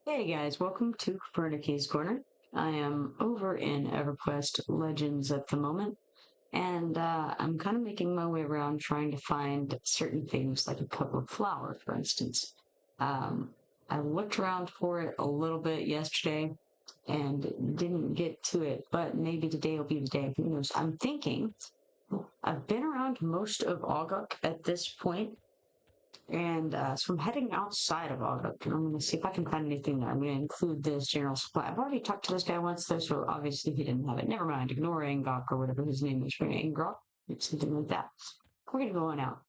Hey guys, welcome to Kipoerneke's Corner. I am over in EverQuest Legends at the moment, and I'm kind of making my way around trying to find certain things, like a cup of flour, for instance. I looked around for it a little bit yesterday and didn't get to it, but maybe today will be the day. Who knows? I'm thinking I've been around most of Oggok at this point, and so I'm heading outside of Oggok, and I'm going to see if I can find anything there. I'm going to include this general supply. I've already talked to this guy once, though, so obviously he didn't have it. Never mind. Ignore Oggok or whatever his name is. Oggok, something like that. We're going to go on out.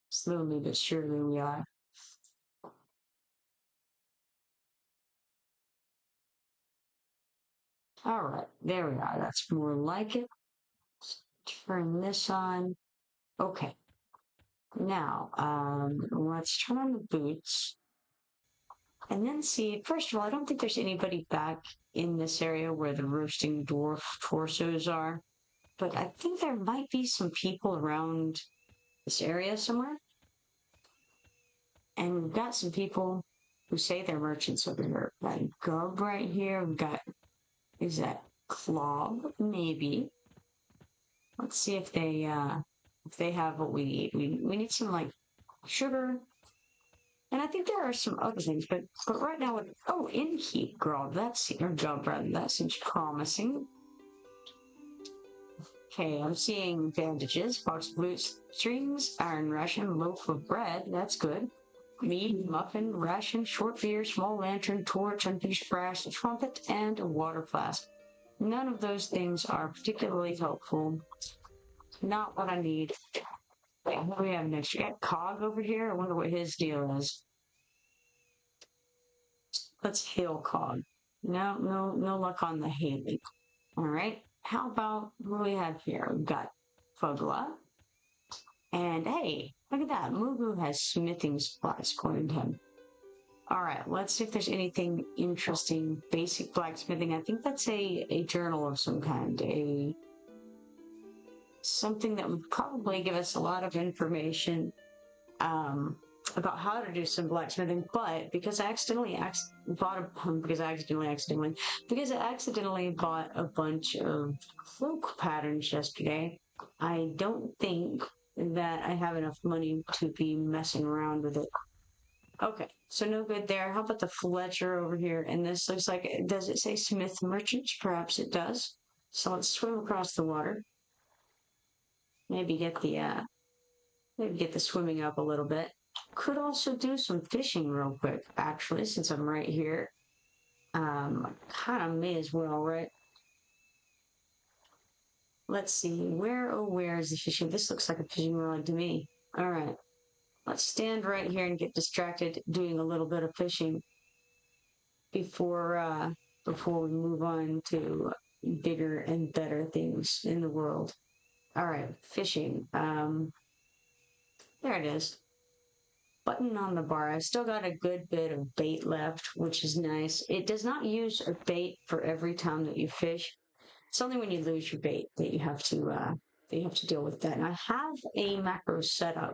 Slowly but surely we are. All right, there we are. That's more like it. Let's turn this on. Okay. Now, let's turn on the boots. And then see, first of all, I don't think there's anybody back in this area where the roasting dwarf torsos are, but I think there might be some people around this area somewhere. And we've got some people who say they're merchants over here. We've got Gub right here. We've got, is that Clog? Maybe. Let's see if they have what we need. We need some like sugar. And I think there are some other things, but right now, innkeep girl, or job rather, that seems promising. Okay, I'm seeing bandages, box of boots, strings, iron ration, loaf of bread, that's good. Meat, muffin, ration, short beer, small lantern, torch, unfinished brass, a trumpet, and a water flask. None of those things are particularly helpful. Not what I need. Wait, what do we have next? We got Cog over here. I wonder what his deal is. Let's hail Cog. No luck on the hailing. All right. How about what we have here? We've got froglok. And hey, look at that. Mugu has smithing supplies, according to him. All right, let's see if there's anything interesting. Basic blacksmithing. I think that's a journal of some kind. Something that would probably give us a lot of information about how to do some blacksmithing, but because I accidentally bought a bunch of cloak patterns yesterday, I don't think that I have enough money to be messing around with it. Okay, so no good there. How about the Fletcher over here? And this looks like, does it say Smith Merchants? Perhaps it does. So let's swim across the water. Maybe get the swimming up a little bit. Could also do some fishing real quick, actually, since I'm right here. Kind of may as well, right? Let's see, where is the fishing? This looks like a fishing rod to me. All right, let's stand right here and get distracted doing a little bit of fishing before we move on to bigger and better things in the world. All right, fishing. There it is. Button on the bar. I've still got a good bit of bait left, which is nice. It does not use a bait for every time that you fish. It's only when you lose your bait that you have to deal with that. And I have a macro setup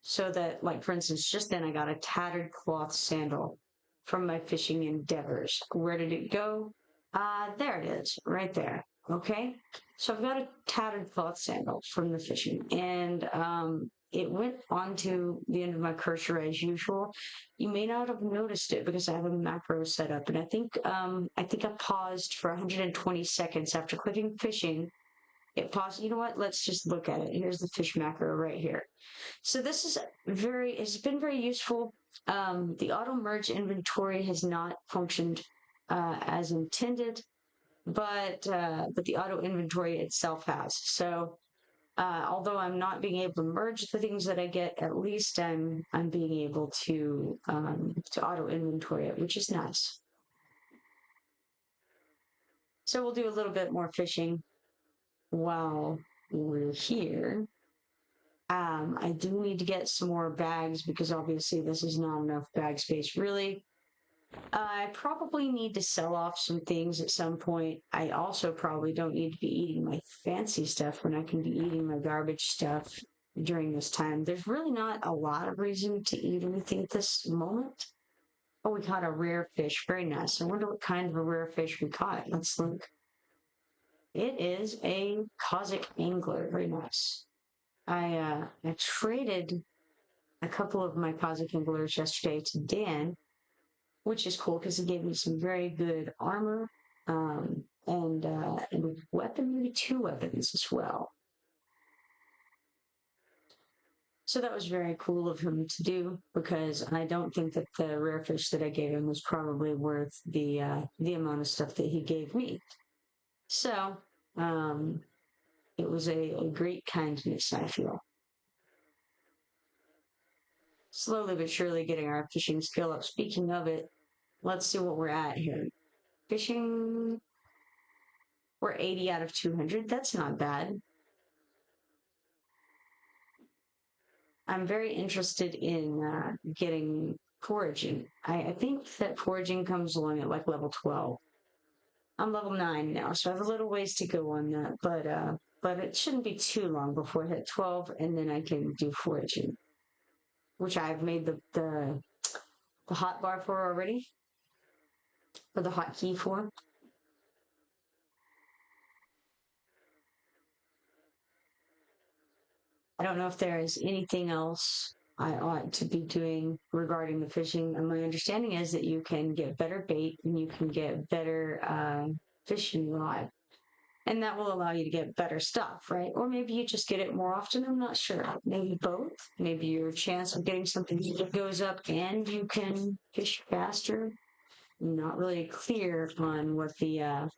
so that, like, for instance, just then I got a tattered cloth sandal from my fishing endeavors. Where did it go? There it is, right there. Okay, so I've got a tattered cloth sandal from the fishing, and it went onto the end of my cursor as usual. You may not have noticed it because I have a macro set up, and I think I paused for 120 seconds after clicking fishing. It paused. You know what? Let's just look at it. Here's the fish macro right here. So this is it's been very useful. The auto merge inventory has not functioned as intended, but the auto inventory itself has. So although I'm not being able to merge the things that I get, at least I'm being able to auto inventory it, which is nice. So we'll do a little bit more fishing while we're here. I do need to get some more bags because obviously this is not enough bag space. Really, I probably need to sell off some things at some point. I also probably don't need to be eating my fancy stuff when I can be eating my garbage stuff during this time. There's really not a lot of reason to eat anything at this moment. Oh, we caught a rare fish. Very nice. I wonder what kind of a rare fish we caught. Let's look. It is a Cossack angler. Very nice. I traded a couple of my Cossack anglers yesterday to Dan, which is cool because he gave me some very good armor and a weapon, maybe 2 weapons as well. So that was very cool of him to do because I don't think that the rare fish that I gave him was probably worth the amount of stuff that he gave me. So it was a great kindness, I feel. Slowly but surely getting our fishing skill up. Speaking of it, let's see what we're at here. Fishing, we're 80 out of 200. That's not bad. I'm very interested in getting foraging. I think that foraging comes along at like level 12. I'm level 9 now, so I have a little ways to go on that, but it shouldn't be too long before I hit 12, and then I can do foraging, which I've made the hot bar for already, or the hotkey for. I don't know if there is anything else I ought to be doing regarding the fishing. And my understanding is that you can get better bait and you can get better fishing rod. And that will allow you to get better stuff, right? Or maybe you just get it more often. I'm not sure. Maybe both. Maybe your chance of getting something goes up and you can fish faster. I'm not really clear on what the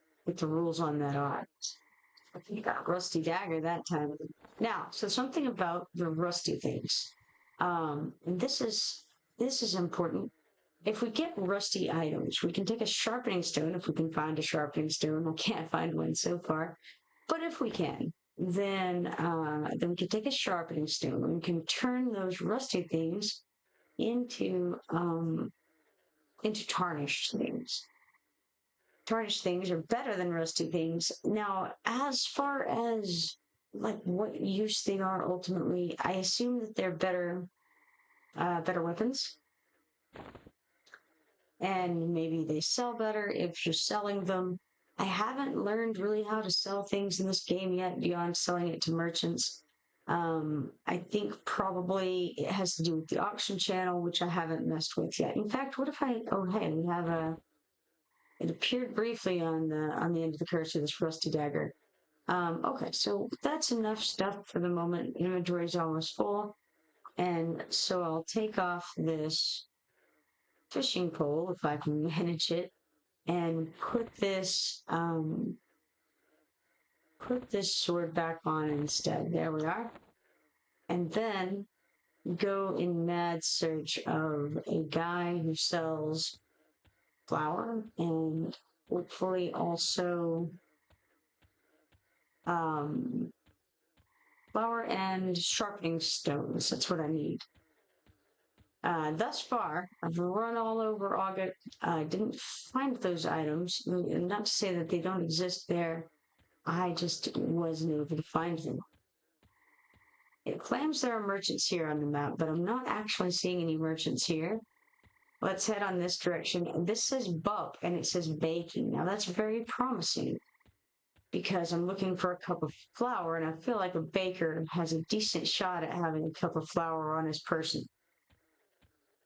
rules on that are. I think got rusty dagger that time. Now, so something about the rusty things. And this is important. If we get rusty items, we can take a sharpening stone if we can find a sharpening stone. I can't find one so far, but if we can, then we can take a sharpening stone and we can turn those rusty things into tarnished things. Tarnished things are better than rusty things. Now, as far as like what use they are ultimately, I assume that they're better weapons. And maybe they sell better if you're selling them. I haven't learned really how to sell things in this game yet beyond selling it to merchants. I think probably it has to do with the auction channel, which I haven't messed with yet. In fact, what if oh hey, we have it appeared briefly on the end of the cursor, this rusty dagger. Okay, so that's enough stuff for the moment. Inventory is almost full. And so I'll take off this fishing pole if I can manage it and put this sword back on instead. There we are. And then go in mad search of a guy who sells flour and hopefully also flour and sharpening stones. That's what I need. Thus far, I've run all over Oggok. I didn't find those items. Not to say that they don't exist there. I just wasn't able to find them. It claims there are merchants here on the map, but I'm not actually seeing any merchants here. Let's head on this direction. This says bub, and it says baking. Now that's very promising. because I'm looking for a cup of flour, and I feel like a baker has a decent shot at having a cup of flour on his person.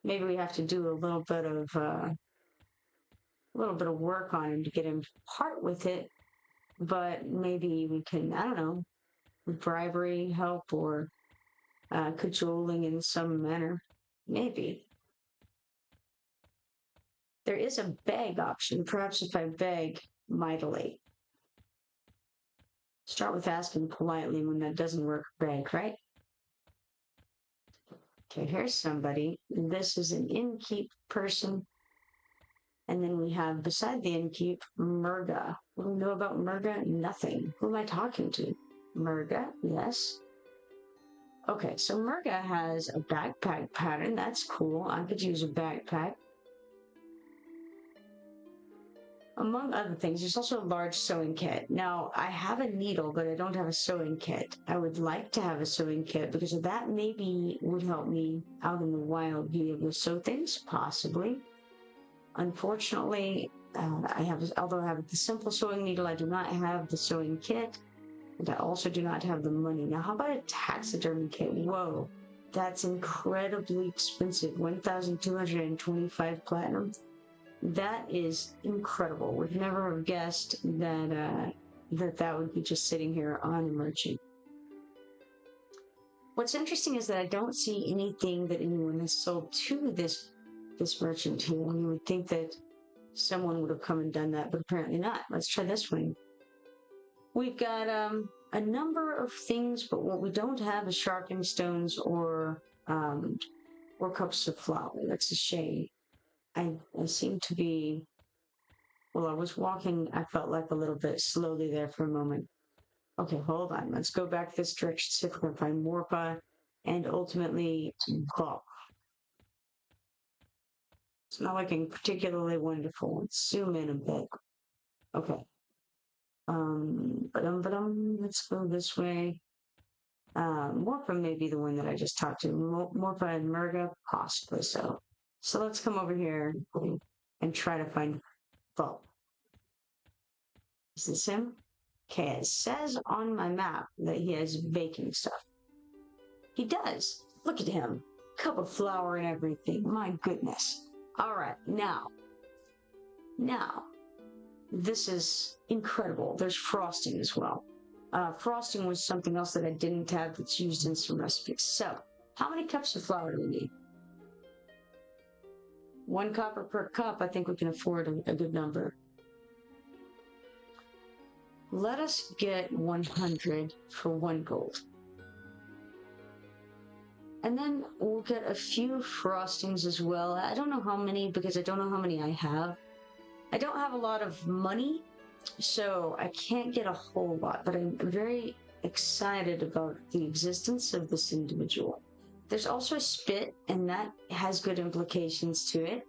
Maybe we have to do a little bit of work on him to get him to part with it, but maybe we can, I don't know, bribery help or cajoling in some manner. Maybe. There is a beg option. Perhaps if I beg mightily. Start with asking politely. When that doesn't work, beg, right? Okay, here's somebody. This is an innkeep person. And then we have, beside the innkeep, Murga. What do we know about Murga? Nothing. Who am I talking to? Murga, yes. Okay, so Murga has a backpack pattern. That's cool. I could use a backpack. Among other things, there's also a large sewing kit. Now, I have a needle, but I don't have a sewing kit. I would like to have a sewing kit because that maybe would help me out in the wild be able to sew things, possibly. Unfortunately, although I have the simple sewing needle, I do not have the sewing kit, and I also do not have the money. Now, how about a taxidermy kit? Whoa, that's incredibly expensive. 1,225 platinum. That is incredible. Would never have guessed that that would be just sitting here on a merchant. What's interesting is that I don't see anything that anyone has sold to this merchant here. You would think that someone would have come and done that, but apparently not. Let's try this one. We've got a number of things, but what we don't have is sharpening stones or cups of flour. That's a shame. I seem to be, well, I was walking, I felt like a little bit slowly there for a moment. Okay, hold on. Let's go back this direction, see if we can find Morpa and ultimately Oggok. It's not looking particularly wonderful. Let's zoom in a bit. Okay. Let's go this way. Morpa may be the one that I just talked to. Morpa and Murga, possibly so. So let's come over here and try to find Bo. Is this him? Okay, it says on my map that he has baking stuff. He does. Look at him. Cup of flour and everything. My goodness. All right, now, this is incredible. There's frosting as well. Frosting was something else that I didn't have that's used in some recipes. So, how many cups of flour do we need? 1 copper per cup. I think we can afford a good number. Let us get 100 for 1 gold. And then we'll get a few frostings as well. I don't know how many because I don't know how many I have. I don't have a lot of money, so I can't get a whole lot, but I'm very excited about the existence of this individual. There's also a spit, and that has good implications to it.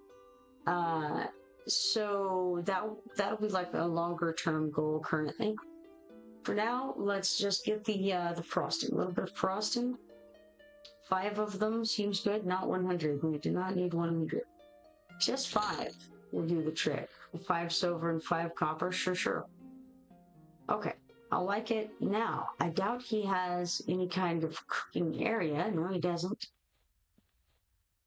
So that'll be like a longer term goal currently. For now, let's just get the frosting. A little bit of frosting. 5 of them seems good, not 100. We do not need 100. Just 5 will do the trick. 5 silver and 5 copper, sure. Okay, I like it. Now, I doubt he has any kind of cooking area. No, he doesn't.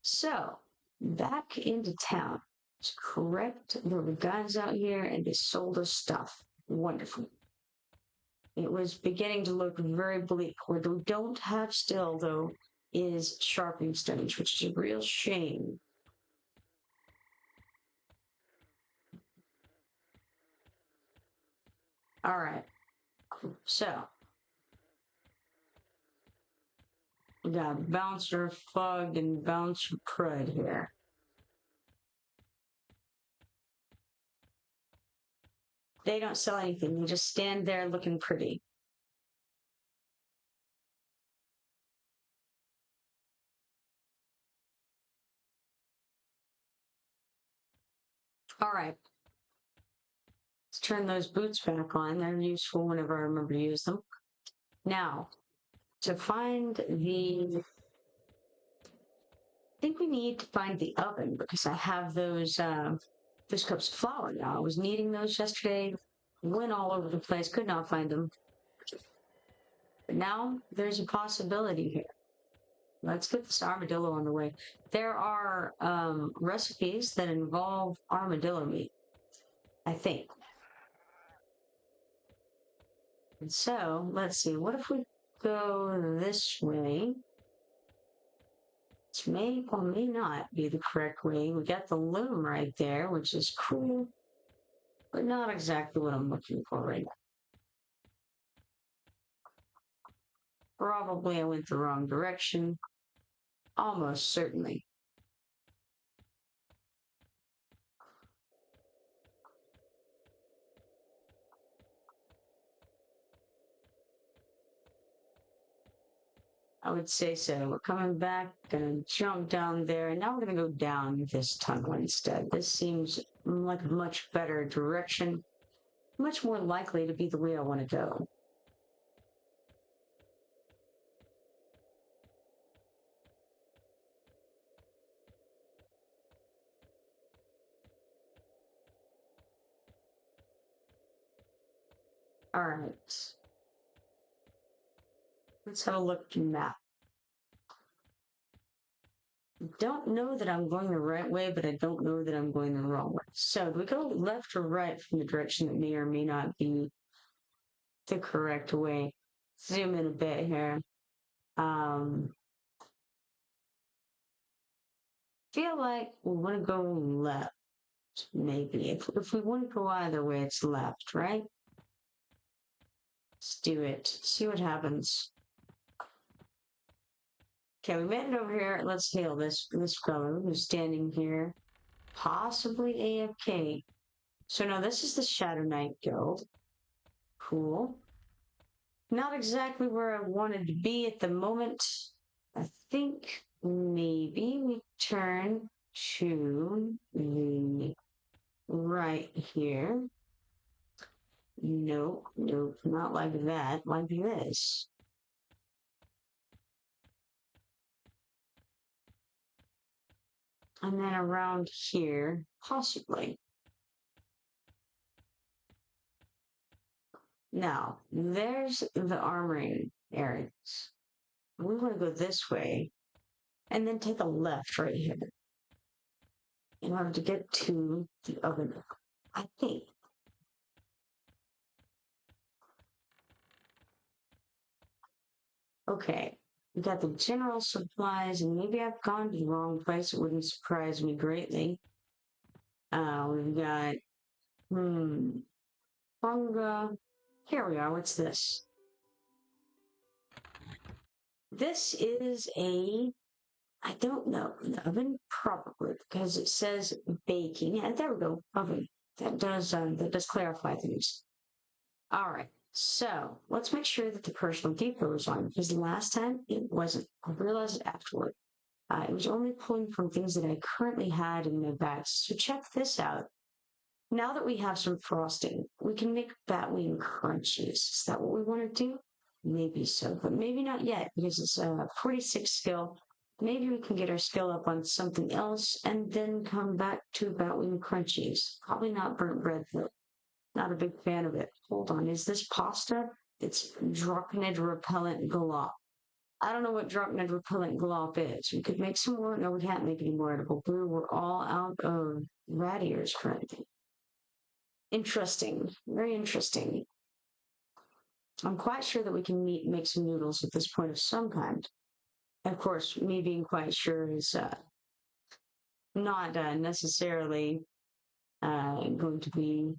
So, back into town. It's correct. There were guys out here and they sold us stuff. Wonderful. It was beginning to look very bleak. What we don't have still, though, is sharpening stones, which is a real shame. All right. So, we got Bouncer, Fug, and Bouncer Crud here. They don't sell anything. They just stand there looking pretty. All right. Let's turn those boots back on. They're useful whenever I remember to use them. Now, to find the... I think we need to find the oven because I have those cups of flour now. I was needing those yesterday. Went all over the place, could not find them. But now there's a possibility here. Let's get this armadillo on the way. There are recipes that involve armadillo meat, I think. And so, let's see, what if we go this way? Which may or may not be the correct way. We got the loom right there, which is cool, but not exactly what I'm looking for right now. Probably I went the wrong direction. Almost certainly. I would say so. We're coming back, gonna jump down there, and now we're gonna go down this tunnel instead. This seems like a much better direction, much more likely to be the way I want to go. All right. Let's have a look at the map. Don't know that I'm going the right way, but I don't know that I'm going the wrong way. So do we go left or right from the direction that may or may not be the correct way? Zoom in a bit here. Feel like we want to go left, maybe. If we want to go either way, it's left, right? Let's do it. See what happens. Okay, we made it over here. Let's hail this fellow who's standing here, possibly AFK. So now this is the Shadow Knight Guild. Cool. Not exactly where I wanted to be at the moment. I think maybe we turn to the right here. Nope, nope, not like that, like this. And then around here, possibly. Now, there's the armoring areas. We want to go this way and then take a left right here in order to get to the oven. I think. Okay, we got the general supplies, and maybe I've gone to the wrong place. It wouldn't surprise me greatly. We've got, funga. Here we are. What's this? This is I don't know, an oven, probably, because it says baking. And there we go, oven. That does clarify things. All right, so let's make sure that the personal depot is on, because last time it wasn't. I realized it afterward. It was only pulling from things that I currently had in my bags. So check this out. Now that we have some frosting, we can make batwing crunchies. Is that what we want to do? Maybe so, but maybe not yet because it's a 46 skill. Maybe we can get our skill up on something else and then come back to batwing crunchies. Probably not burnt bread though. Not a big fan of it. Hold on, is this pasta? It's Drachnid Repellent Glop. I don't know what Drachnid Repellent Glop is. We could make some more. No, we can't make any more edible glue. We're all out of radiers currently. Interesting. Very interesting. I'm quite sure that we can make some noodles at this point of some kind. Of course, me being quite sure is not necessarily going to be,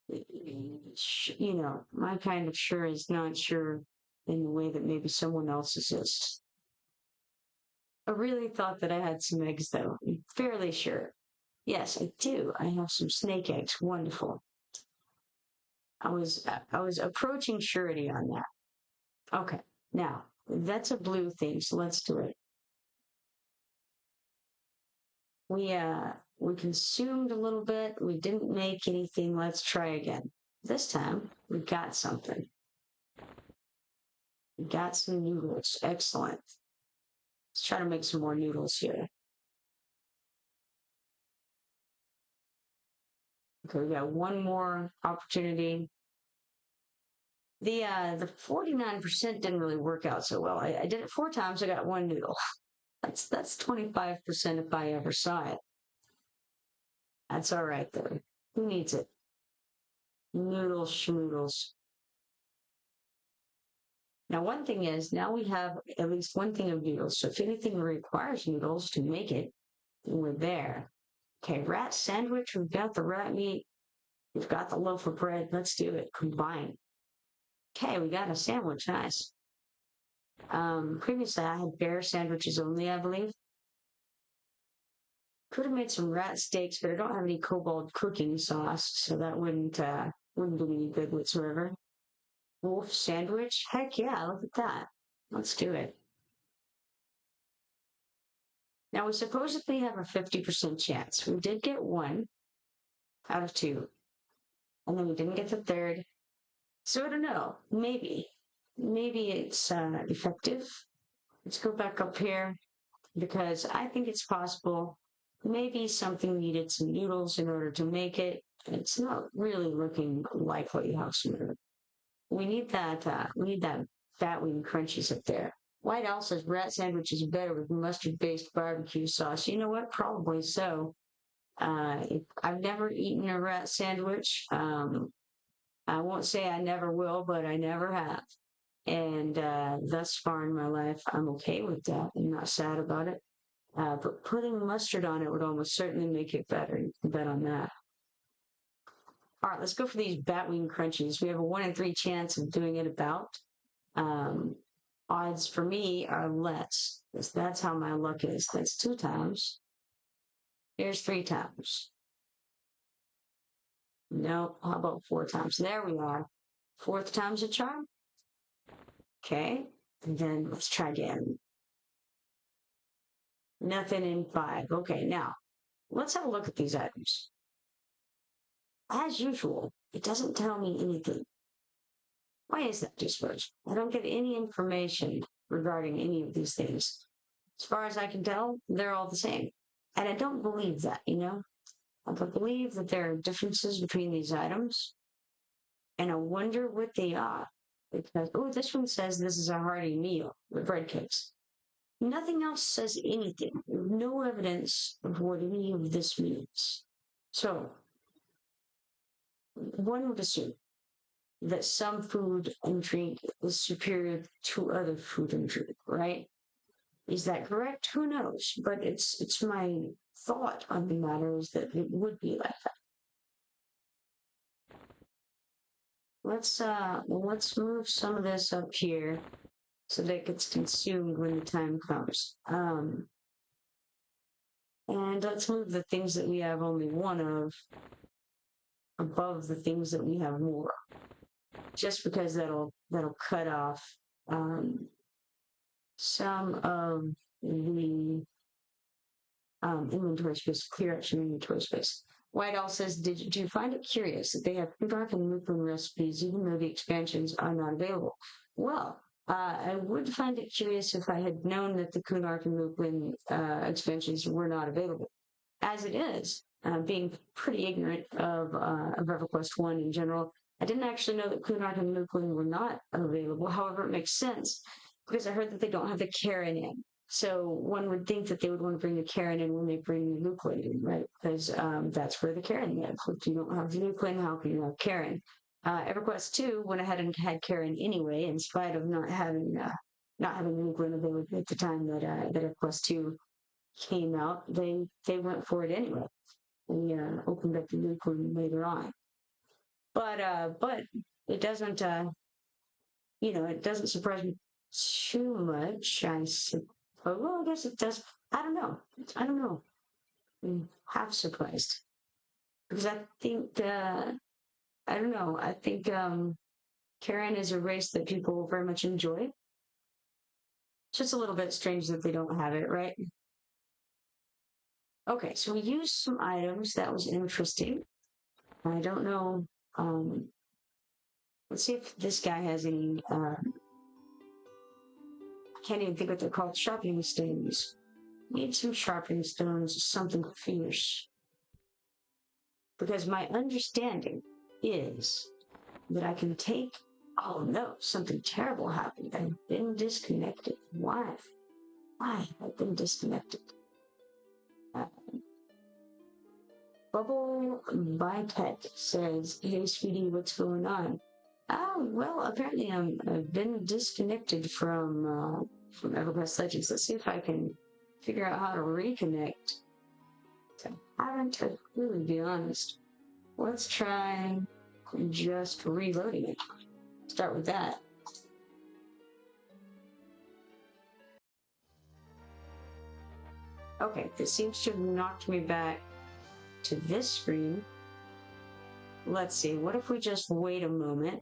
you know, my kind of sure is not sure in the way that maybe someone else's is. I really thought that I had some eggs, though. I'm fairly sure. Yes, I do. I have some snake eggs. Wonderful. I was approaching surety on that. Okay, now that's a blue thing, so let's do it. We consumed a little bit. We didn't make anything. Let's try again. This time we got something. We got some noodles. Excellent. Let's try to make some more noodles here. Okay, we got one more opportunity. The 49% didn't really work out so well. I did it 4 times. I got one noodle. That's 25% if I ever saw it. That's all right though. Who needs it? Noodles, schmoodles. Now, one thing is, now we have at least one thing of noodles. So if anything requires noodles to make it, we're there. Okay, rat sandwich. We've got the rat meat. We've got the loaf of bread. Let's do it. Combine. Okay, we got a sandwich. Nice. Previously I had bear sandwiches only, I believe. Could have made some rat steaks, but I don't have any cobalt cooking sauce, so that wouldn't do any good whatsoever. Wolf sandwich? Heck yeah, look at that. Let's do it. Now we supposedly have a 50% chance. We did get one out of two, and then we didn't get the third. So I don't know. Maybe it's effective. Let's go back up here because I think it's possible. Maybe something needed some noodles in order to make it. It's not really looking likely, how smooth. We need that fat wing crunchies up there. White Owl says rat sandwich is better with mustard-based barbecue sauce. You know what? Probably so. I've never eaten a rat sandwich. I won't say I never will, but I never have. And thus far in my life, I'm okay with that. I'm not sad about it. But putting mustard on it would almost certainly make it better. You can bet on that. All right, let's go for these batwing crunchies. We have a 1 in 3 chance of doing it about. Um, Odds for me are less. That's how my luck is. That's 2 times. Here's 3 times. No, how about 4 times? There we are. 4th time's a charm. Okay, and then let's try again. Nothing in 5. Okay, now let's have a look at these items. As usual, it doesn't tell me anything. Why is that, just first? I don't get any information regarding any of these things. As far as I can tell, they're all the same. And I don't believe that, you know? I believe that there are differences between these items, and I wonder what they are. Because, oh, this one says this is a hearty meal with bread cakes. Nothing else says anything. There's no evidence of what any of this means. So, one would assume that some food and drink is superior to other food and drink, right? Is that correct? Who knows? But it's my thought on the matter is that it would be like that. Let's move some of this up here so that it gets consumed when the time comes. And let's move the things that we have only one of above the things that we have more. Just because that'll cut off some of the inventory space, clear out some inventory space. White Owl says, did you find it curious that they have Ogok and Lupin recipes even though the expansions are not available? Well, I would find it curious if I had known that the Kunark and Lupin expansions were not available. As it is, being pretty ignorant of EverQuest 1 in general, I didn't actually know that Kunark and Lupin were not available. However, it makes sense because I heard that they don't have the Karen in. So one would think that they would want to bring the Karen in when they bring the Nuclein in, right? Because that's where the Karen lives. If you don't have the Nuclein, how can you have Karen? EverQuest 2 went ahead and had Karen anyway, in spite of not having the Nuclein available at the time that EverQuest 2 came out. They went for it anyway. We opened up the Nuclein later on, but it doesn't it doesn't surprise me too much. I suppose. Well, I guess it does. I don't know. I don't know. I'm half surprised because I think I don't know. I think Karen is a race that people very much enjoy. It's just a little bit strange that they don't have it, right? Okay, so we used some items. That was interesting. I don't know. Let's see if this guy has any. I can't even think what they're called. Sharpening stones. Need some sharpening stones. Something fierce. Because my understanding is that I can take, oh no, something terrible happened. I've been disconnected. Why? Why have I been disconnected? Uh, Bubble by Pet says, hey sweetie, what's going on? Oh, well, apparently I've been disconnected from EverQuest Legends. Let's see if I can figure out how to reconnect. I haven't to really be honest. Let's try just reloading it. Start with that. Okay, this seems to have knocked me back to this screen. Let's see, what if we just wait a moment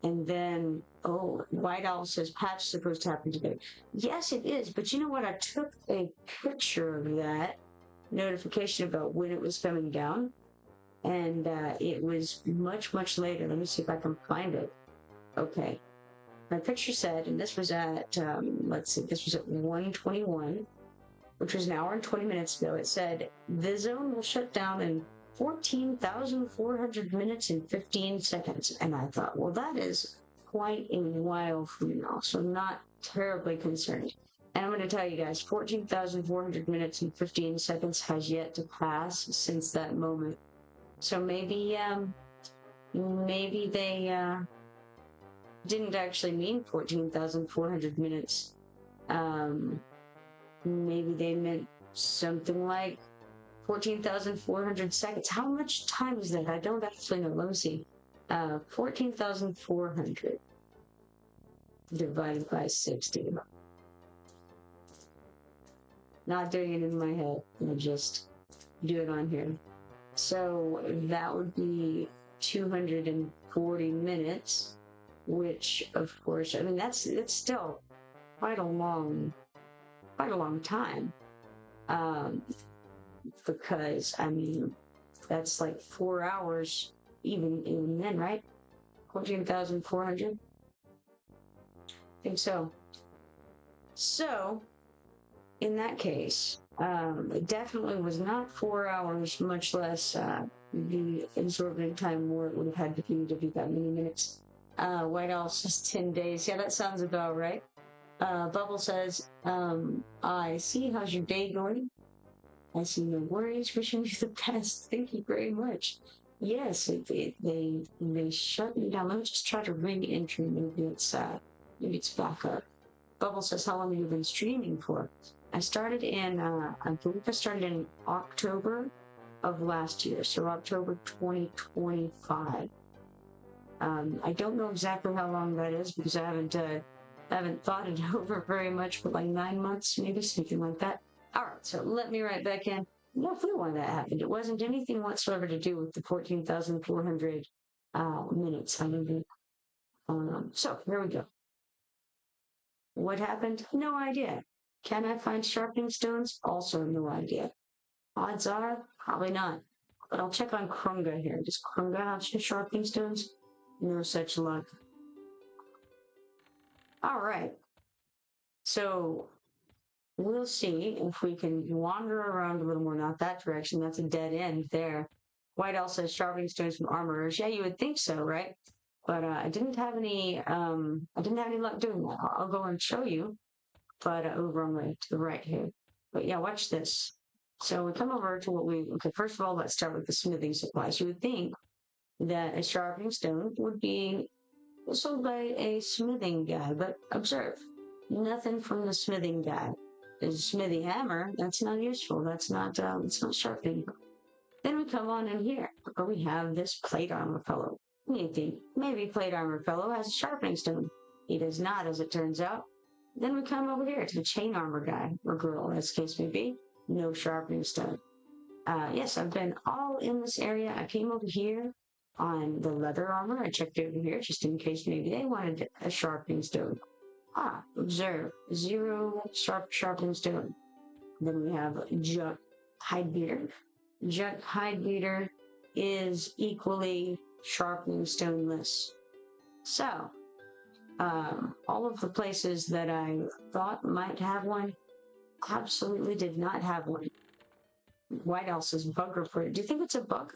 and then, oh, White Owl says patch supposed to happen today. Yes, it is, but you know what? I took a picture of that notification about when it was coming down, and it was much, much later. Let me see if I can find it. Okay. My picture said, and this was at, let's see, this was at 1:21, which was an hour and 20 minutes ago. It said, the zone will shut down in 14,400 minutes and 15 seconds. And I thought, well, that is quite a while from now, so not terribly concerned. And I'm going to tell you guys, 14,400 minutes and 15 seconds has yet to pass since that moment. So maybe they didn't actually mean 14,400 minutes. Maybe they meant something like 14,400 seconds. How much time is that? I don't actually know. Let me see. 14,400 divided by 60. Not doing it in my head. I'll just do it on here. So that would be 240 minutes, which of course, I mean, it's still quite a long time. Because I mean, that's like 4 hours, even then, right? 14,400. I think so. So, in that case, it definitely was not 4 hours, much less the absorbent time more it would have had to be that many minutes. White Owl says 10 days. Yeah, that sounds about right. Bubble says, I see. How's your day going? I see no worries. Wishing you the best. Thank you very much. Yes, they shut me down. Let me just try to re-enter. Maybe it's back up. Bubble says, how long have you been streaming for? I started in, I believe I started in October of last year, so October 2025. I don't know exactly how long that is because I haven't thought it over very much for like 9 months, maybe something like that. All right, so let me right back in. No clue why that happened. It wasn't anything whatsoever to do with the 14,400 minutes. So here we go. What happened? No idea. Can I find sharpening stones? Also no idea. Odds are, probably not. But I'll check on Krunga here. Does Krunga have sharpening stones? No such luck. All right. So we'll see if we can wander around a little more. Not that direction. That's a dead end there. White Owl says sharpening stones from armorers. Yeah, you would think so, right? But I didn't have any luck doing that. I'll go and show you. But over on to the right here. But yeah, watch this. So we come over to okay, first of all, let's start with the smithing supplies. You would think that a sharpening stone would be sold by a smithing guy, but observe, nothing from the smithing guy. The smithy hammer, that's not useful. It's not sharpening. Then we come on in here, where we have this plate armor fellow. You think maybe plate armor fellow has a sharpening stone. He does not, as it turns out. Then we come over here to the chain armor guy, or girl, as the case may be. No sharpening stone. Yes, I've been all in this area. I came over here on the leather armor. I checked over here just in case maybe they wanted a sharpening stone. Observe. 0 sharpening stone. Then we have Juck Hidebeater. Juck Hidebeater is equally sharpening stoneless. So, all of the places that I thought might have one absolutely did not have one. White Owl says bug report. Do you think it's a bug?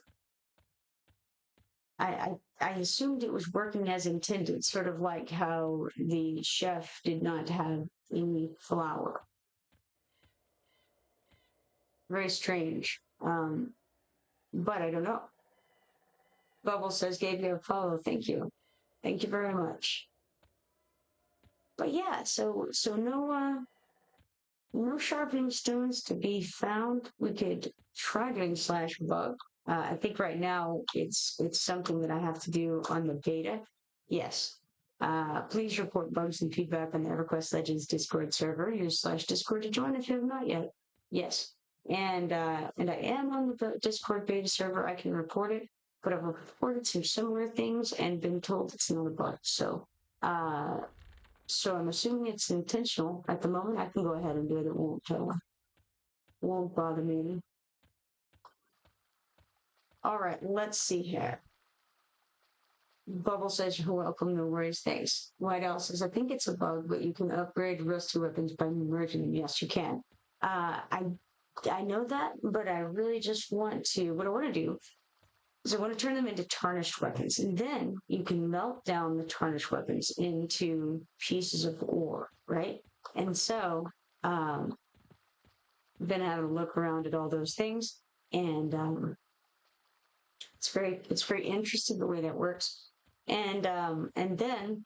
I assumed it was working as intended, sort of like how the chef did not have any flour. Very strange. But I don't know. Bubble says, gave you a follow. Thank you. Thank you very much. But yeah, so no sharpening stones to be found. We could try doing slash bug. I think right now it's something that I have to do on the beta. Yes. Please report bugs and feedback on the EverQuest Legends Discord server. Use slash Discord to join if you have not yet. Yes. And I am on the Discord beta server. I can report it, but I've reported some similar things and been told it's not a bug. So I'm assuming it's intentional. At the moment, I can go ahead and do it. It won't bother me. All right, let's see here. Bubble says you're welcome, no worries, thanks. White Owl says, I think it's a bug, but you can upgrade rusty weapons by merging them. Yes, you can. I know that, but I really just want to, what I want to do is I want to turn them into tarnished weapons, and then you can melt down the tarnished weapons into pieces of ore, right? And so, been having a look around at all those things, and it's very interesting the way that works. And then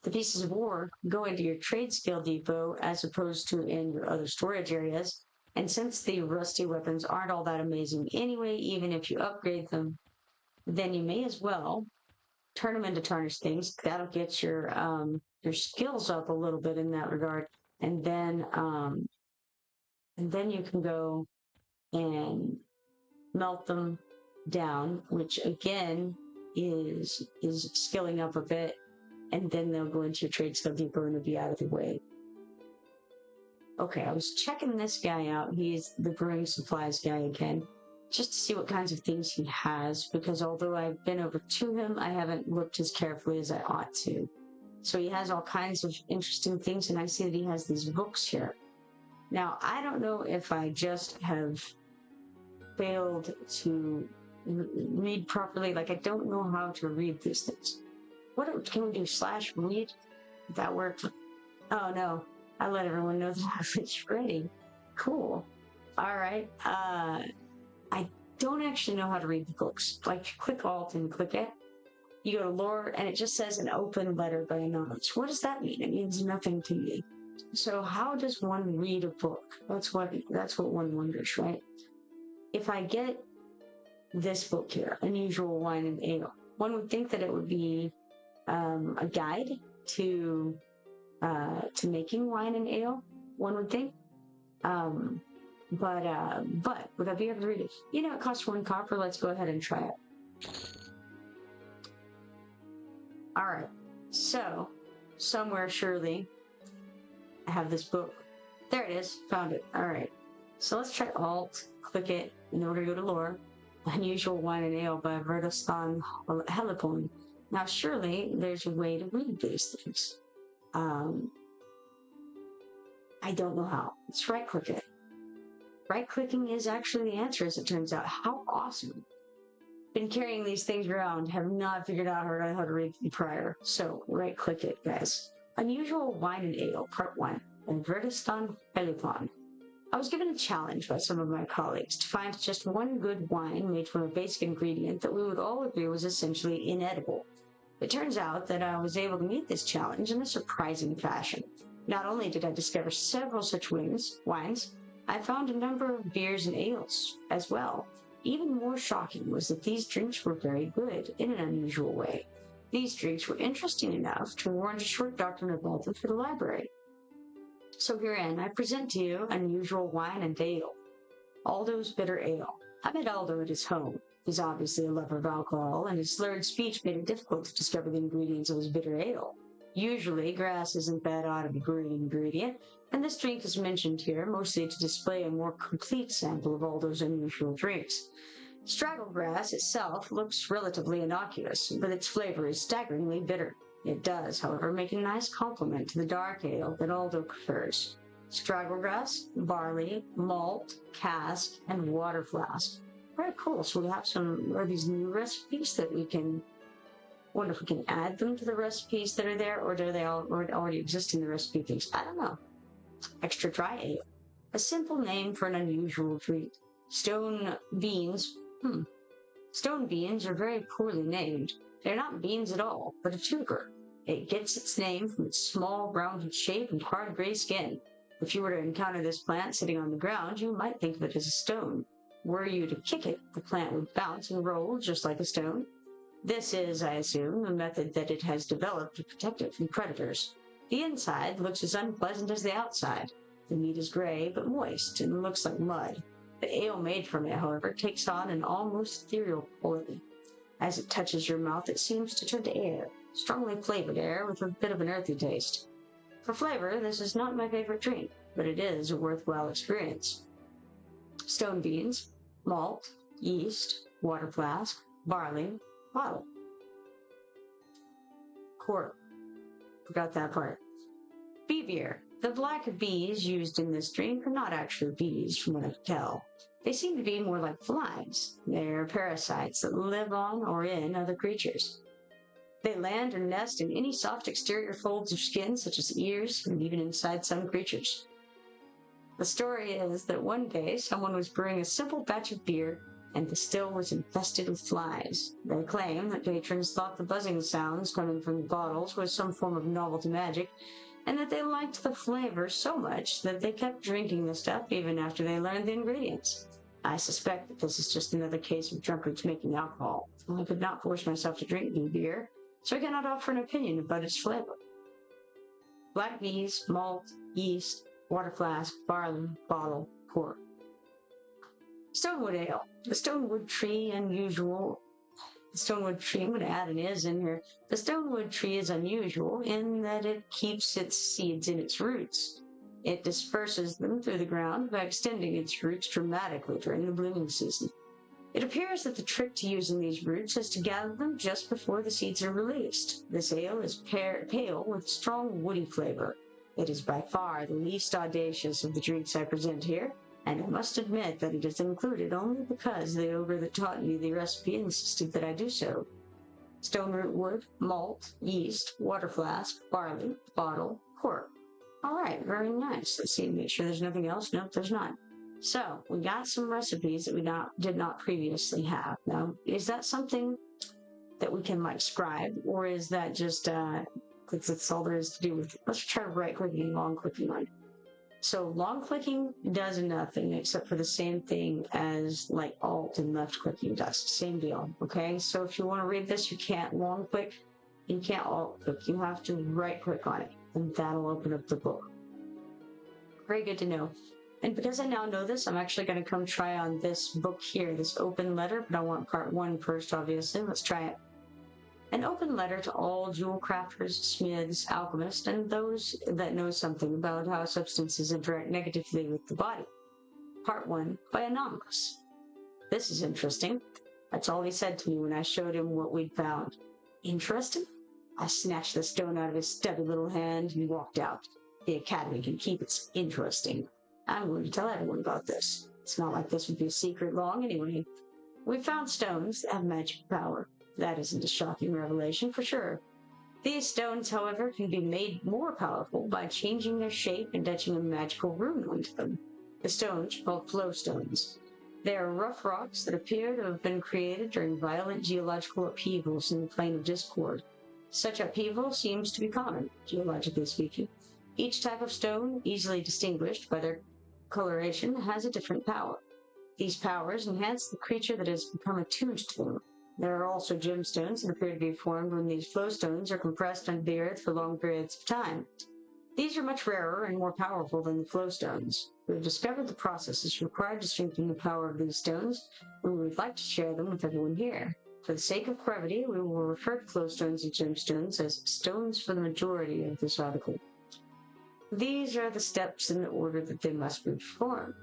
the pieces of ore go into your trade skill depot as opposed to in your other storage areas. And since the rusty weapons aren't all that amazing anyway, even if you upgrade them, then you may as well turn them into tarnished things. That'll get your skills up a little bit in that regard. And then you can go and melt them down, which again is skilling up a bit, and then they'll go into your trade skill depot and it'll be out of the way. Okay, I was checking this guy out. He's the brewing supplies guy again, just to see what kinds of things he has, because although I've been over to him, I haven't looked as carefully as I ought to. So he has all kinds of interesting things, and I see that he has these books here. Now, I don't know if I just have failed to read properly. Like, I don't know how to read these things. What can we do? Slash read? That worked. Oh no, I let everyone know that it's ready. Cool. All right. I don't actually know how to read the books. Like, click Alt and click it. You go to lore, and it just says an open letter by anonymous. What does that mean? It means nothing to me. So how does one read a book? That's what one wonders, right? If I get this book here, Unusual Wine and Ale, one would think that it would be a guide to making wine and ale. One would think, but would I be able to read it? You know, it costs 1 copper. Let's go ahead and try it. All right. So somewhere surely I have this book. There it is. Found it. All right. So let's try Alt. Click it in order to go to lore. Unusual Wine and Ale by Verdostan Helicon. Now, surely there's a way to read these things. I don't know how. Let's right-click it. Right-clicking is actually the answer, as it turns out. How awesome. Been carrying these things around, have not figured out how to read them prior. So, right-click it, guys. Unusual Wine and Ale, Part 1, by Verdostan Helicon. I was given a challenge by some of my colleagues to find just one good wine made from a basic ingredient that we would all agree was essentially inedible. It turns out that I was able to meet this challenge in a surprising fashion. Not only did I discover several such wines, I found a number of beers and ales as well. Even more shocking was that these drinks were very good in an unusual way. These drinks were interesting enough to warrant a short doctrine about them for the library. So herein I present to you Unusual Wine and Ale, Aldo's Bitter Ale. I met Aldo at his home. He's obviously a lover of alcohol, and his slurred speech made it difficult to discover the ingredients of his bitter ale. Usually, grass isn't that odd of a brewing ingredient, and this drink is mentioned here mostly to display a more complete sample of Aldo's unusual drinks. Stragglegrass itself looks relatively innocuous, but its flavor is staggeringly bitter. It does, however, make a nice complement to the dark ale that Aldo prefers. Stragglegrass, barley, malt, cask, and water flask. Very cool. So we have some of these new recipes that we can, wonder if we can add them to the recipes that are there, or do they all already exist in the recipe things? I don't know. Extra dry ale. A simple name for an unusual treat. Stone beans. Stone beans are very poorly named. They're not beans at all, but a tuber. It gets its name from its small, rounded shape and hard gray skin. If you were to encounter this plant sitting on the ground, you might think of it as a stone. Were you to kick it, the plant would bounce and roll just like a stone. This is, I assume, a method that it has developed to protect it from predators. The inside looks as unpleasant as the outside. The meat is gray but moist and looks like mud. The ale made from it, however, takes on an almost ethereal quality. As it touches your mouth, it seems to turn to air, strongly flavored air with a bit of an earthy taste. For flavor, this is not my favorite drink, but it is a worthwhile experience. Stone beans, malt, yeast, water flask, barley, bottle. Cork. Forgot that part. BER. The black bees used in this drink are not actually bees, from what I can tell. They seem to be more like flies. They're parasites that live on or in other creatures. They land or nest in any soft exterior folds of skin, such as ears, and even inside some creatures. The story is that one day someone was brewing a simple batch of beer, and the still was infested with flies. They claim that patrons thought the buzzing sounds coming from the bottles was some form of novelty magic, and that they liked the flavor so much that they kept drinking the stuff even after they learned the ingredients. I suspect that this is just another case of drunkards making alcohol. I could not force myself to drink beer, so I cannot offer an opinion about its flavor. Black bees, malt, yeast, water flask, barley, bottle, cork. Stonewood ale. The stonewood tree, unusual. The stonewood tree, I'm going to add an is in here. The stonewood tree is unusual in that it keeps its seeds in its roots. It disperses them through the ground by extending its roots dramatically during the blooming season. It appears that the trick to using these roots is to gather them just before the seeds are released. This ale is pale with strong woody flavor. It is by far the least audacious of the drinks I present here, and I must admit that it is included only because the ogre that taught me the recipe insisted that I do so. Stone root wood, malt, yeast, water flask, barley, bottle, cork. Alright, very nice. Let's see, make sure there's nothing else. Nope, there's not. So, we got some recipes that we did not previously have. Now, is that something that we can, like, scribe, or is that just, that's all there is to do with it? Let's try right-clicking and long-clicking on it. So, long-clicking does nothing except for the same thing as, like, alt and left-clicking does. Same deal, okay? So, if you want to read this, you can't long-click, you can't alt-click. You have to right-click on it, and that'll open up the book. Very good to know. And because I now know this, I'm actually going to come try on this book here, this open letter, but I want part 1 first, obviously. Let's try it. An open letter to all jewel crafters, smiths, alchemists, and those that know something about how substances interact negatively with the body. Part 1 by Anonymous. This is interesting. That's all he said to me when I showed him what we'd found. Interesting? I snatched the stone out of his stubby little hand and walked out. The Academy can keep its interesting. I'm going to tell everyone about this. It's not like this would be a secret long anyway. We found stones that have magic power. That isn't a shocking revelation for sure. These stones, however, can be made more powerful by changing their shape and etching a magical rune onto them. The stones are called flow stones. They are rough rocks that appear to have been created during violent geological upheavals in the plane of discord. Such upheaval seems to be common, geologically speaking. Each type of stone, easily distinguished by their coloration, has a different power. These powers enhance the creature that has become attuned to them. There are also gemstones that appear to be formed when these flow stones are compressed under the earth for long periods of time. These are much rarer and more powerful than the flow stones. We have discovered the processes required to strengthen the power of these stones, and we would like to share them with everyone here. For the sake of brevity, we will refer to flow stones and gemstones as stones for the majority of this article. These are the steps in the order that they must be performed.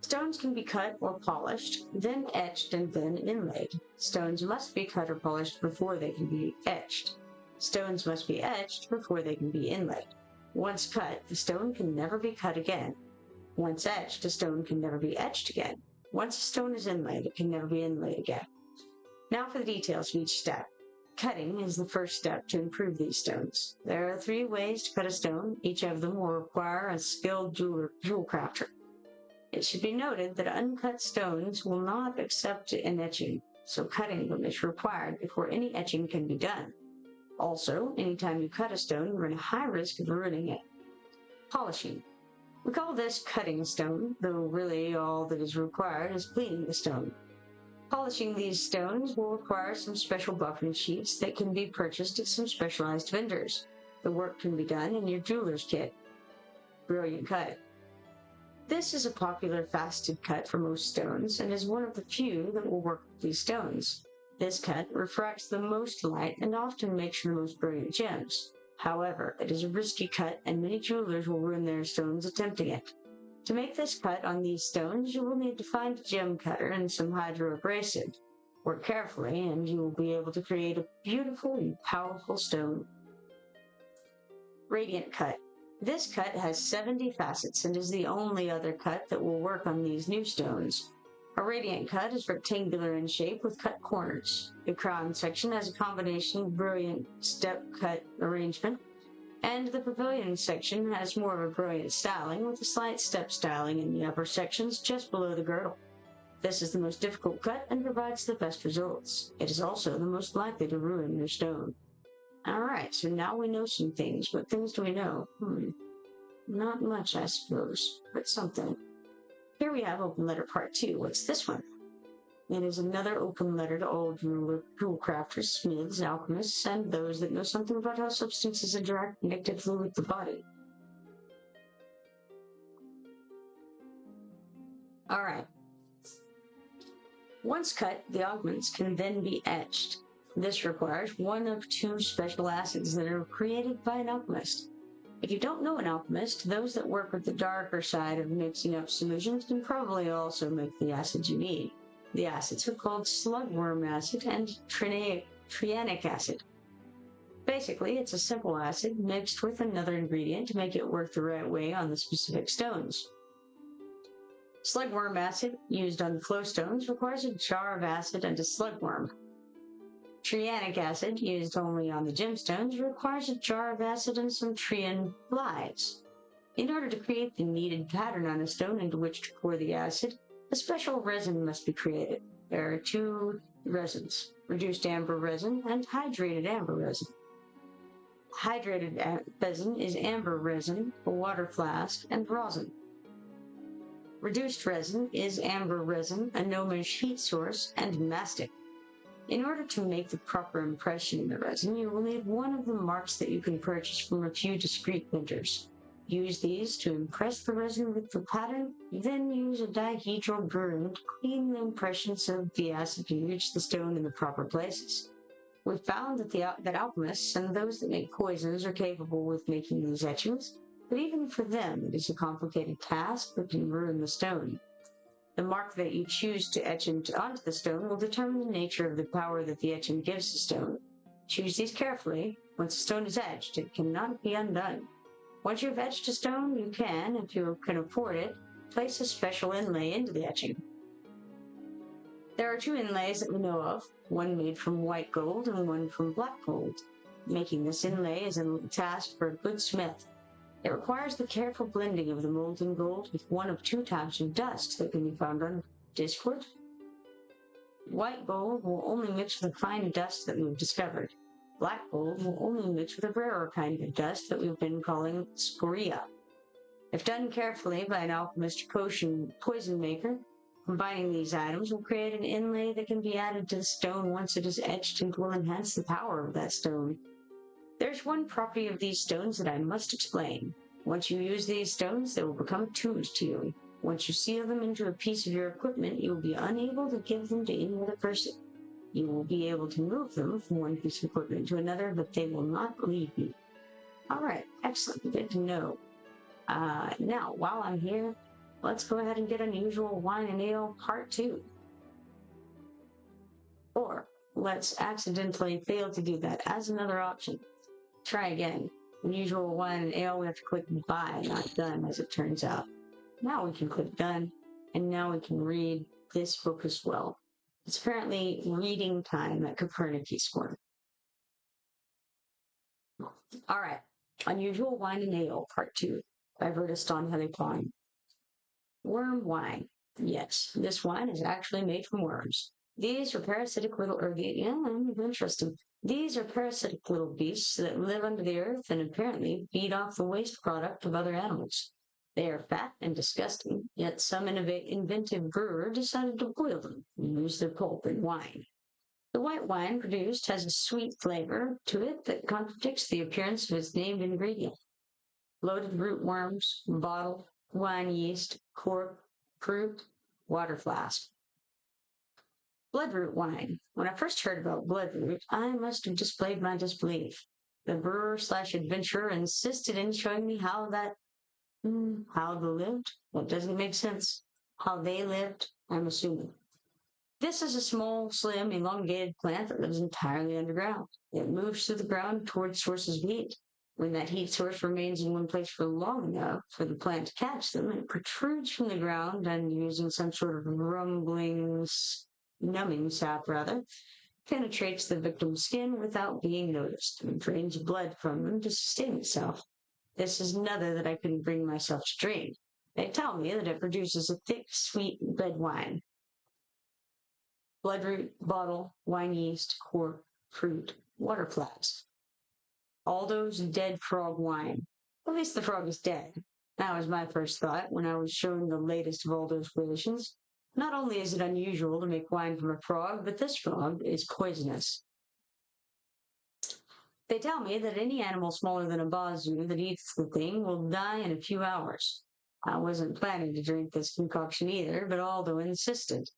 Stones can be cut or polished, then etched, and then inlaid. Stones must be cut or polished before they can be etched. Stones must be etched before they can be inlaid. Once cut, the stone can never be cut again. Once etched, a stone can never be etched again. Once a stone is inlaid, it can never be inlaid again. Now for the details of each step. Cutting is the first step to improve these stones. There are 3 ways to cut a stone. Each of them will require a skilled jewel crafter. It should be noted that uncut stones will not accept an etching, so cutting them is required before any etching can be done. Also, anytime you cut a stone, you run a high risk of ruining it. Polishing. We call this cutting a stone, though really all that is required is cleaning the stone. Polishing these stones will require some special buffing sheets that can be purchased at some specialized vendors. The work can be done in your jeweler's kit. Brilliant cut. This is a popular faceted cut for most stones and is one of the few that will work with these stones. This cut refracts the most light and often makes the most brilliant gems. However, it is a risky cut and many jewelers will ruin their stones attempting it. To make this cut on these stones, you will need to find a gem cutter and some hydroabrasive. Work carefully and you will be able to create a beautiful and powerful stone. Radiant cut. This cut has 70 facets and is the only other cut that will work on these new stones. A radiant cut is rectangular in shape with cut corners. The crown section has a combination of brilliant step cut arrangement, and the pavilion section has more of a brilliant styling with a slight step styling in the upper sections just below the girdle. This is the most difficult cut and provides the best results. It is also the most likely to ruin your stone. Alright, so now we know some things. What things do we know? Not much, I suppose, but something. Here we have open letter part 2. What's this one? It is another open letter to all jewel crafters, smiths, alchemists, and those that know something about how substances interact negatively with the body. Alright. Once cut, the augments can then be etched. This requires one of 2 special acids that are created by an alchemist. If you don't know an alchemist, those that work with the darker side of mixing up solutions can probably also make the acids you need. The acids are called slugworm acid and trianic acid. Basically, it's a simple acid mixed with another ingredient to make it work the right way on the specific stones. Slugworm acid, used on the flow stones, requires a jar of acid and a slugworm. Trianic acid, used only on the gemstones, requires a jar of acid and some trian flies. In order to create the needed pattern on a stone into which to pour the acid, a special resin must be created. There are 2 resins, reduced amber resin and hydrated amber resin. Hydrated resin is amber resin, a water flask, and rosin. Reduced resin is amber resin, a gnomish heat source, and mastic. In order to make the proper impression in the resin, you will need one of the marks that you can purchase from a few discreet vendors. Use these to impress the resin with the pattern, then use a dihedral broom to clean the impressions of the acid to reach the stone in the proper places. We've found that alchemists and those that make poisons are capable with making these etchings, but even for them it is a complicated task that can ruin the stone. The mark that you choose to etch onto the stone will determine the nature of the power that the etching gives the stone. Choose these carefully. Once a stone is etched, it cannot be undone. Once you've etched a stone, you can, if you can afford it, place a special inlay into the etching. There are 2 inlays that we know of, one made from white gold and one from black gold. Making this inlay is a task for a good smith. It requires the careful blending of the molten gold with one of 2 types of dust that can be found on Discord. White gold will only mix with the fine dust that we've discovered. Black gold will only mix with a rarer kind of dust that we've been calling scoria. If done carefully by an alchemist or poison maker, combining these items will create an inlay that can be added to the stone once it is etched and will enhance the power of that stone. There's one property of these stones that I must explain. Once you use these stones, they will become tools to you. Once you seal them into a piece of your equipment, you will be unable to give them to any other person. You will be able to move them from one piece of equipment to another, but they will not leave you. Alright, excellent, good to know. Now, while I'm here, let's go ahead and get Unusual Wine and Ale Part 2. Or, let's accidentally fail to do that as another option. Try again. Unusual Wine and Ale, we have to click Buy, not Done, as it turns out. Now we can click Done, and now we can read this book as well. It's apparently reading time at Kipoerneke's corner. All right. Unusual Wine and Ale, Part 2, by Vertiston Heather Klein. Worm wine. Yes, this wine is actually made from worms. These are parasitic little, interesting. These are parasitic little beasts that live under the earth and apparently feed off the waste product of other animals. They are fat and disgusting, yet some inventive brewer decided to boil them and use their pulp in wine. The white wine produced has a sweet flavor to it that contradicts the appearance of its named ingredient. Loaded root worms, bottle, wine yeast, cork, fruit, water flask. Bloodroot wine. When I first heard about bloodroot, I must have displayed my disbelief. The brewer/adventurer insisted in showing me how they lived. That doesn't make sense. How they lived, I'm assuming. This is a small, slim, elongated plant that lives entirely underground. It moves through the ground towards sources of heat. When that heat source remains in one place for long enough for the plant to catch them, it protrudes from the ground and, using some sort of numbing sap penetrates the victim's skin without being noticed and drains blood from them to sustain itself. This is another that I couldn't bring myself to drink. They tell me that it produces a thick, sweet red wine. Bloodroot, bottle, wine yeast, cork, fruit, water flask. Aldo's dead frog wine. At least the frog is dead. That was my first thought when I was showing the latest of Aldo's creations. Not only is it unusual to make wine from a frog, but this frog is poisonous. They tell me that any animal smaller than a bazoo that eats the thing will die in a few hours. I wasn't planning to drink this concoction either, but Aldo insisted.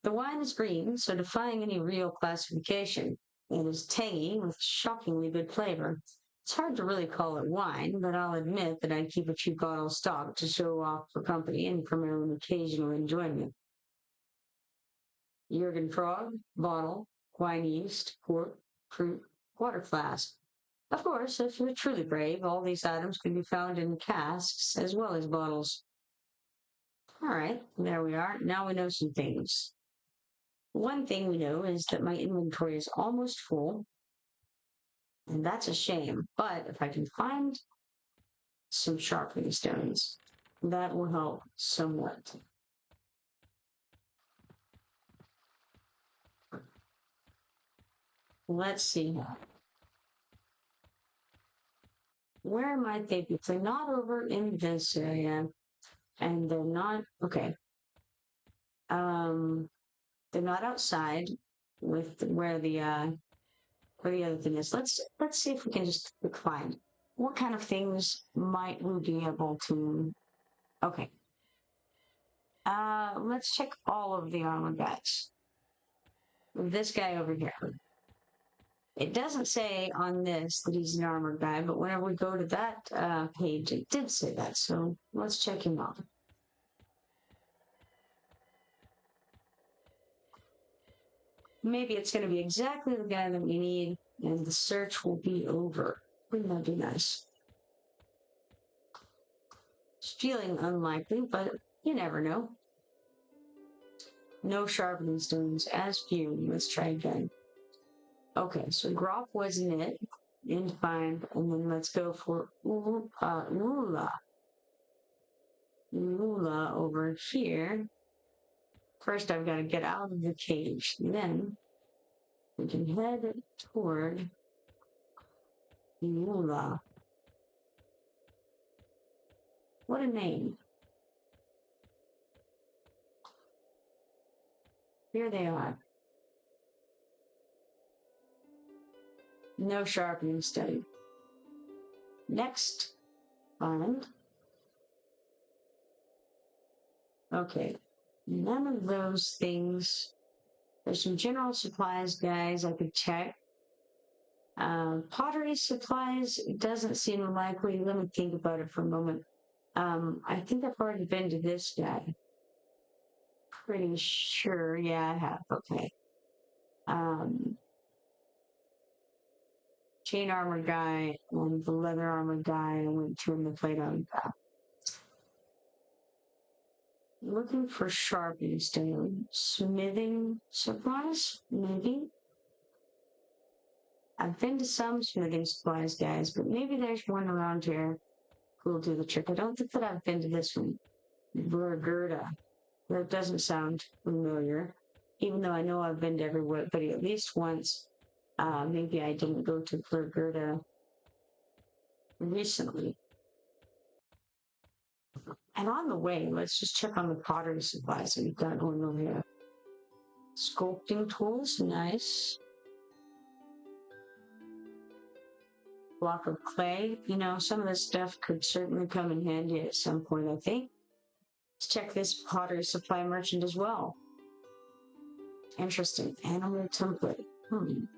The wine is green, so defying any real classification. It is tangy with shockingly good flavor. It's hard to really call it wine, but I'll admit that I keep a few bottles stocked to show off for company and for my own occasional enjoyment. Jurgen frog, bottle, wine yeast, cork, fruit, water flask. Of course, if you're truly brave, all these items can be found in casks as well as bottles. All right, there we are. Now we know some things. One thing we know is that my inventory is almost full, and that's a shame. But if I can find some sharpening stones, that will help somewhat. Let's see. Where might they be? If they're not over in this area, and they're not okay. They're not outside with where the other thing is. Let's see if we can just find what kind of things might we be able to. Okay. Let's check all of the armor guys. This guy over here. It doesn't say on this that he's an armored guy, but whenever we go to that page, it did say that. So let's check him out. Maybe it's going to be exactly the guy that we need, and the search will be over. Wouldn't that be nice? It's feeling unlikely, but you never know. No sharpening stones, as few. Let's try again. Okay, so Grop wasn't it. And find, and then let's go for Lula. Lula over here. First, I've got to get out of the cage. Then we can head toward Lula. What a name. Here they are. No sharpening stone. Next, find. Okay, none of those things. There's some general supplies, guys, I could check. Pottery supplies doesn't seem likely. Let me think about it for a moment. I think I've already been to this guy. Pretty sure, yeah, I have. Okay. Chain armor guy and the leather armor guy I went to in the plate on that. looking for sharpening stone. Smithing supplies, maybe. I've been to some smithing supplies, guys, but maybe there's one around here who will do the trick. I don't think that I've been to this one. BRD. That doesn't sound familiar, even though I know I've been to everywhere, but at least once. Maybe I didn't go to BRD recently. And on the way, let's just check on the pottery supplies that we've got going over here. Sculpting tools, nice. Block of clay. You know, some of this stuff could certainly come in handy at some point, I think. Let's check this pottery supply merchant as well. Interesting. Animal template. And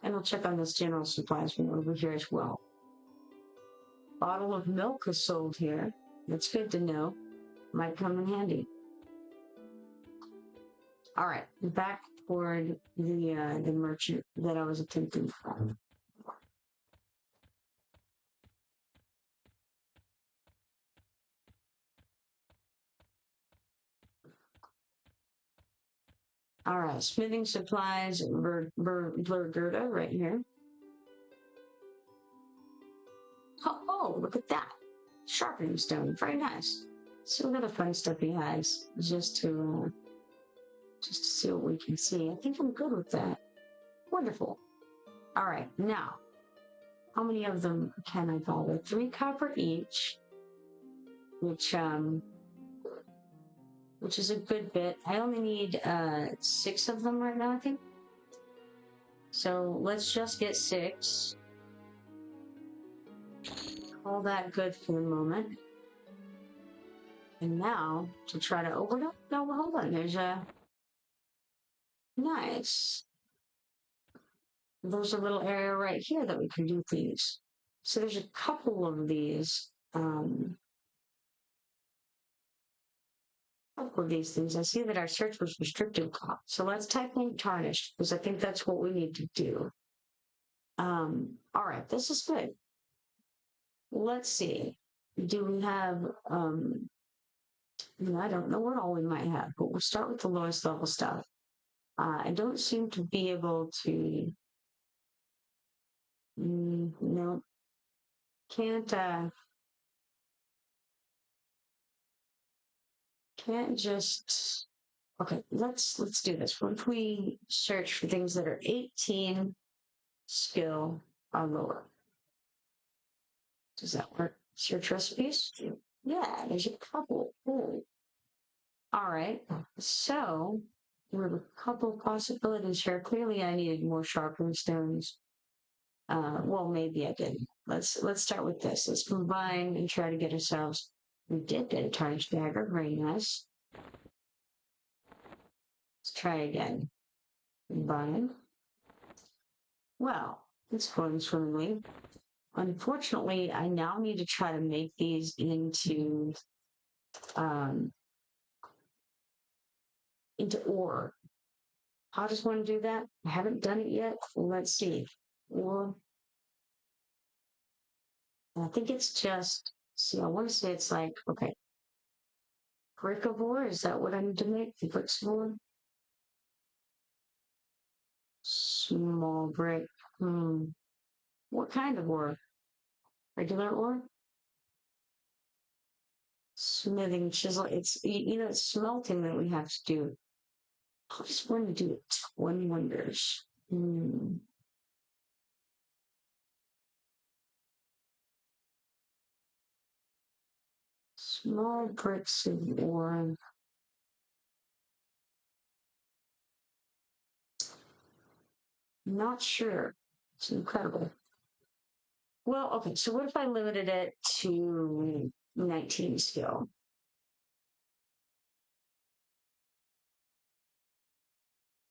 we'll check on this general supplies from over here as well. Bottle of milk is sold here. That's good to know. Might come in handy. All right, back toward the merchant that I was attempting from. All right, smithing supplies, BRD right here. Oh, look at that. Sharpening stone, very nice. See what other fun stuff he has, just to see what we can see. I think I'm good with that. Wonderful. All right, now, how many of them can I buy? 3 copper each, which is a good bit. I only need 6 of them right now, I think. So let's just get 6. All that good for the moment. And now to try to open up. No, hold on. There's a nice. There's a little area right here that we can do things. So there's a couple of these. Couple of these things. I see that our search was restricted. So let's type in tarnished because I think that's what we need to do. All right, this is good. Let's see. Do we have I don't know what all we might have, but we'll start with the lowest level stuff. I don't seem to be able to no, can't just okay, let's do this. What if we search for things that are 18 skill or lower? Does that work? Search recipes? Yeah, there's a couple. Cool. All right, so we have a couple of possibilities here. Clearly, I needed more sharpening stones. Well, maybe I didn't. Let's start with this. Let's combine and try to get ourselves. We did get a tarnished dagger. Very nice. Let's try again. Combine. Well, it's going swimmingly. Unfortunately, I now need to try to make these into ore. How does one do that? I haven't done it yet. Well, let's see. Ore. I think it's just, see, I want to say it's like, okay. Brick of ore, is that what I need to make? The bricks of ore? Small brick. What kind of ore? Regular ore? Smithing, chisel. It's, it's smelting that we have to do. I just want to do it. One wonders. Small bricks of ore. Not sure. It's incredible. Well, okay, so what if I limited it to 19 skill?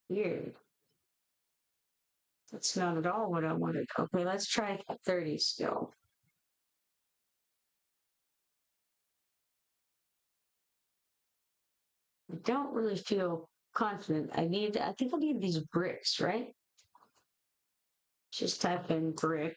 Weird. That's not at all what I wanted. Okay, let's try 30 skill. I don't really feel confident. I think I need these bricks, right? Just type in brick.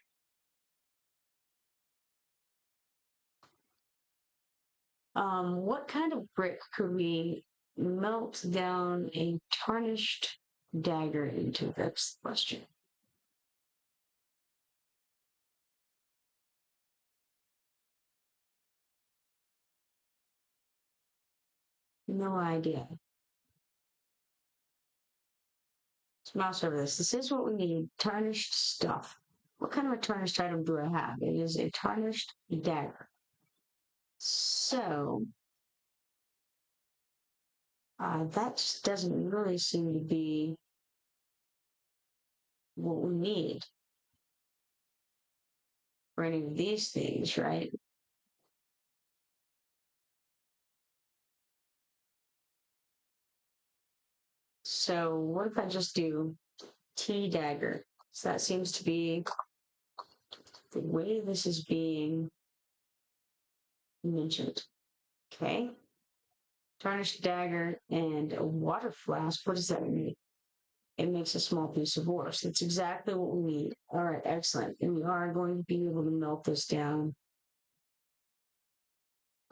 What kind of brick could we melt down a tarnished dagger into? That's the question. No idea. Let's mouse over this. This is what we need. Tarnished stuff. What kind of a tarnished item do I have? It is a tarnished dagger. So, that just doesn't really seem to be what we need for any of these things, right? So what if I just do T dagger? So that seems to be the way this is being mentioned. Okay. Tarnished dagger and a water flask. What does that mean? It makes a small piece of ore. So that's exactly what we need. All right, excellent. And we are going to be able to melt this down.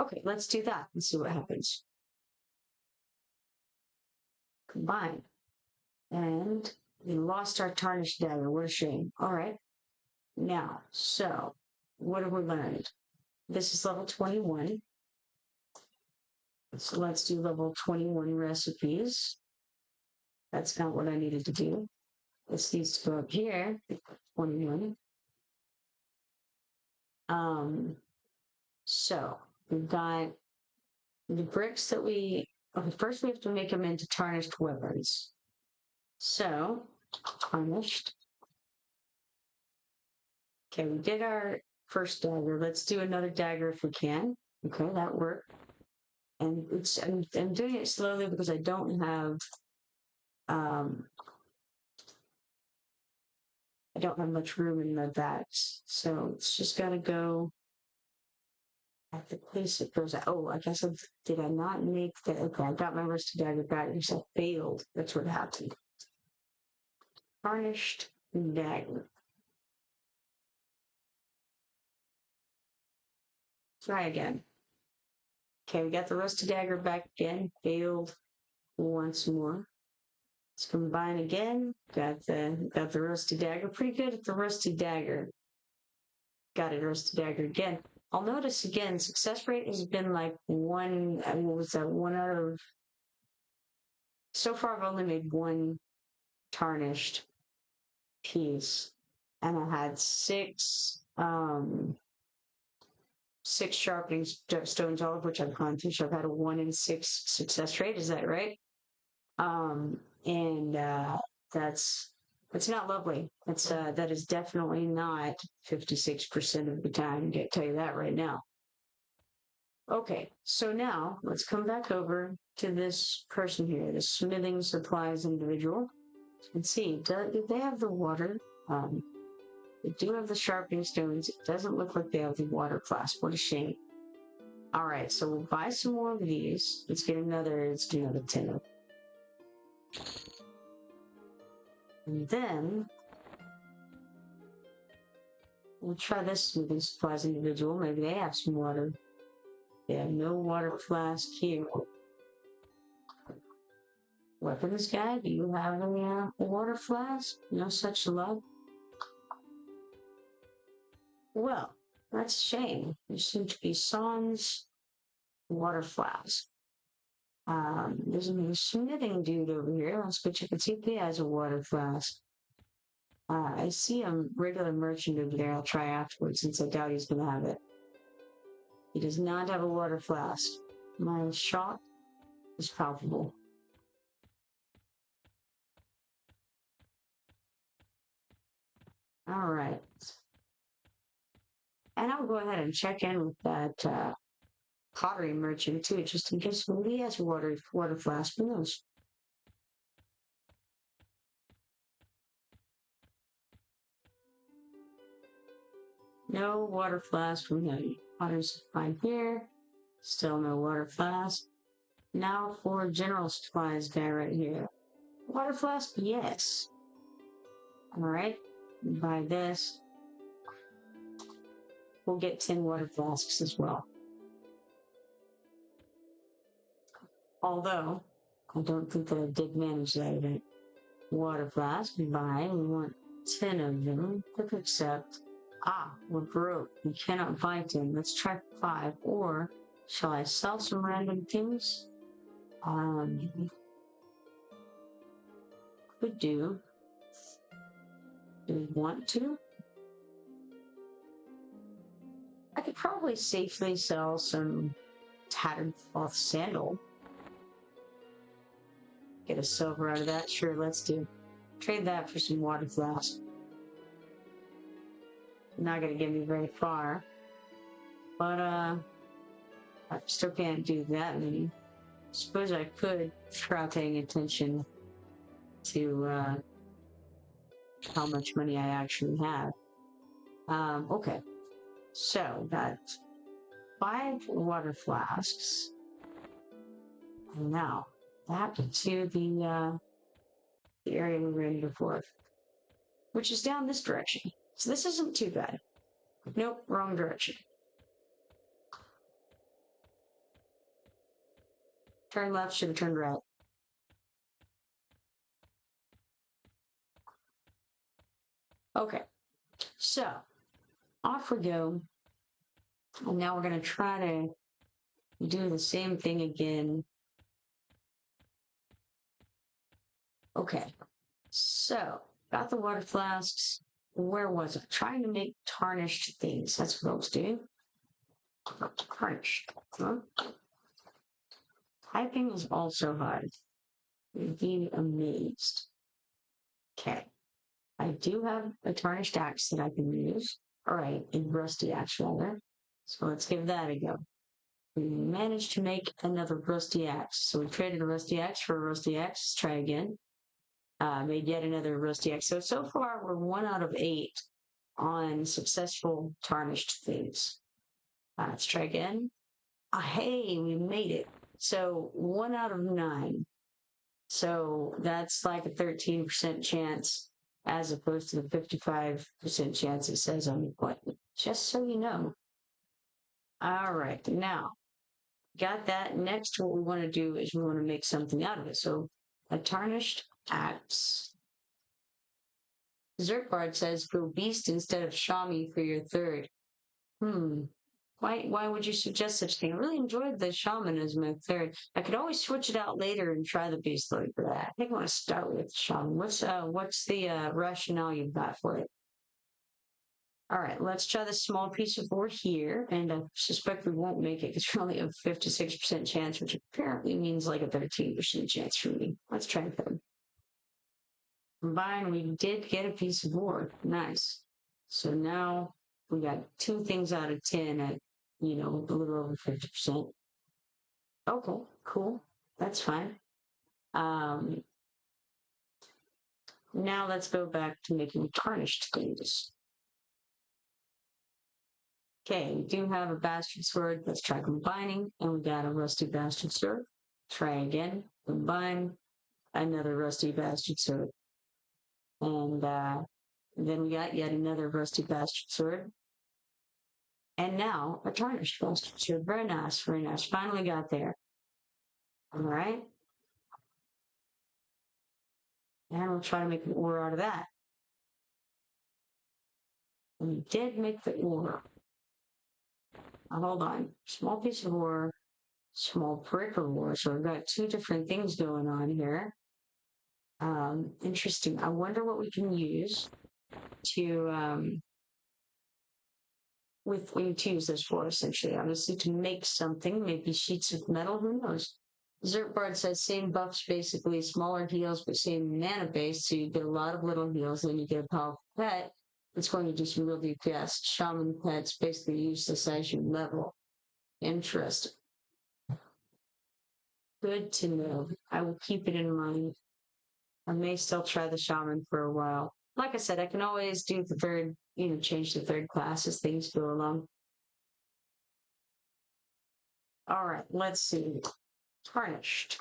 Okay, let's do that and see what happens. Combine. And we lost our tarnished dagger. What a shame. All right. Now, so what have we learned? This is level 21. So let's do level 21 recipes. That's not what I needed to do. This needs to go up here, 21. So we've got the bricks that okay, first we have to make them into tarnished weapons. So, tarnished. Okay, we did our first dagger. Let's do another dagger if we can. Okay, that worked. And I'm doing it slowly because I don't have much room in the vats. So it's just gotta go at the place it goes at. Oh, I guess did I not make that? Okay, I got my rusty dagger back. I failed. That's what happened. Tarnished dagger. Try again. Okay, we got the rusty dagger back again. Failed once more. Let's combine again. Got the rusty dagger. Pretty good at the rusty dagger. Got it, rusty dagger again. I'll notice again, success rate has been like one. What was that? One out of. So far, I've only made one tarnished piece, and I had six sharpening stones, all of which I've gone through. So I've had a 1 in 6 success rate. Is that right? And that's not lovely. That is definitely not 56% of the time. I can tell you that right now. Okay, so now let's come back over to this person here, the smithing supplies individual, and see, do they have the water? They do have the sharpening stones. It doesn't look like they have the water flask. What a shame. All right, so we'll buy some more of these. Let's do another 10. And then we'll try this smithing supplies individual. Maybe they have some water. They have no water flask here. Weapons guy, do you have a water flask? No such luck? Well, that's a shame. There seem to be sans water flask. There's a smithing dude over here. Let's go check and see if he has a water flask. I see a regular merchant over there. I'll try afterwards since I doubt he's going to have it. He does not have a water flask. My shock is palpable. All right. And I'll go ahead and check in with that pottery merchant too, just in case he has a water flask. Who knows? No water flask from him. Water supply here. Still no water flask. Now for general supplies guy right here. Water flask? Yes. Alright. Buy this. We'll get 10 water flasks as well. Although, I don't think that I did manage that event. Water flask, buy. We want 10 of them. Click accept. Ah, we're broke. We cannot buy 10. Let's try 5. Or, shall I sell some random things? Could do. Do we want to? I could probably safely sell some tattered cloth sandal. Get a silver out of that. Sure, let's do. Trade that for some water flask. Not gonna get me very far. But, I still can't do that many. Suppose I could try paying attention to, how much money I actually have. Okay. So, got 5 water flasks. And now, back to the area we were in before, which is down this direction. So this isn't too bad. Nope, wrong direction. Turn left, should have turned right. Okay, so off we go. And now we're going to try to do the same thing again. Okay, so got the water flasks. Where was I? Trying to make tarnished things. That's what I was doing. Tarnished. Huh? Typing is also hard. You'd be amazed. Okay. I do have a tarnished axe that I can use. Alright, a rusty axe rather. So let's give that a go. We managed to make another rusty axe. So we traded a rusty axe for a rusty axe. Let's try again. Made yet another rusty axe. So far we're 1 out of 8 on successful tarnished things. Let's try again. Hey, we made it. So 1 out of 9. So that's like a 13% chance as opposed to the 55% chance it says on the button. Just so you know. All right, now got that. Next, what we want to do is we want to make something out of it. So a tarnished axe. Zerkbard says go beast instead of shami for your third. Why would you suggest such a thing? I really enjoyed the shaman as my third. I could always switch it out later and try the beast load for that. I think I want to start with shaman. What's the rationale you've got for it? All right, let's try the small piece of board here, and I suspect we won't make it because we only have a 56% chance, which apparently means like a 13% chance for me. Let's try that. Combine, we did get a piece of board. Nice. So now we got 2 things out of 10 at, a little over 50%. Okay, cool. That's fine. Now let's go back to making tarnished things. Okay, we do have a bastard sword. Let's try combining. And we got a rusty bastard sword. Try again. Combine. Another rusty bastard sword. And then we got yet another rusty bastard sword. And now a tarnished bastard sword. Very nice, very nice. Finally got there. All right. And we'll try to make an ore out of that. And we did make the ore. Now, hold on. Small piece of ore, small brick of ore. So we've got 2 different things going on here. Interesting. I wonder what we can use to to use this for, essentially. Obviously, to make something, maybe sheets of metal, who knows? Zerkbard says same buffs, basically smaller heals, but same mana base, so you get a lot of little heals, then you get a powerful pet. It's going to do some real DPS. Shaman pets basically useless as you level. Interesting. Good to know. I will keep it in mind. I may still try the shaman for a while. Like I said, I can always do the third, change the third class as things go along. All right, let's see. Tarnished.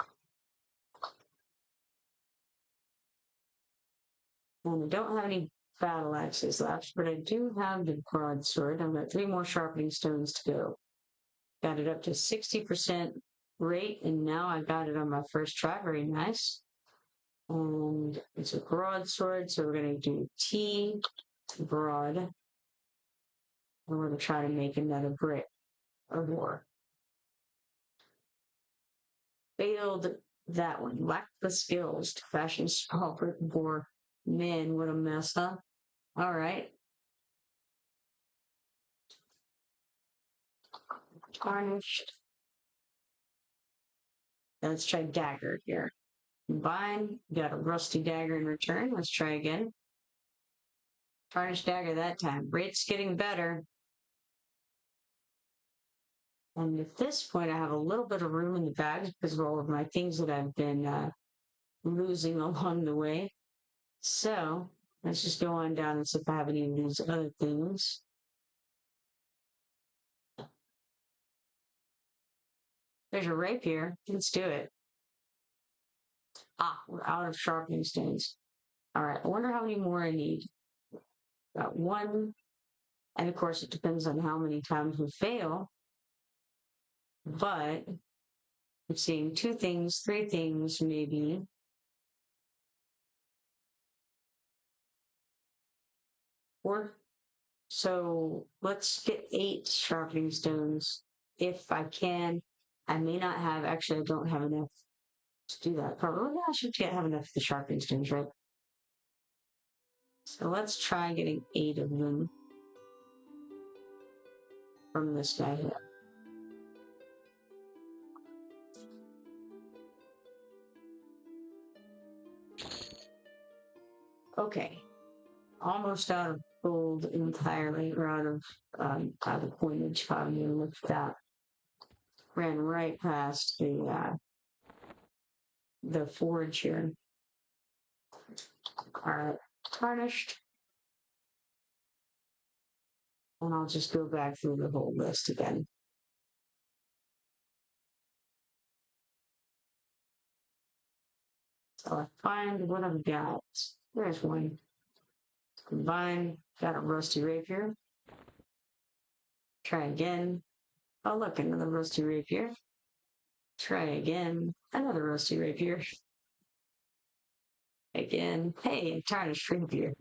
And I don't have any battle axes left, but I do have the broadsword. I've got 3 more sharpening stones to go. Got it up to 60%. Great, and now I got it on my first try. Very nice. And it's a broadsword, so we're going to do T broad. And we're going to try to make another brick or more. Failed that one. Lacked the skills to fashion small brick bore. Man, what a mess, huh? All right. Tarnished. Let's try dagger here. Combine. Got a rusty dagger in return. Let's try again. Tarnished dagger that time. Rate's getting better. And at this point, I have a little bit of room in the bags because of all of my things that I've been losing along the way. So let's just go on down and see if I have any of these other things. There's a rapier. Let's do it. Ah, we're out of sharpening stones. All right, I wonder how many more I need. Got one. And of course, it depends on how many times we fail. But I'm seeing 2 things, 3 things, maybe. Or so let's get 8 sharpening stones if I can. I may not have, actually, I don't have enough to do that. Probably I should have enough of the sharpening stones, right? So let's try getting 8 of them from this guy here. Okay, almost out of gold entirely, or out of coinage. How do you look at that? Ran right past the forge here. All right, tarnished. And I'll just go back through the whole list again. So I find what I've got. There's one. Combine. Got a rusty rapier. Try again. Oh, look, another rusty rapier. Try again. Another rusty rapier. Again. Hey, tarnished rapier.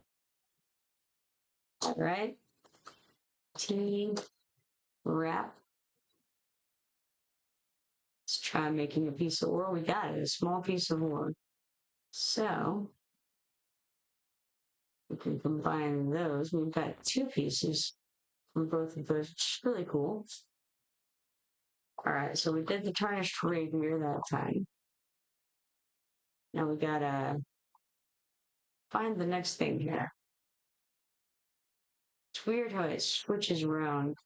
All right. T wrap. Let's try making a piece of ore. We got it, a small piece of ore. So we can combine those. We've got 2 pieces from both of those, which is really cool. All right, so we did the tarnished rapier that time. Now we gotta find the next thing here. It's weird how it switches around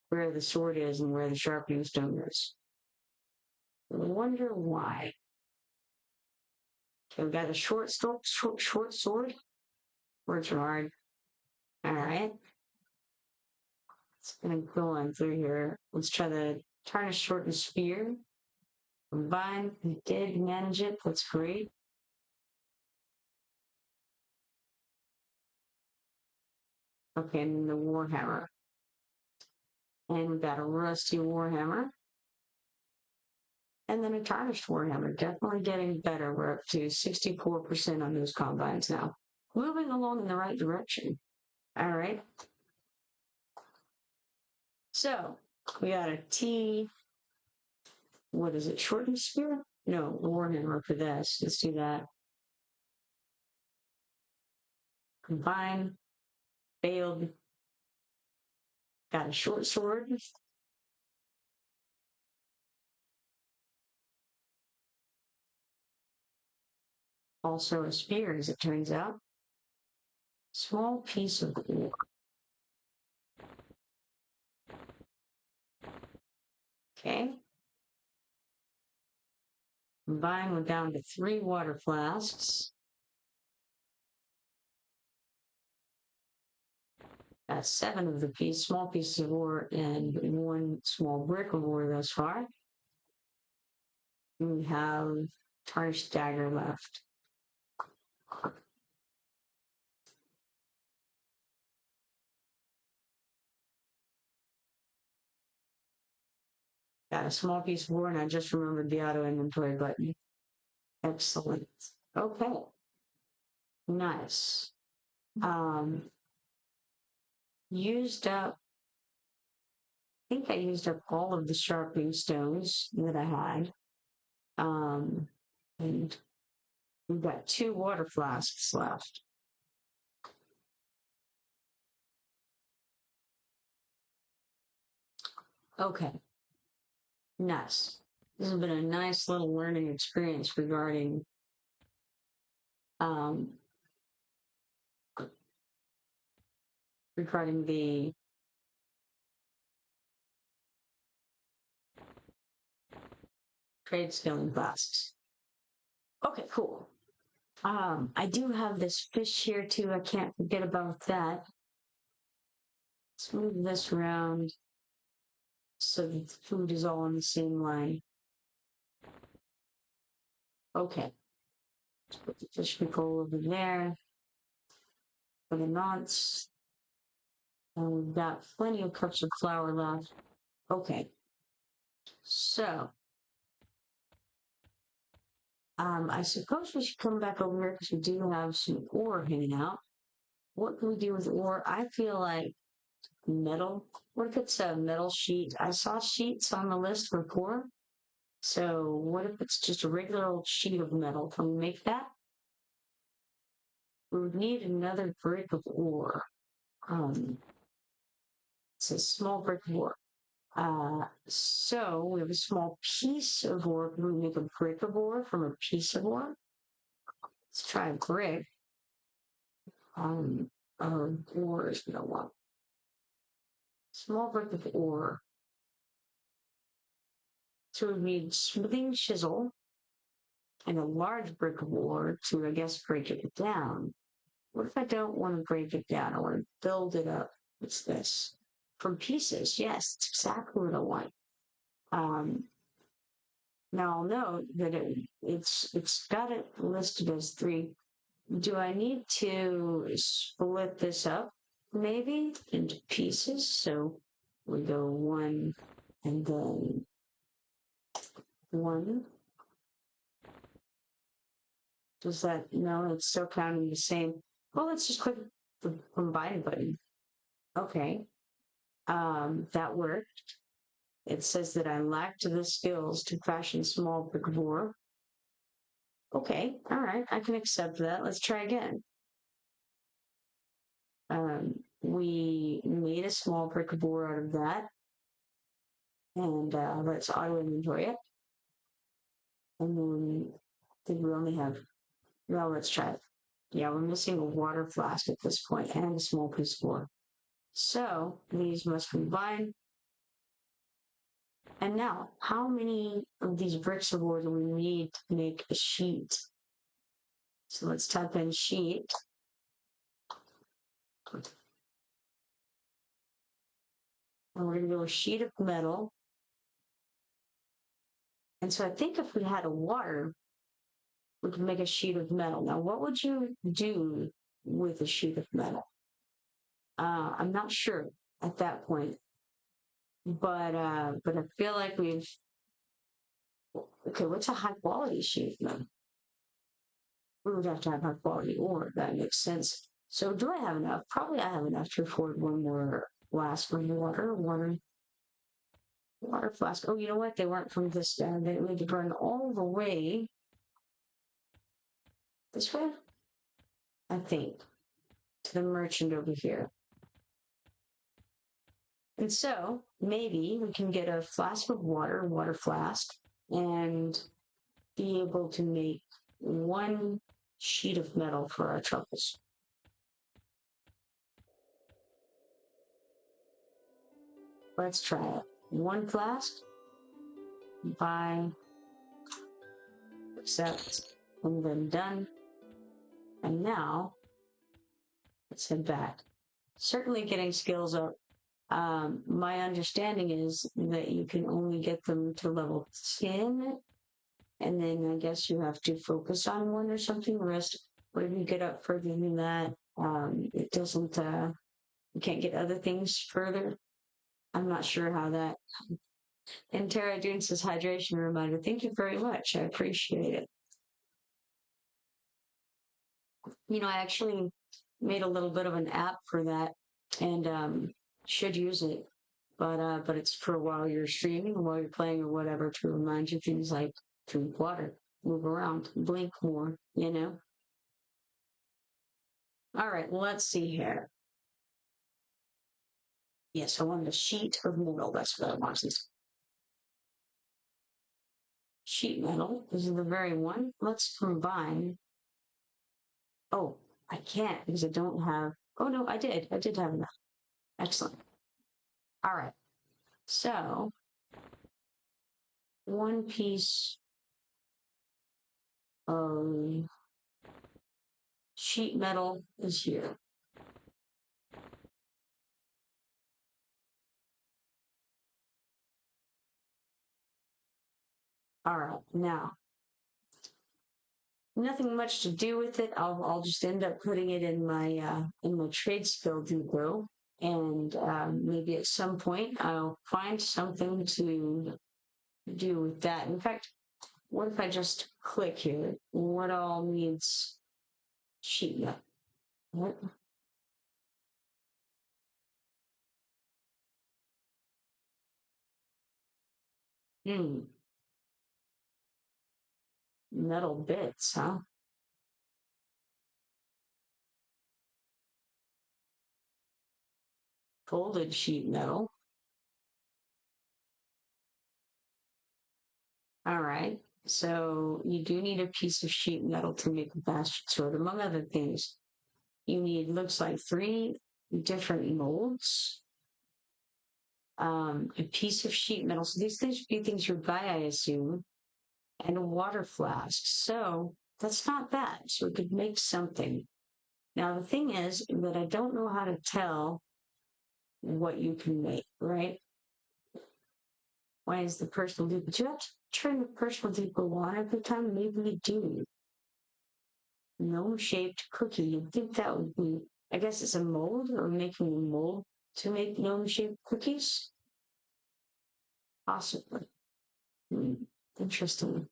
where the sword is and where the sharpening stone is. I wonder why. Okay, we got a short sword. Words are hard. All right. It's gonna go on through here. Let's try the tarnished shortened spear. Combine. We did manage it. That's great. Okay, and then the warhammer. And we got a rusty warhammer. And then a tarnished warhammer. Definitely getting better. We're up to 64% on those combines now. Moving along in the right direction. All right. So we got a T. What is it? Shortened spear? No, warhammer for this. Let's do that. Combine. Failed. Got a short sword. Also a spear, as it turns out. Small piece of ore. Okay. Combine, we're down to 3 water flasks. That's 7 of the small pieces of ore and 1 small brick of ore thus far. We have tarnished dagger left. Got a small piece of ore, and I just remembered the auto inventory button. Excellent. Okay. Nice. Used up, I think I used up all of the sharpening stones that I had. And we've got 2 water flasks left. Okay. Nice. This has been a nice little learning experience regarding the trade skilling classes. Okay, cool. I do have this fish here too. I can't forget about that. Let's move this around so that the food is all on the same line. Okay. Let's put the fish pickle over there for the knots. And we've got plenty of cups of flour left. Okay. So, I suppose we should come back over here because we do have some ore hanging out. What can we do with ore? I feel like metal. What if it's a metal sheet? I saw sheets on the list for core. So what if it's just a regular old sheet of metal? Can we make that? We would need another brick of ore. It's a small brick of ore. So we have a small piece of ore. Can we make a brick of ore from a piece of ore? Let's try a brick. Ore is no one. Small brick of ore. So we need smoothing chisel and a large brick of ore to, I guess, break it down. What if I don't want to break it down? I want to build it up. What's this? From pieces. Yes, it's exactly what I want. Now I'll note that it's got it listed as 3. Do I need to split this up maybe into pieces? So we go 1 and then 1. Does that, no, it's still counting the same. Well, let's just click the combine button. Okay. That worked. It says that I lacked the skills to fashion small brick of ore. Okay, all right, I can accept that. Let's try again. We made a small brick of ore out of that. And let's auto inventory it. And then I think we only have, well, let's try it. Yeah, we're missing a water flask at this point and a small piece of ore. So these must combine. And now, how many of these bricks of ore do we need to make a sheet? So let's type in sheet. And we're going to go a sheet of metal. And so I think if we had a water, we could make a sheet of metal. Now, what would you do with a sheet of metal? I'm not sure at that point. But I feel like we've, okay, what's a high quality sheet of metal? We would have to have high quality ore. That makes sense. So do I have enough? Probably I have enough to afford 1 more flask of water. Water flask. Oh, you know what? They weren't from this guy. They need to burn all the way this way, I think, to the merchant over here. And so maybe we can get a flask of water flask, and be able to make 1 sheet of metal for our truffles. Let's try it. 1 flask, buy, accept, and then done. And now, let's head back. Certainly getting skills up. My understanding is that you can only get them to level 10, and then I guess you have to focus on 1 or something. The rest, whatever you get up further than that, it doesn't, you can't get other things further. I'm not sure how that And Tara Dune says hydration reminder. Thank you very much. I appreciate it. You know, I actually made a little bit of an app for that and should use it. But it's for while you're streaming or while you're playing or whatever to remind you things like drink water, move around, blink more, you know? All right, let's see here. Yes, I wanted a sheet of metal. That's what I wanted. Sheet metal. This is the very one. Let's combine. Oh, I can't because I don't have. Oh no, I did. I did have enough. Excellent. All right. So one piece of sheet metal is here. All right. Now, nothing much to do with it. I'll just end up putting it in my trade skill depot, and maybe at some point I'll find something to do with that. In fact, what if I just click here? What all needs sheet metal? What? Hmm, metal bits, huh? Folded sheet metal. All right. So you do need a piece of sheet metal to make a basket sword, among other things. You need, looks like, three different molds, a piece of sheet metal. So these things would be things you buy, I assume, and a water flask. So that's not bad. So we could make something. Now, the thing is that I don't know how to tell what you can make, right? Why is the personal depot? Do you have to turn the personal depot on every time? Maybe you do. Gnome-shaped cookie. You'd think that would be, I guess it's a mold or making a mold to make gnome-shaped cookies? Possibly. Hmm. Interesting.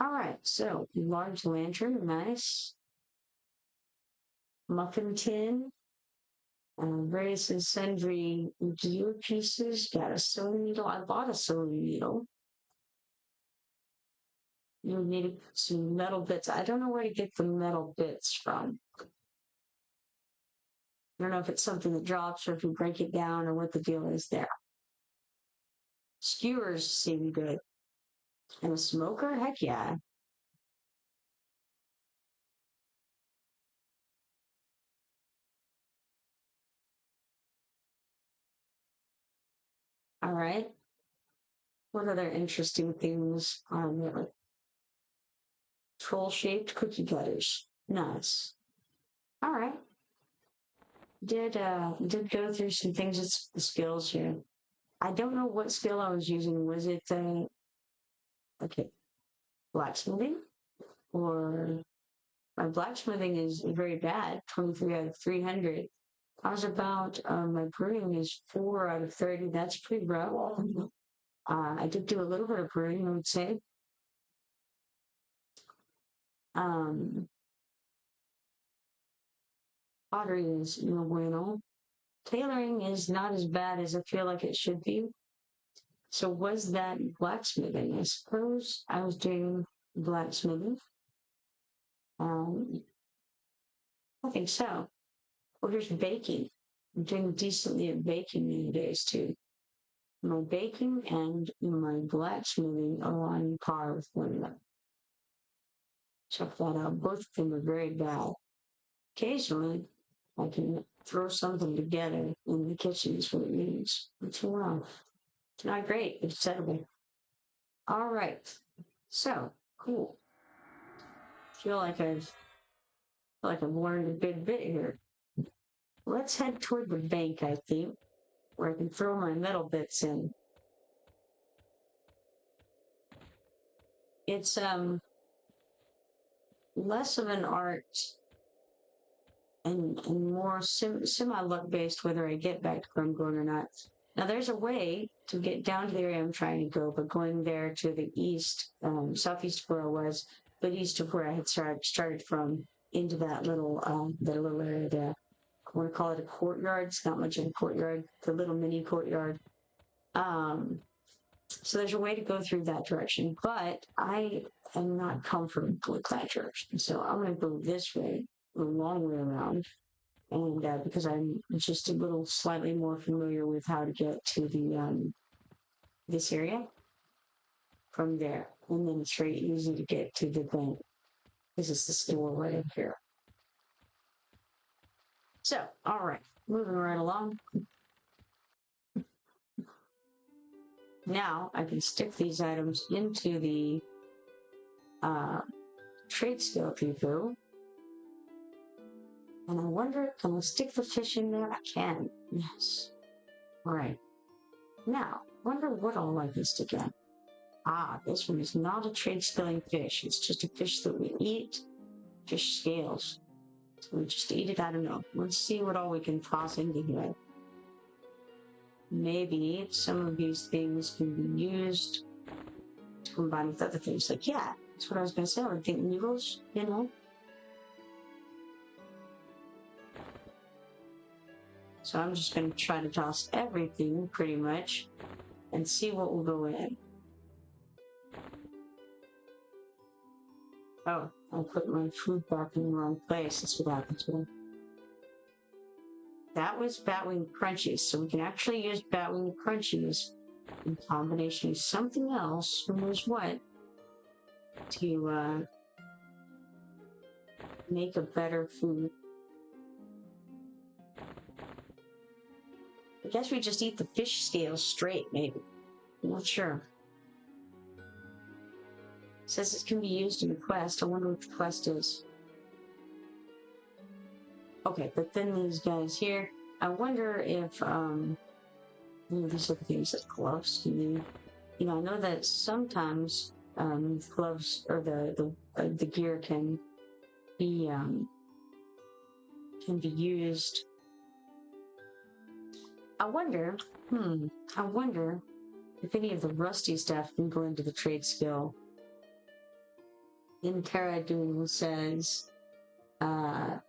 All right, so large lantern, nice. Muffin tin, various and sundry gear pieces. Got a sewing needle. I bought a sewing needle. You need some metal bits. I don't know where to get the metal bits from. I don't know if it's something that drops or if you break it down or what the deal is there. Skewers seem good. And a smoker? Heck yeah. All right. What other interesting things are there? Troll-shaped cookie cutters. Nice. All right. Did go through some things with the skills here. I don't know what skill I was using. Was it okay, blacksmithing? Or my blacksmithing is very bad, 23 out of 300. How's about my brewing is 4 out of 30. That's pretty rough. I did do a little bit of brewing, I would say. Um, Pottery is no bueno. Tailoring is not as bad as I feel like it should be. So was that blacksmithing? I suppose I was doing blacksmithing. Um, I think so. Or just baking. I'm doing decently at baking these days too. My baking and my blacksmithing are on par with one another. Check that out. Both of them are very bad. Occasionally, I can throw something together in the kitchen is what it means. It's well. It's not great, but it's edible. All right. So cool. Feel like I've learned a good bit here. Let's head toward the bank, I think, where I can throw my metal bits in. It's less of an art and more semi luck based whether I get back to where I'm going or not. Now there's a way to get down to the area I'm trying to go, but going there to the east, southeast of where I was, but east of where I had started from, into that little area there. I want to call it a courtyard. It's not much of a courtyard, the little mini courtyard. So there's a way to go through that direction, but I am not comfortable with that direction. So I'm going to go this way, a long way around. And because I'm just a little slightly more familiar with how to get to the this area from there, and then it's very easy to get to the bank because it's the store right up here. So, all right, moving right along. Now I can stick these items into the trade skill depot. And I wonder, can I stick the fish in there? I can. Yes. All right. Now, wonder what all I can stick in. Ah, this one is not a trade skilling fish. It's just a fish that we eat. Fish scales. So we just eat it. I don't know. Let's see what all we can toss into here. Maybe some of these things can be used to combine with other things. Like, yeah, that's what I was going to say. I would think noodles, you know. So I'm just going to try to toss everything, pretty much, and see what will go in. Oh, I put my food back in the wrong place. That's what happened to me. That was Batwing Crunchies, so we can actually use Batwing Crunchies in combination with something else, who knows what, to make a better food. I guess we just eat the fish scales straight, maybe. I'm not sure. It says it can be used in a quest. I wonder what the quest is. Okay, but then these guys here, I wonder if, these are the things that gloves can be. You know, I know that sometimes, gloves, or the gear can be used. I wonder if any of the rusty stuff can go into the trade skill. In Kara Doom says,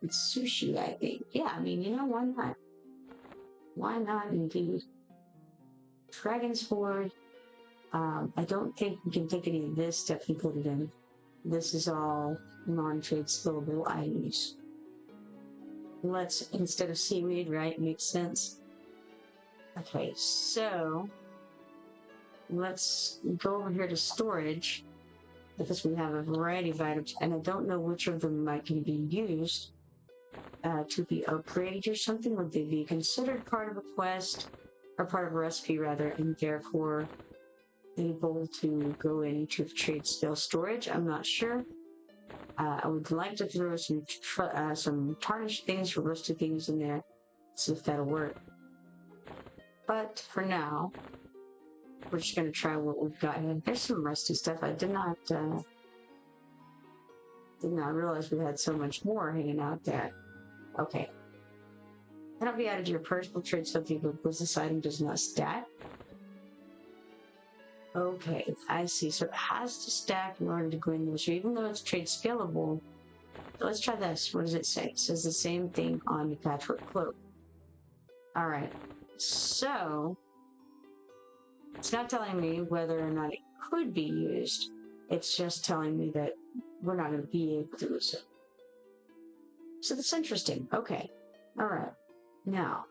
it's sushi, I think. Yeah, I mean, you know, why not? Why not, indeed? Dragon's Horde. I don't think we can take any of this stuff and put it in. This is all non-trade skillable items. Let's, instead of seaweed, right? Makes sense. Okay, so let's go over here to storage, because we have a variety of items, and I don't know which of them might be used to be upgraded or something. Would they be considered part of a quest, or part of a recipe rather, and therefore able to go into trade skill storage? I'm not sure. I would like to throw some tarnished things or rusty things in there, see if that'll work. But for now, we're just going to try what we've got here. There's some rusty stuff. I did not realize we had so much more hanging out there. Okay. Cannot be added to your personal trade subject because this item does not stack. Okay, I see. So it has to stack in order to go in there. So even though it's trade scalable, let's try this. What does it say? It says the same thing on the patchwork cloak. Alright. So it's not telling me whether or not it could be used. It's just telling me that we're not going to be able to use it. So that's interesting. Okay. All right. Now,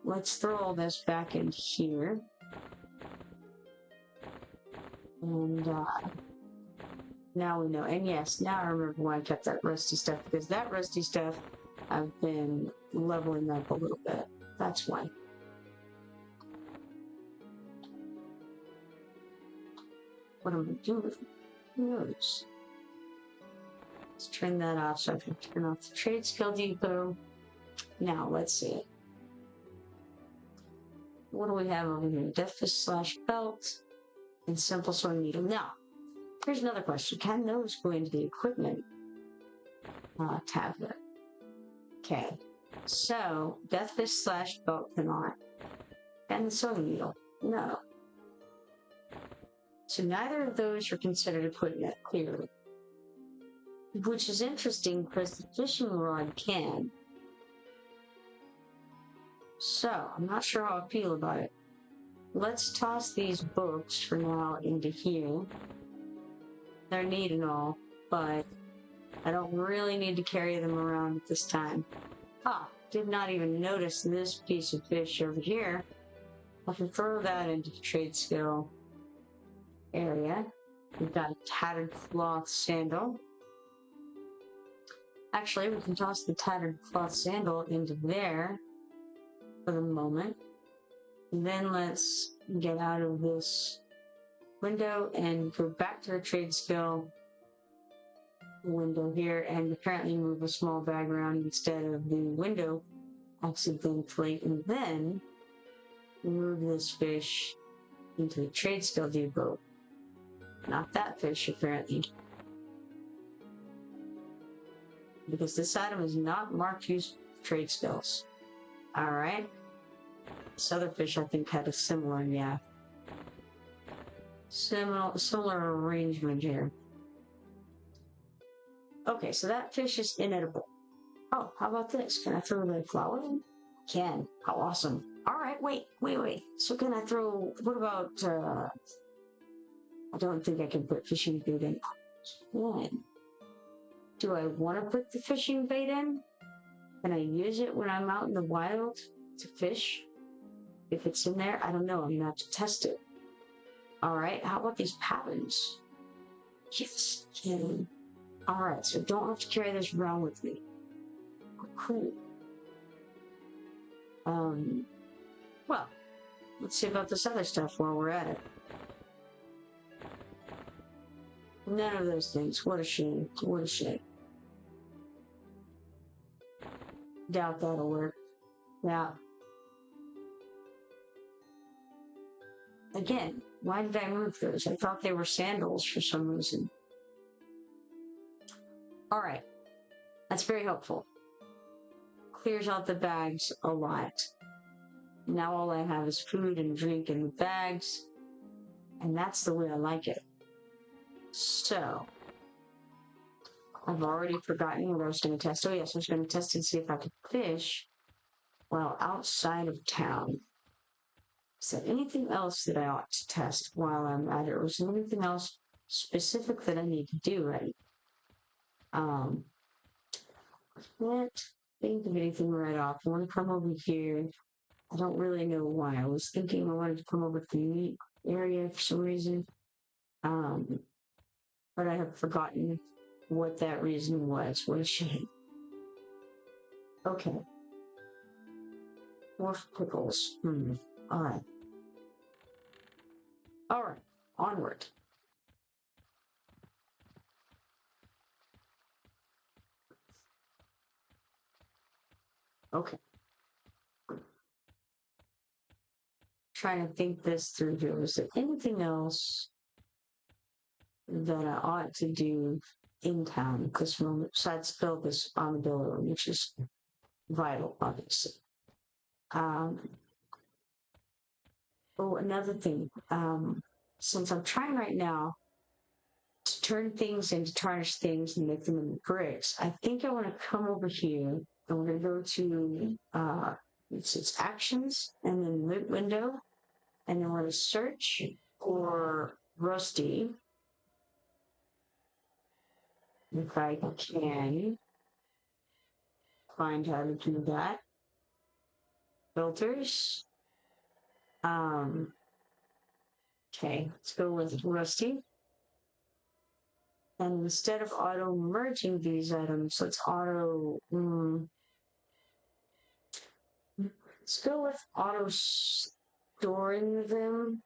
let's throw all this back in here. And now we know. And yes, now I remember why I kept that rusty stuff. Because that rusty stuff, I've been leveling up a little bit. That's why. What am I doing? Who knows? Let's turn that off so I can turn off the trade skill depot. Now, let's see. What do we have over here? Deathfish / belt and simple sewing needle. Now, here's another question. Can those go into the equipment tab here? Okay. So, Deathfish / belt cannot. And the sewing needle. No. So neither of those are considered equipment, clearly. Which is interesting because the fishing rod can. So, I'm not sure how I feel about it. Let's toss these books for now into here. They're neat and all, but I don't really need to carry them around at this time. Ah, did not even notice this piece of fish over here. I can throw that into the trade skill area. We've got a tattered cloth sandal. Actually, we can toss the tattered cloth sandal into there for the moment. And then let's get out of this window and go back to our trade skill window here and apparently move a small bag around instead of the window accidentally, and then move this fish into the trade skill depot. Not that fish, apparently. Because this item is not marked use trade skills. Alright. This other fish, I think, had a similar, yeah. Similar arrangement here. Okay, so that fish is inedible. Oh, how about this? Can I throw the flower in? Can. How awesome. Alright, wait. So can I throw, what about, I don't think I can put fishing bait in. When? Do I want to put the fishing bait in? Can I use it when I'm out in the wild to fish? If it's in there, I don't know. I'm going to have to test it. Alright, how about these patterns? Yes, can. Alright, so don't have to carry this around with me. Oh, cool. Well, let's see about this other stuff while we're at it. None of those things. What a shame. What a shame. Doubt that'll work. Yeah. Again, why did I move those? I thought they were sandals for some reason. Alright. That's very helpful. Clears out the bags a lot. Now all I have is food and drink in the bags. And that's the way I like it. So, I've already forgotten what I was going to test. Oh yes, I was going to test and see if I could fish while outside of town. Is there anything else that I ought to test while I'm at it? Or is there anything else specific that I need to do, right? I can't think of anything right off. I want to come over here. I don't really know why. I was thinking I wanted to come over to the meat area for some reason. But I have forgotten what that reason was. What a shame. Okay. More pickles. Alright. Alright. Onward. Okay. Trying to think this through here. Is there anything else that I ought to do in town? Because besides build this armadillo, which is vital, obviously. Oh, another thing. Since I'm trying right now to turn things into tarnished things and make them into bricks, I think I want to come over here and we're going to go to it's actions and then loot window, and then we're going to search for Rusty. If I can find how to do that. Filters. Okay, let's go with Rusty. And instead of auto merging these items, let's auto, let's go with auto storing them.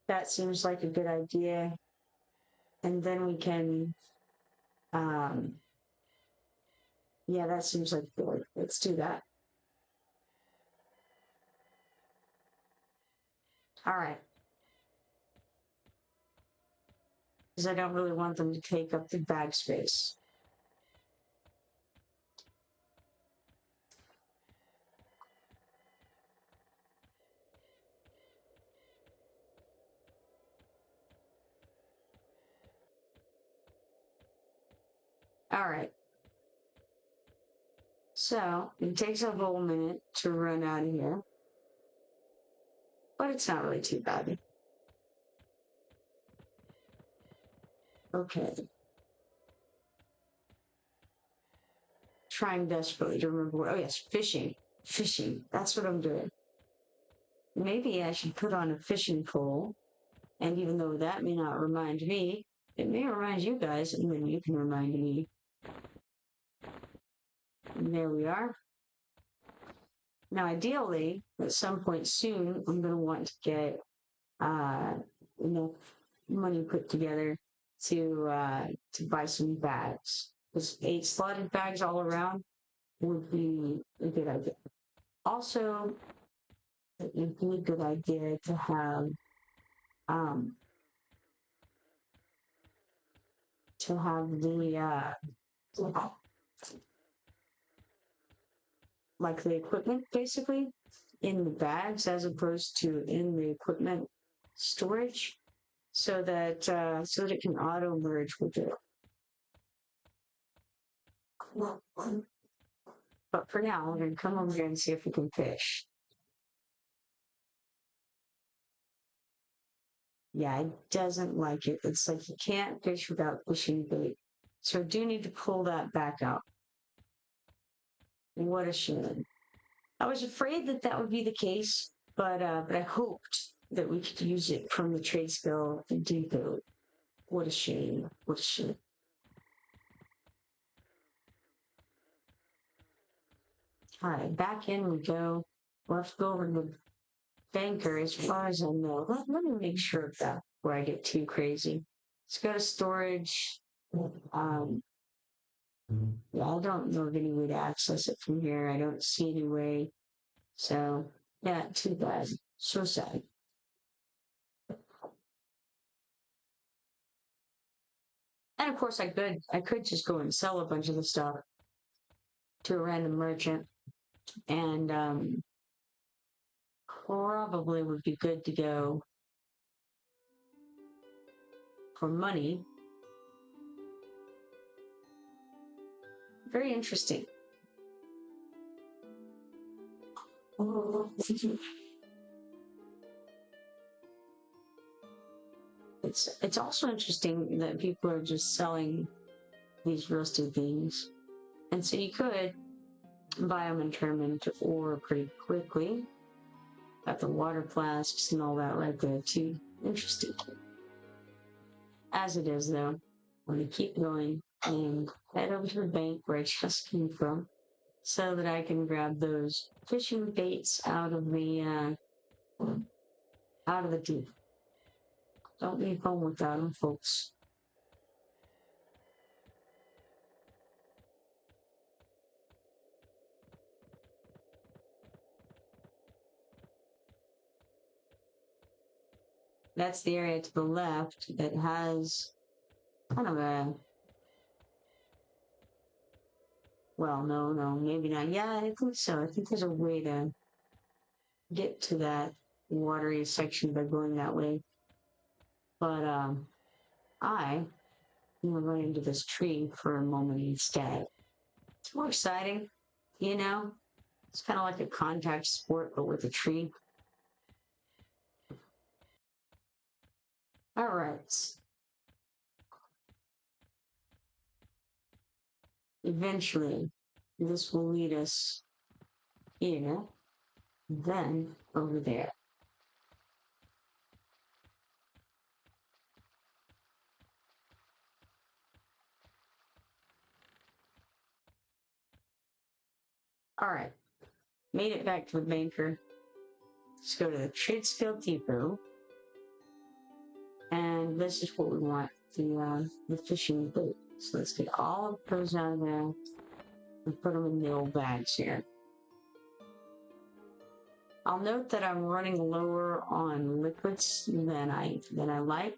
That seems like a good idea. And then we can, yeah, that seems like good. Let's do that. All right. Because I don't really want them to take up the bag space. All right. So it takes a whole minute to run out of here, but it's not really too bad. Okay. Trying desperately to remember what. Oh, yes, fishing. Fishing. That's what I'm doing. Maybe I should put on a fishing pole, and even though that may not remind me, it may remind you guys, and then you can remind me. And there we are. Now, ideally, at some point soon, I'm going to want to get enough money put together to buy some bags. Because 8 slotted bags all around would be a good idea. Also, it would be a good idea to have um, the like the equipment basically in the bags as opposed to in the equipment storage, so that it can auto merge with it. But for now, we're gonna come over here and see if we can fish. Yeah, it doesn't like it. It's like you can't fish without fishing bait. So I do need to pull that back out. What a shame. I was afraid that that would be the case, but I hoped that we could use it from the trade skill depot. What a shame. What a shame. All right, back in we go. Let's go over to the banker as far as I know. Let me make sure of that before I get too crazy. Let's go to storage. Um, yeah, I don't know of any way to access it from here. I don't see any way. So, yeah, too bad. So sad. And of course, I could just go and sell a bunch of the stuff to a random merchant, and probably would be good to go for money. Very interesting. It's also interesting that people are just selling these roasted things, and so you could buy them and turn them into ore pretty quickly. Got the water flasks and all that right there too. Interesting. As it is though, I'm gonna keep going and head over to the bank where I just came from, so that I can grab those fishing baits out of the deep. Don't leave home without them, folks. That's the area to the left that has kind of a, well, no, maybe not. Yeah, I think so. I think there's a way to get to that watery section by going that way. But I am run into this tree for a moment instead. It's more exciting, you know? It's kind of like a contact sport, but with a tree. All right. Eventually, this will lead us here, then over there. All right. Made it back to the banker. Let's go to the trade skill depot. And this is what we want, the fishing boat. So let's get all of those out of there and put them in the old bags here. I'll note that I'm running lower on liquids than I like.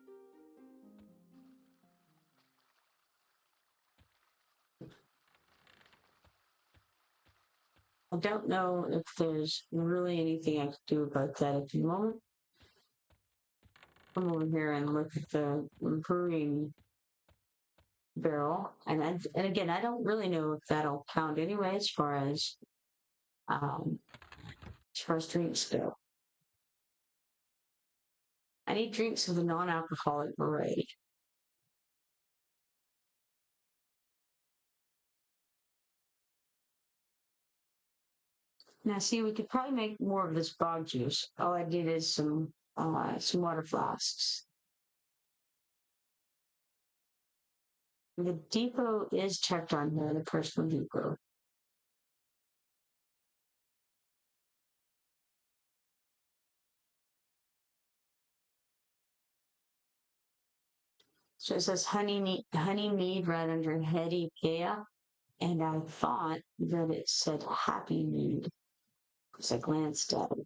I don't know if there's really anything I can do about that at the moment. Come over here and look at the brewing barrel, and again, I don't really know if that'll count anyway um, as far as drinks go. I need drinks of the non-alcoholic variety. Now, see, we could probably make more of this bog juice. All I did is some water flasks. The depot is checked on here, the personal depot. So it says honey mead right under heady Kea, and I thought that it said happy mead because I glanced at it,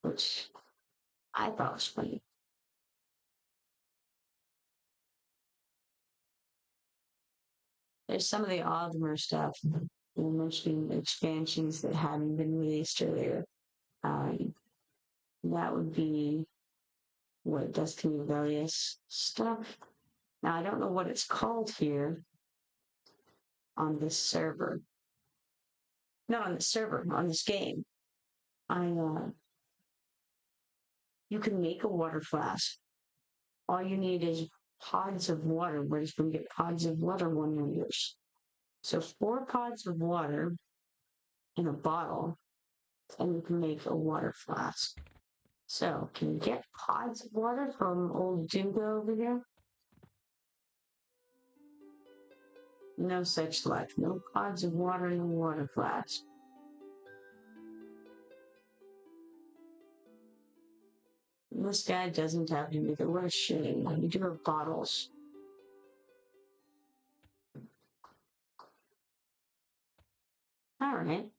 which I thought was funny. There's some of the Ogre stuff. You're mentioning expansions that haven't been released earlier. Um, that would be what Destiny Rebellious stuff. Now I don't know what it's called here on this server. Not on the server, on this game. You can make a water flask. All you need is pods of water. We're just going to get pods of water 1 liters. So 4 pods of water in a bottle, and you can make a water flask. So, can you get pods of water from old Dugo over there? No such luck. No pods of water in a water flask. This guy doesn't have any either. What a shame. We do have bottles. All right.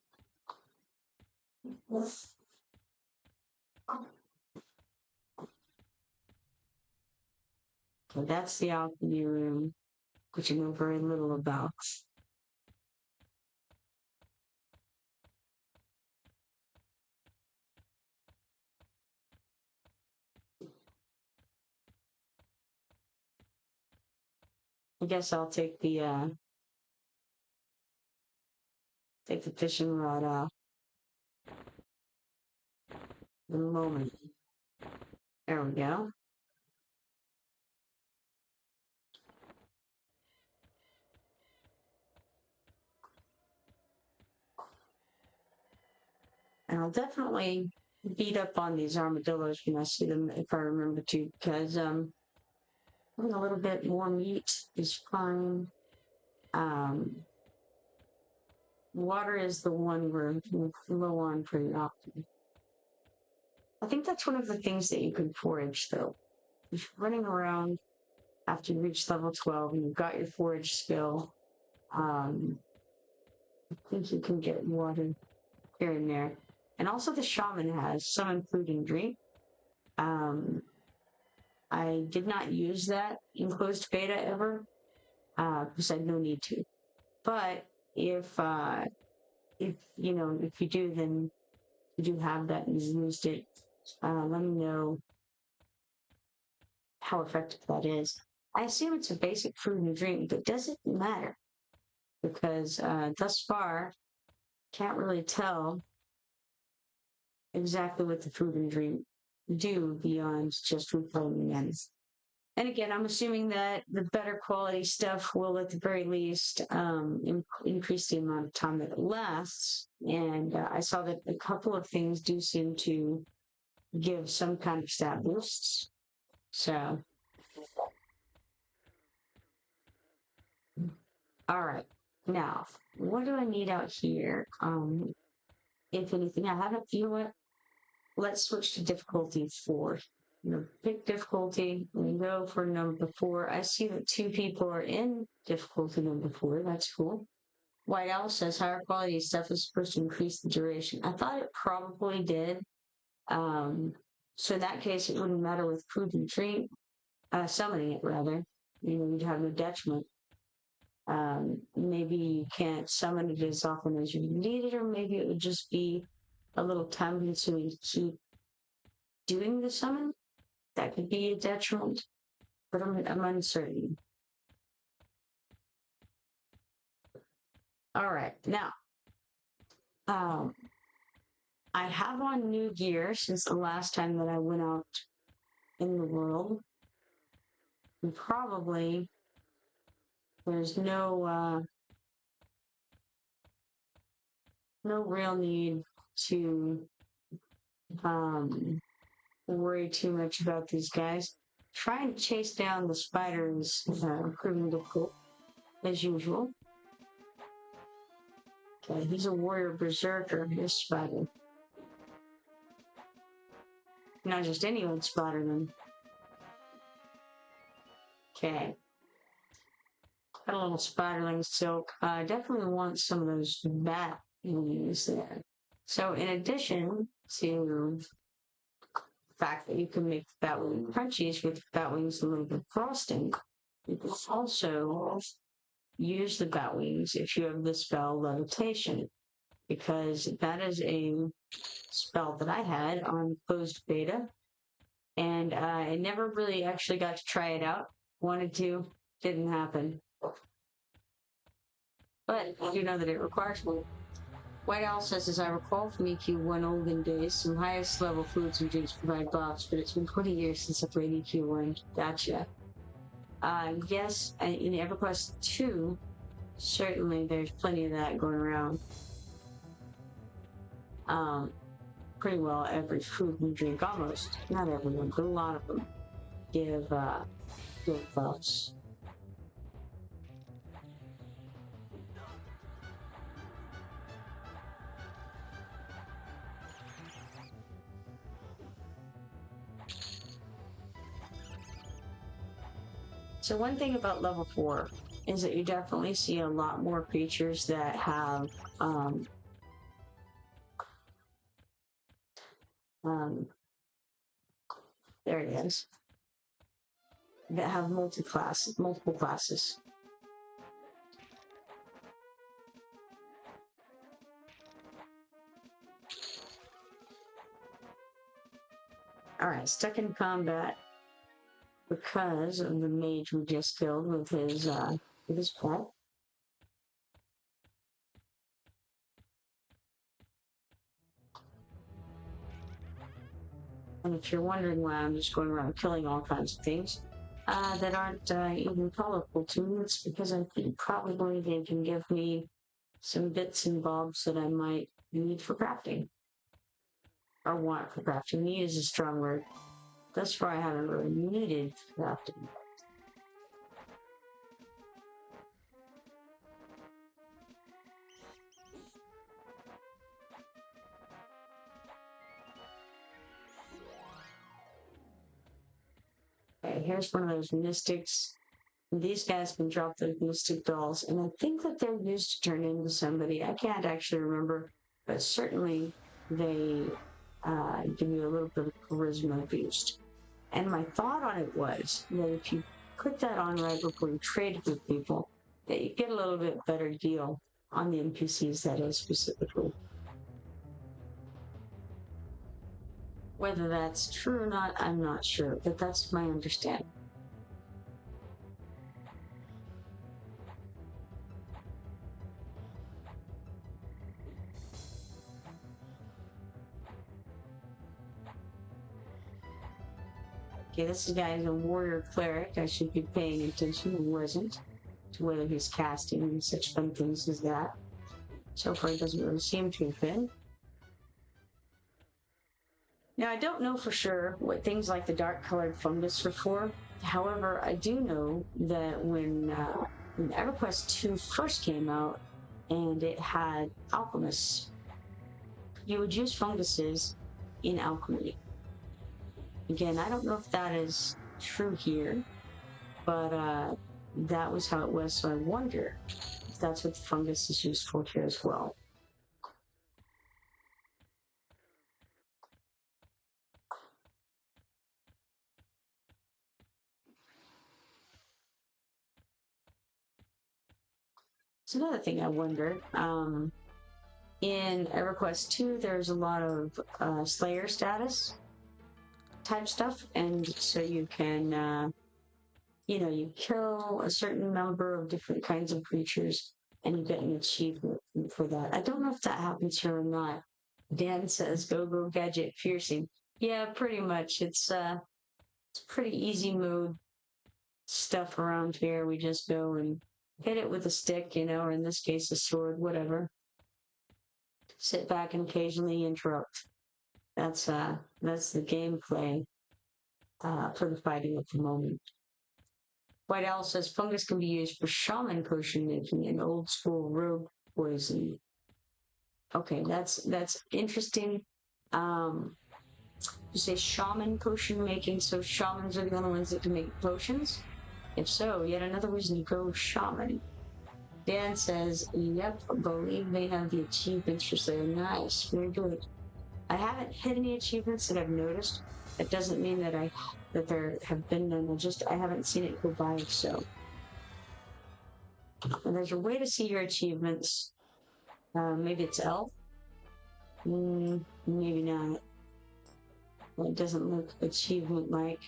So that's the alchemy room, which I know very little about. I guess I'll take the fishing rod out in a moment. There we go. And I'll definitely beat up on these armadillos when I see them, if I remember to, because having a little bit more meat is fine. Water is the one we're low on pretty often. I think that's one of the things that you can forage, though. If you're running around after you reach level 12 and you've got your forage skill, I think you can get water here and there. And also the shaman has some food and drink. I did not use that in closed beta ever, because I had no need to. But if you do, then you do have that and you used it, let me know how effective that is. I assume it's a basic food and drink, but does it matter? Because thus far, can't really tell exactly what the food and drink do beyond just replaying the ends. And again, I'm assuming that the better quality stuff will, at the very least, increase the amount of time that it lasts. And I saw that a couple of things do seem to give some kind of stat boosts. So, all right. Now, what do I need out here? If anything, I haven't, you know what? Let's switch to difficulty 4. Pick difficulty and go for number 4. I see that 2 people are in difficulty number 4. That's cool. White Owl says higher quality stuff is supposed to increase the duration. I thought it probably did. So in that case, it wouldn't matter with food and drink, summoning it rather. You'd have no detriment. Maybe you can't summon it as often as you need it, or maybe it would just be a little time consuming to keep doing the summon. That could be a detriment, but I'm uncertain. Alright, now, um, I have on new gear since the last time that I went out in the world. And probably there's no real need to worry too much about these guys. Trying to chase down the spider is proving difficult, as usual. Okay, he's a warrior berserker, this spider. Not just any old spider, then. Okay. Got a little spiderling silk. I definitely want some of those bat wings there. So in addition to the fact that you can make bat wing crunchies with bat wings and a little bit of frosting, you can also use the bat wings if you have the spell levitation, because that is a spell that I had on closed beta, and I never really actually got to try it out. Wanted to, didn't happen. But I do know that it requires one. White Owl says, as I recall from EQ1 olden days, some highest level foods and drinks provide buffs, but it's been 20 years since I played EQ1. Gotcha. Yes, in EverQuest 2, certainly there's plenty of that going around. Pretty well every food and drink, almost, not everyone, but a lot of them give buffs. So one thing about level 4 is that you definitely see a lot more creatures that have there it is, that have multiple classes. Alright, stuck in combat because of the mage we just killed with his pet. And if you're wondering why I'm just going around killing all kinds of things that aren't even colorful to me, it's because I think probably they can give me some bits and bobs that I might need for crafting. Or want for crafting. Need is a strong word. Thus far I haven't really needed crafting. Okay, here's one of those mystics. These guys can drop those mystic dolls, and I think that they're used to turn into somebody. I can't actually remember, but certainly they give you a little bit of charisma boost. And my thought on it was that if you put that on right before you trade with people, that you get a little bit better deal on the NPCs, that is, specifically. Whether that's true or not, I'm not sure, but that's my understanding. Okay, this guy is a warrior cleric. I should be paying attention, and wasn't, to whether he's casting and such fun things as that. So far, it doesn't really seem to have been. Now, I don't know for sure what things like the dark-colored fungus are for. However, I do know that when EverQuest 2 first came out, and it had alchemists, you would use funguses in alchemy. Again, I don't know if that is true here, but that was how it was, so I wonder if that's what the fungus is used for here as well. It's another thing I wonder. In EverQuest 2, there's a lot of Slayer status type stuff, and so you can, you kill a certain number of different kinds of creatures, and you get an achievement for that. I don't know if that happens here or not. Dan says, go gadget piercing. Yeah, pretty much. It's pretty easy mode stuff around here. We just go and hit it with a stick, or in this case, a sword, whatever. Sit back and occasionally interrupt. That's the gameplay for the fighting at the moment. White Owl says fungus can be used for shaman potion making and old school rogue poison. Okay, that's interesting. You say shaman potion making, so shamans are the only ones that can make potions? If so, yet another reason to go shaman. Dan says, yep, believe they have the achievements for sale. Nice, very good. I haven't hit any achievements that I've noticed. That doesn't mean that there have been none. I haven't seen it go by, so. And there's a way to see your achievements. Maybe it's L? Maybe not. It doesn't look achievement-like.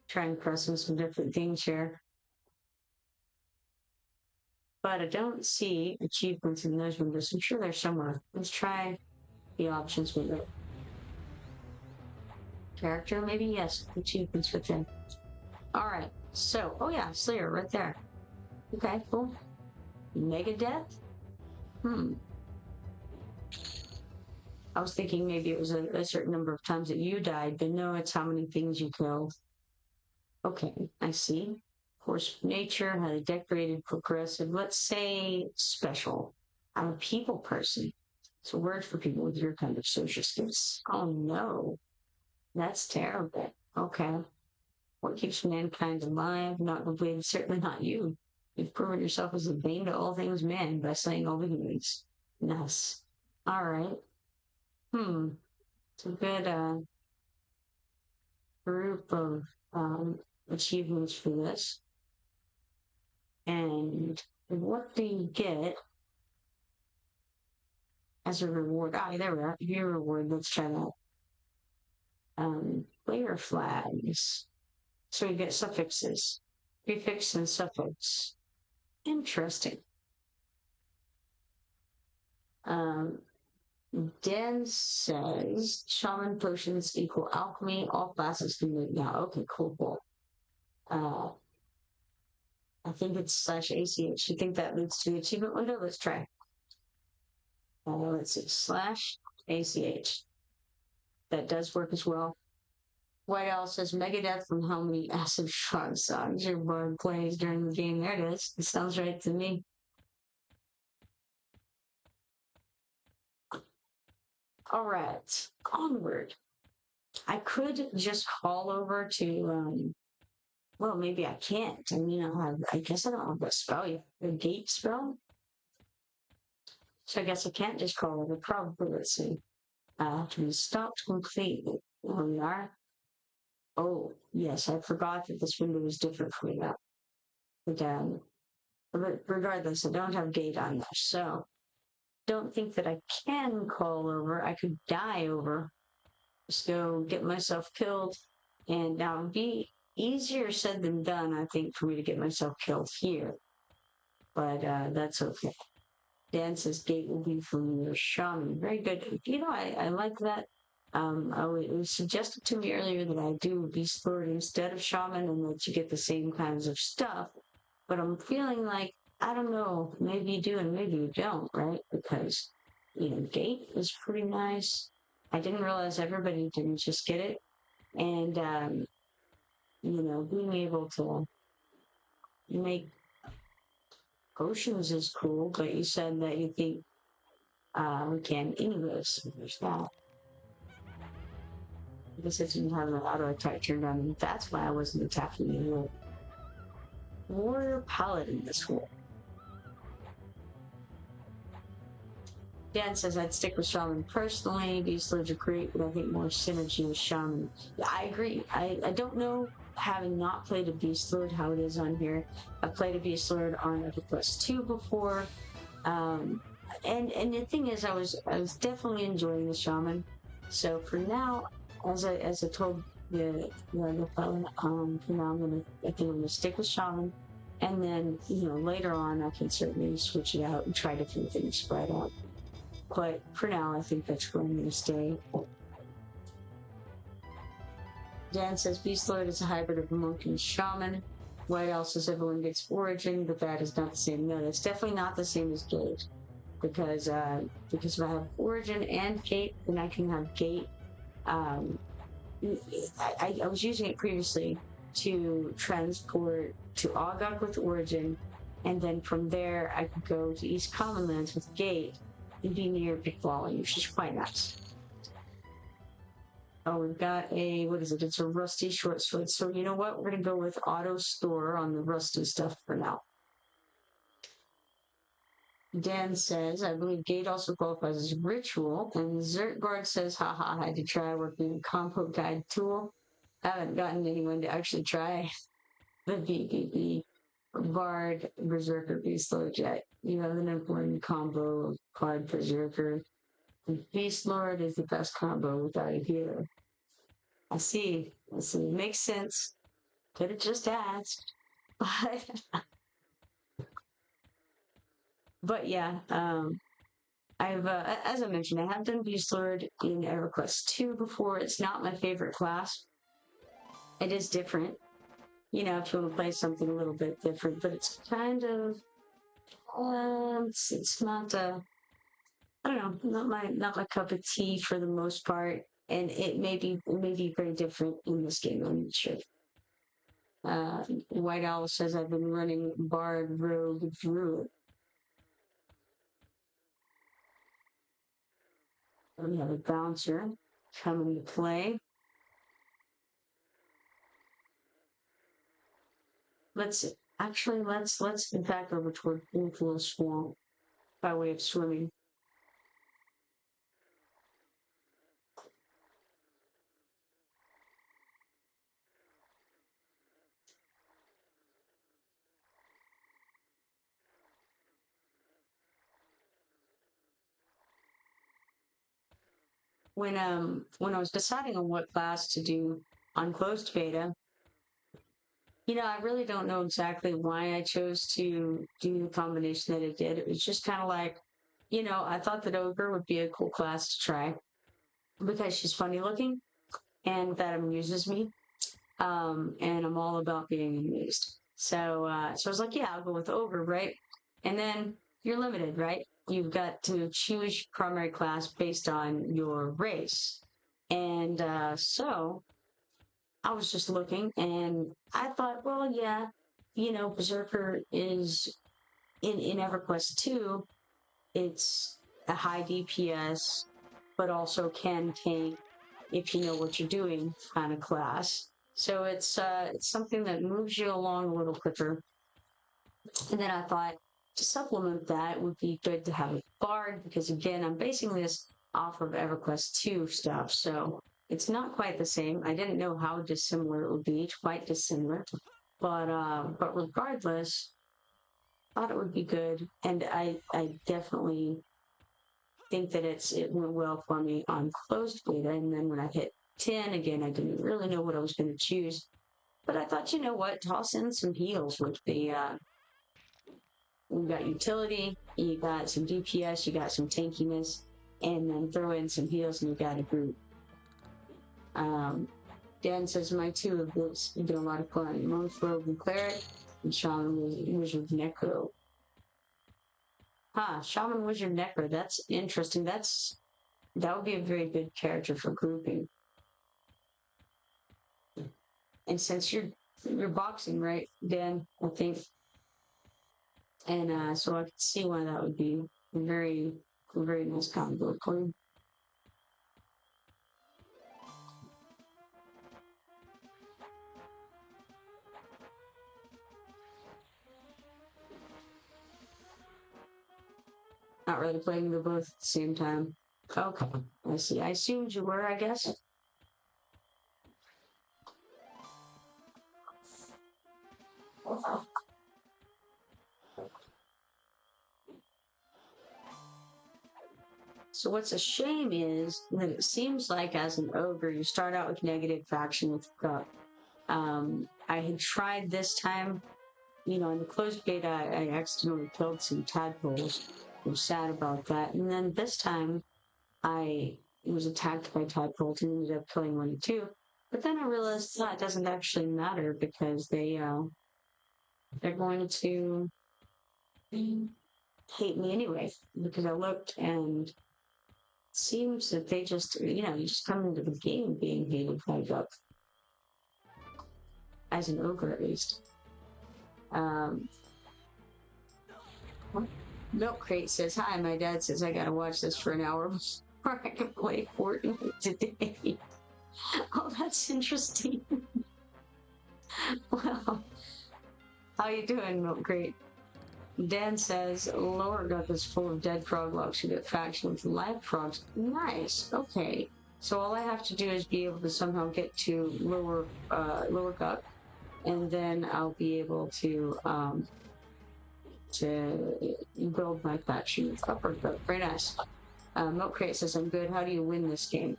Try and press on some different things here. But I don't see achievements in those windows. I'm sure they're somewhere. Let's try the options window. Character, maybe? Yes, achievements within. Alright, so, oh yeah, Slayer, right there. Okay, cool. Mega death? I was thinking maybe it was a certain number of times that you died, but no, it's how many things you killed. Okay, I see. Force of nature, highly decorated, progressive. Let's say special. I'm a people person. It's a word for people with your kind of social skills. Oh no, that's terrible. Okay. What keeps mankind alive? Not the blade, certainly not you. You've proven yourself as the bane to all things man by slaying all the humans. Nice. All right. It's a good group of achievements for this. And what do you get as a reward? Ah, there we are. Your reward. Let's try that. Player flags. So you get suffixes. Prefix and suffix. Interesting. Dan says shaman potions equal alchemy. All classes can make now. Okay, cool. I think it's /ACH. You think that leads to the achievement window? Let's try. Let's see, /ACH. That does work as well. White Owl says Megadeth from how many acid shrug songs your board plays during the game. There it is. It sounds right to me. All right, onward. I could just call over to, well, maybe I can't. I mean, I guess I don't have a spell yet. A gate spell? So I guess I can't just call over. Probably, let's see. To be stopped completely. Here we are. Oh, yes, I forgot that this window was different from that. But regardless, I don't have gate on there, so don't think that I can call over. I could die over. Just go get myself killed. And now it'd be easier said than done, I think, for me to get myself killed here. But that's okay. Dan says gate will be from your shaman. Very good. I like that. It was suggested to me earlier that I do beast lord instead of shaman and that you get the same kinds of stuff. But I'm feeling like, I don't know, maybe you do and maybe you don't, right? Because, gate is pretty nice. I didn't realize everybody didn't just get it. And, being able to make potions is cool, but you said that you think we can anyways, so there's that. I guess I didn't have an auto attack turned on, and that's why I wasn't attacking you. Warrior Paladin this war. Dan says I'd stick with Shaman personally. Beast Lords are great, but I think more synergy with Shaman. Yeah, I agree. I don't know, having not played a Beast Lord, how it is on here. I've played a Beast Lord on EverQuest 2 before. And the thing is, I was definitely enjoying the Shaman. So for now, as I told the phone. For now, I think I'm gonna stick with shaman, and then later on I can certainly switch it out and try different things spread out. But for now, I think that's where I'm gonna stay. Dan says Beast Lord is a hybrid of monk and shaman. White Owl says everyone gets origin, but that is not the same. No, that's definitely not the same as gate. Because if I have origin and gate, then I can have gate. I was using it previously to transport to Oggok with origin, and then from there I could go to East Commonlands with gate and be near Pickfalling, which is quite nice. Oh, we've got a, what is it? It's a rusty short sword. So you know what? We're going to go with auto store on the rusty stuff for now. Dan says, I believe gate also qualifies as ritual. And Zertgard says, haha, I had to try working a compo guide tool. I haven't gotten anyone to actually try the BBB Bard Berserker Beast Lord yet. You have an important combo of Bard Berserker. The Beast Lord is the best combo without a hero. I see. Makes sense. Could have just asked. But yeah, I've, as I mentioned, I have done Beast Lord in EverQuest 2 before. It's not my favorite class. It is different. If you want to play something a little bit different, but it's kind of, it's not, I don't know, not my cup of tea for the most part. And it may be very different in this game, I'm not sure. White Owl says I've been running Bard, Rogue, Druid. We have a bouncer coming to play. Let's get back over toward Buffalo Swamp by way of swimming. When I was deciding on what class to do on closed beta, I really don't know exactly why I chose to do the combination that it did. It was just kind of like, I thought that Ogre would be a cool class to try because she's funny looking and that amuses me. And I'm all about being amused. So I was like, yeah, I'll go with Ogre, right? And then you're limited, right? You've got to choose primary class based on your race. And so I was just looking and I thought, well, yeah, Berserker is in EverQuest 2, it's a high DPS, but also can tank if you know what you're doing kind of class. So it's something that moves you along a little quicker. And then I thought to supplement that would be good to have a bard because again I'm basing this off of EverQuest 2 stuff, so it's not quite the same. I didn't know how dissimilar it would be. It's quite dissimilar, but regardless, I thought it would be good, and I definitely think that it went well for me on closed beta. And then when I hit 10 again, I didn't really know what I was going to choose, but I thought, you know what, toss in some heals with the you got utility, you got some DPS, you got some tankiness, and then throw in some heals and you got a group. Dan says my two of those do a lot of fun. Monk, Rogue, and Cleric, and Shaman, Wizard, Necro. Shaman, Wizard, Necro. That's interesting. That would be a very good character for grouping. And since you're boxing, right, Dan? I think, and so I could see why that would be a very nice combo for you. Not really playing them both at the same time. Okay, I see. I assumed you were, I guess. So what's a shame is that it seems like as an ogre, you start out with negative faction with Oggok. I had tried this time, you know, in the closed beta, I accidentally killed some tadpoles. I'm sad about that. And then this time, I was attacked by tadpoles and ended up killing one too. But then I realized that doesn't actually matter because they're going to hate me anyway. Because I looked and it seems that they just, you know, you just come into the game being hated by Oggok. As an ogre, at least. Milk Crate says, "Hi, my dad says I gotta watch this for an hour before I can play Fortnite today." Oh, that's interesting. Well, how you doing, Milk Crate? Dan says, "Lower gut is full of dead frogloks. You get faction with live frogs." Nice. Okay. So all I have to do is be able to somehow get to lower gut, and then I'll be able to build my faction with upper gut. Very nice. Milk Crate says, "I'm good. How do you win this game?"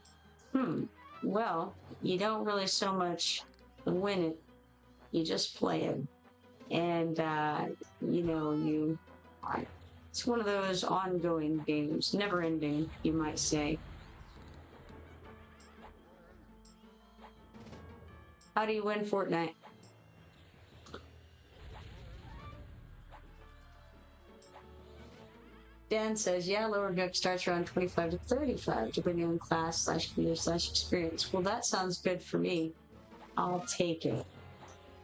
Well, you don't really so much win it. You just play it. And, you know, it's one of those ongoing games, never ending, you might say. How do you win Fortnite? Dan says, "Yeah, lower gut starts around 25 to 35, depending on class / career / experience." Well, that sounds good for me. I'll take it.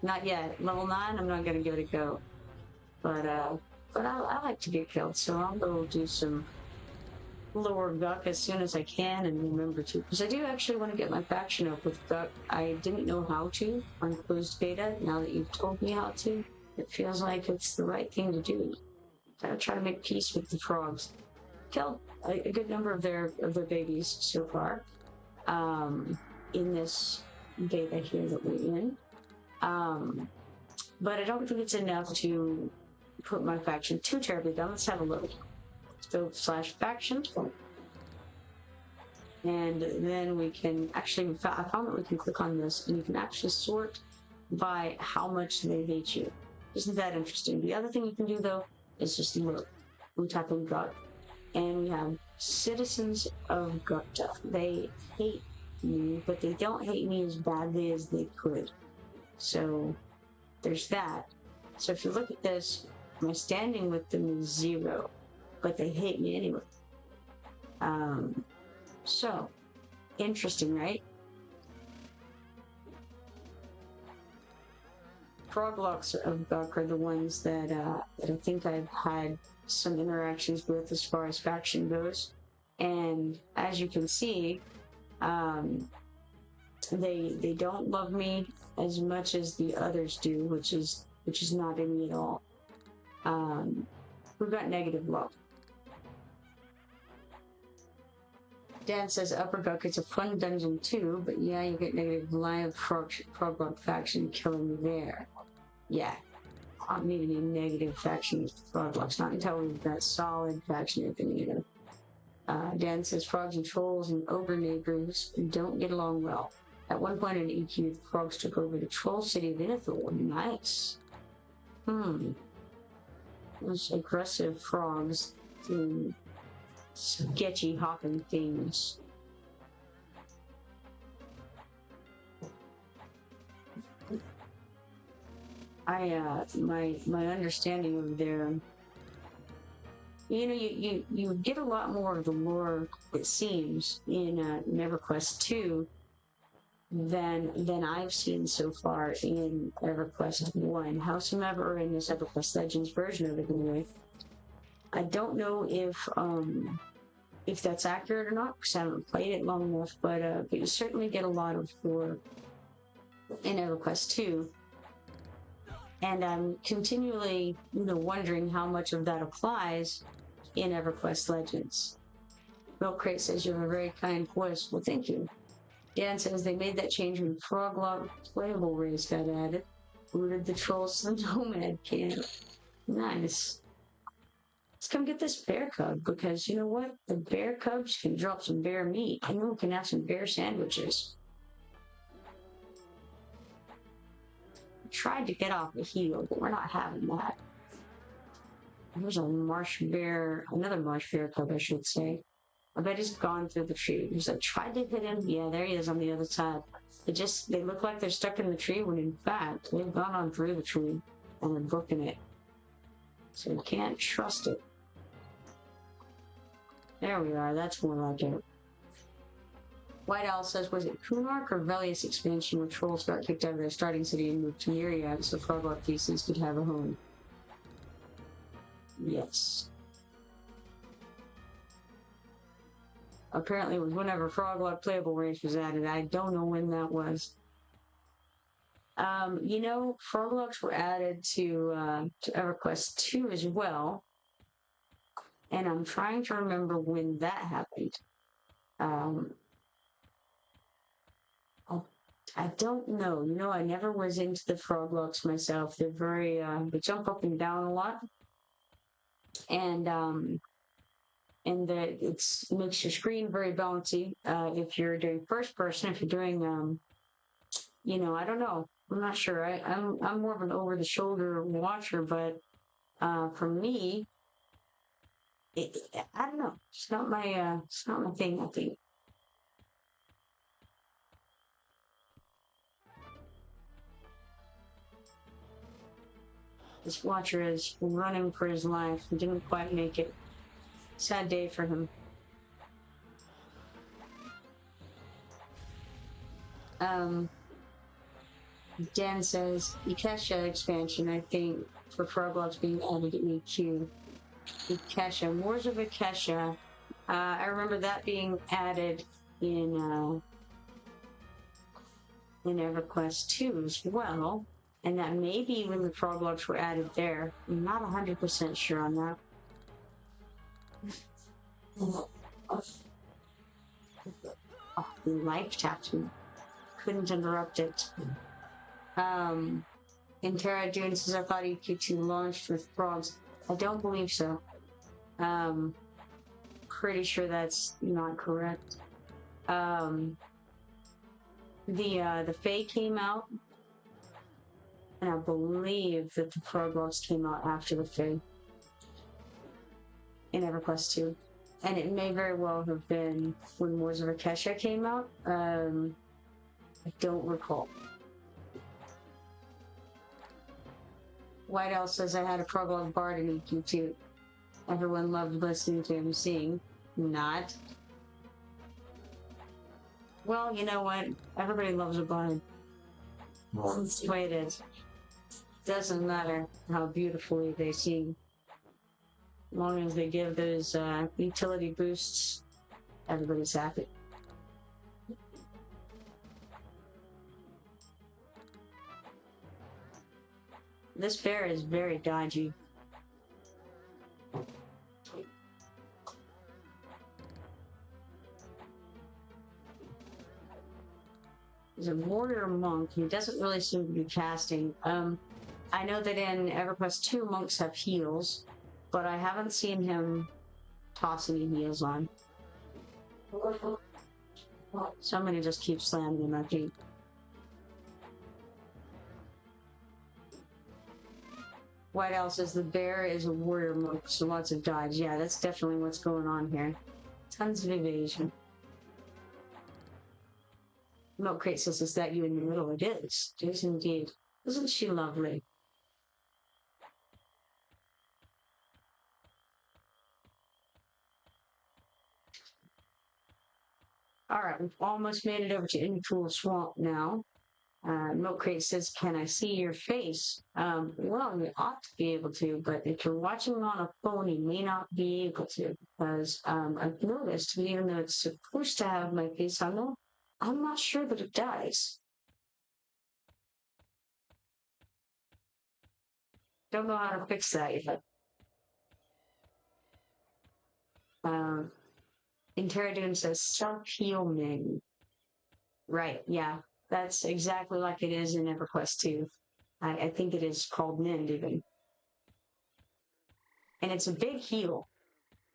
Not yet. Level 9, I'm not going to give it a go. But I like to get killed, so I'll go do some lower Oggok as soon as I can and remember to. Because I do actually want to get my faction up with Oggok. I didn't know how to on closed beta. Now that you've told me how to, it feels like it's the right thing to do. Gotta try to make peace with the frogs. Killed a good number of their babies so far in this beta here that we're in. But I don't think it's enough to put my faction too terribly down. Let's have a look. Let's go /faction. And then we can actually, I found that we can click on this and you can actually sort by how much they hate you. Isn't that interesting? The other thing you can do though is just look. We type in Oggok. And we have citizens of Oggok. They hate me, but they don't hate me as badly as they could. So there's that. So if you look at this, my standing with them is 0, but they hate me anyway. So interesting, right? Frogloks of Oggok are the ones that I think I've had some interactions with as far as faction goes, and as you can see, they don't love me as much as the others do, which is not in me at all. We've got negative love. Dan says upper Oggok, it's a fun dungeon too, but yeah, you get negative live froglok faction killing there. Yeah, I don't need any negative faction with frogloks, not until we've got solid faction at the meter. Dan says frogs and trolls and ogre neighbors don't get along well. At one point in EQ, the frogs took over the troll city of Inithor. Nice. Those aggressive frogs doing sketchy hopping things. My understanding of their, you know, you get a lot more of the lore, it seems, in EverQuest 2 than I've seen so far in EverQuest 1. Howsoever, in this EverQuest Legends version of it anyway. I don't know if that's accurate or not, because I haven't played it long enough, but you certainly get a lot of lore in EverQuest 2. And I'm continually, you know, wondering how much of that applies in EverQuest Legends. Milk Crate says you have a very kind voice. Well, thank you. Dan says they made that change when Froglok playable race got added. Booted the trolls to the nomad camp. Nice. Let's come get this bear cub, because you know what? The bear cubs can drop some bear meat, and then we can have some bear sandwiches. I tried to get off the heel, but we're not having that. There's a marsh bear, another marsh bear cub, I should say. I bet he's gone through the tree. He's like, tried to hit him. Yeah, there he is on the other side. They look like they're stuck in the tree, when in fact, they've gone on through the tree and they're booking it. So you can't trust it. There we are, that's more like it. White Owl says, was it Kunark or Velius expansion where trolls got kicked out of their starting city and moved to Myriad so froglok pieces could have a home? Yes. Apparently it was whenever froglok playable range was added. I don't know when that was. You know, frogloks were added to EverQuest 2 as well. And I'm trying to remember when that happened. I don't know. You know, I never was into the frogloks myself. They're very, they jump up and down a lot. And it makes your screen very bouncy. If you're doing first person, if you're doing, you know, I don't know. I'm not sure. I'm more of an over the shoulder watcher, but for me, I don't know. It's not my thing, I think. This watcher is running for his life and didn't quite make it. Sad day for him. Dan says, Ikesha expansion, I think, for frogloks being added to EQ. Ikesha, Wars of Ikesha. I remember that being added in EverQuest 2 as well. And that maybe when the froglokes were added there. I'm not 100% sure on that. Oh, the life tapped me. Couldn't interrupt it. Intera June says, I thought EQ2 launched with frogs. I don't believe so. Pretty sure that's not correct. The Fae came out, and I believe that the frogloks came out after the Fae in EverQuest 2. And it may very well have been when Wars of Ikesha came out. I don't recall. White Owl says, I had a froglok bard in EQ2. Everyone loved listening to him sing. Not. Well, you know what? Everybody loves a bard. That's the way it is. Doesn't matter how beautifully they sing. As long as they give those utility boosts, everybody's happy. This bear is very dodgy. He's a warrior monk. He doesn't really seem to be casting. I know that in EverQuest 2, monks have heals, but I haven't seen him toss any heals on. Somebody just keeps slamming in my feet. White Owl says the bear is a warrior monk, so lots of dodge. Yeah, that's definitely what's going on here. Tons of evasion. Milk Crate says, is that you in the middle? It is. It is indeed. Isn't she lovely? Alright, we've almost made it over to Incool Swamp now. Milk Crate says, can I see your face? Well, you ought to be able to, but if you're watching on a phone, you may not be able to, because I've noticed, even though it's supposed to have my face on there, I'm not sure that it does. Don't know how to fix that yet. Interadune says sharpening. Right, yeah. That's exactly like it is in EverQuest 2. I think it is called Nind even. and it's a big heal.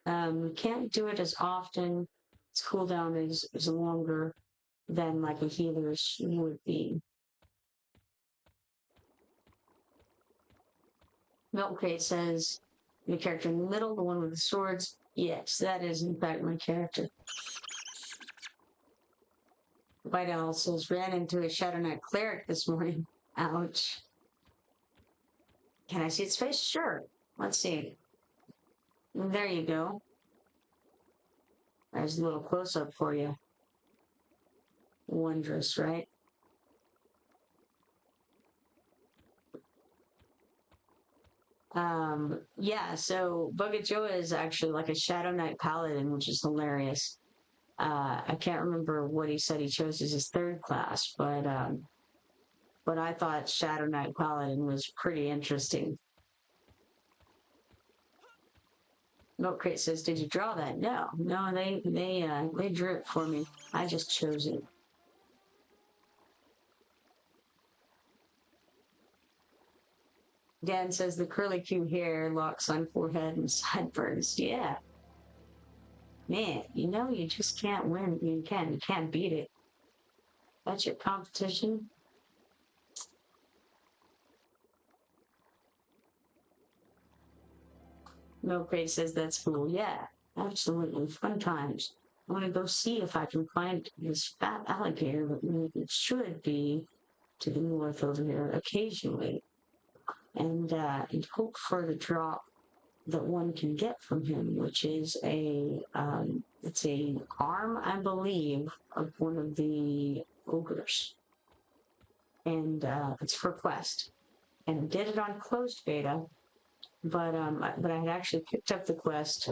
Can't do it as often. Its cooldown is longer than like a healer's would be. Milk Crate says, the character in the middle, the one with the swords. Yes, that is in fact my character. White Owl says, ran into a Shadow Knight cleric this morning. Ouch. Can I see its face? Sure. Let's see. There you go. There's a little close-up for you. Wondrous, right? Yeah, so Bucket Joe is actually like a Shadow Knight Paladin, which is hilarious. I can't remember what he said he chose as his third class, but I thought Shadow Knight Paladin was pretty interesting. Milk Crate says, "Did you draw that?" No, they drew it for me. I just chose it. Dan says the curly Q hair, locks on forehead, and sideburns. Yeah, man, you just can't win. You can't beat it. That's your competition. Milk Crate says that's cool. Yeah, absolutely. Fun times. I'm gonna go see if I can find this fat alligator that it should be to the north over here occasionally, and hope for the drop that one can get from him, which is it's a arm, I believe, of one of the ogres, and it's for quest. And I did it on closed beta, but I had actually picked up the quest,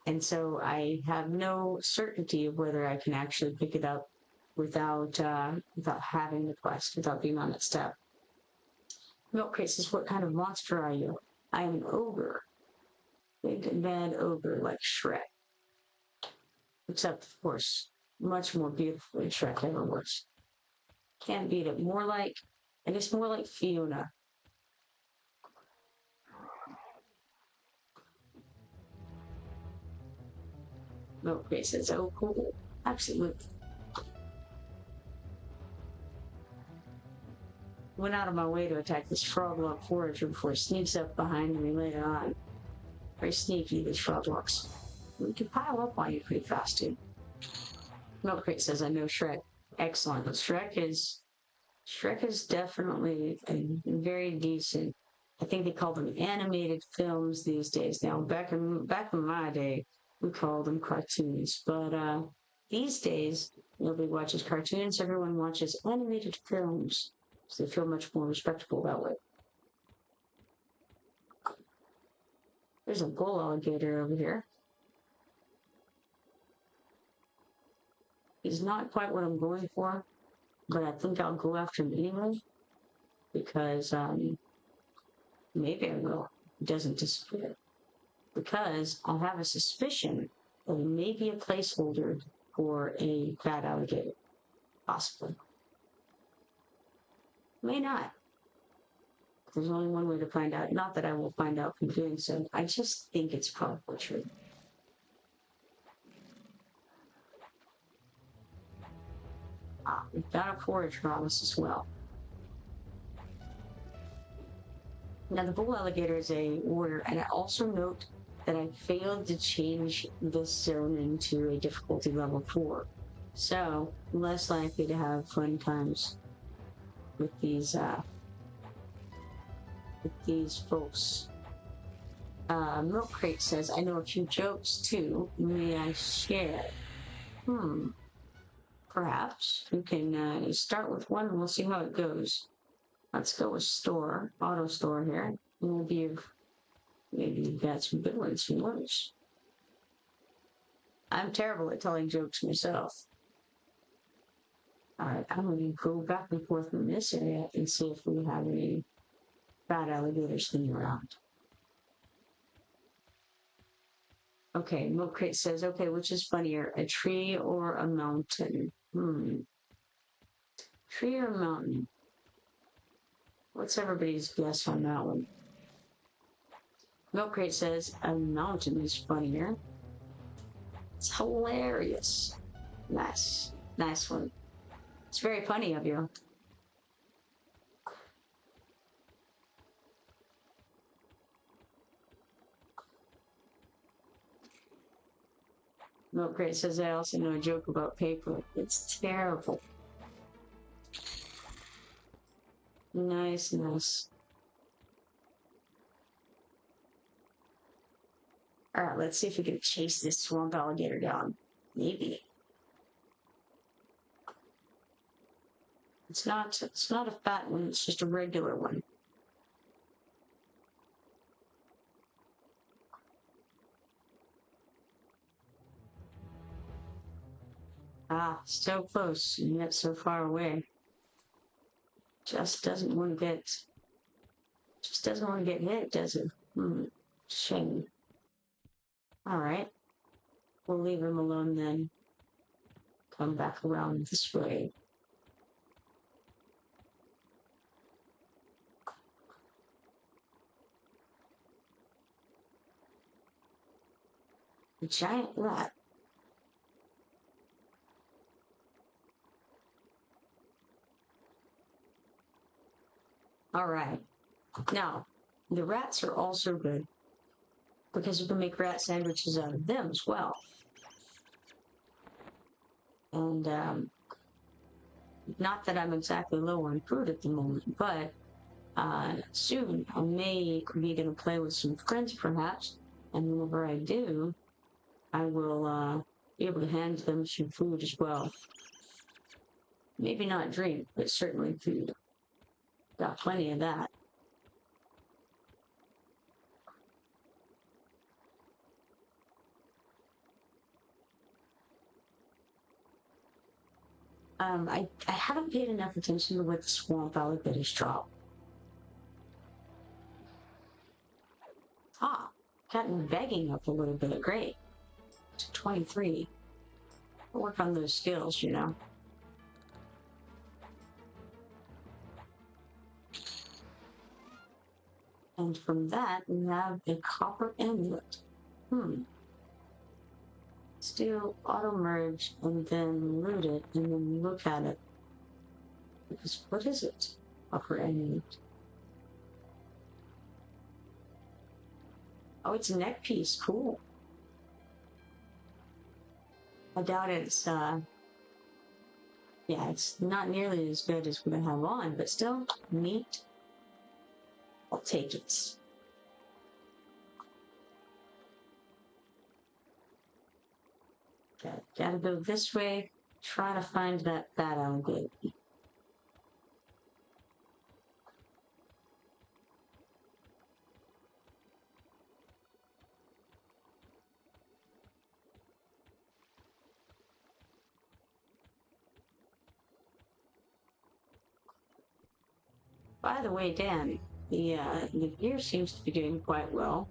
and so I have no certainty of whether I can actually pick it up without having the quest, without being on that step. Milk Crate says, "What kind of monster are you?" I am an ogre, big and bad ogre like Shrek, except of course much more beautiful than Shrek ever was. Can't beat it. I guess more like Fiona. Milk Crate says, "Oh, cool. Absolutely." Went out of my way to attack this froglok forager before it sneaks up behind me later on. Very sneaky, these frogloks. We can pile up on you pretty fast, too. Milk Crate says, "I know Shrek." Excellent. Shrek is definitely a very decent. I think they call them animated films these days. Now, back in my day, we called them cartoons. But these days, nobody watches cartoons. Everyone watches animated films. So they feel much more respectable that way. There's a bull alligator over here. He's not quite what I'm going for, but I think I'll go after him anyway, because maybe I will. He doesn't disappear. Because I have a suspicion that he may be a placeholder for a fat alligator. Possibly. May not. There's only one way to find out. Not that I will find out from doing so. I just think it's probably true. We've got a forager on us as well. Now, the bull alligator is a warrior, and I also note that I failed to change this zone into a difficulty level 4. So, less likely to have fun times with these folks. Milk Crate says, "I know a few jokes too. May I share?" Perhaps. You can start with one and we'll see how it goes. Let's go with auto store here. Maybe you've got some good ones. Who knows? I'm terrible at telling jokes myself. Alright, I'm going to go back and forth in this area and see if we have any fat alligators sitting around. Okay, Milk Crate says, "Okay, which is funnier, a tree or a mountain?" Tree or mountain? What's everybody's guess on that one? Milk Crate says a mountain is funnier. It's hilarious. Nice. Nice one. It's very funny of you. Milk Crate says I also know a joke about paper. It's terrible. Nice, nice. Alright, let's see if we can chase this swamp alligator down. Maybe. It's not a fat one, it's just a regular one. Ah, so close, and yet so far away. Just doesn't want to get hit, does it? Shame. Alright. We'll leave him alone then. Come back around this way. A giant rat. Alright. Now, the rats are also good because you can make rat sandwiches out of them as well. And, not that I'm exactly low on food at the moment, but soon I may be going to play with some friends perhaps, and whenever I do, I will be able to hand them some food as well. Maybe not drink, but certainly food. Got plenty of that. I haven't paid enough attention to what the swamp alligators drop. Ah, gotten begging up a little bit. Great. To 23. I'll work on those skills, you know. And from that, we have a copper amulet. Let's do auto merge and then loot it and then look at it. Because what is it? Copper amulet. Oh, it's a neck piece. Cool. I doubt it's, yeah, it's not nearly as good as what I have on, but still, neat. I'll take it. Okay, gotta go this way, try to find that fat alligator. By the way, Dan, the gear seems to be doing quite well.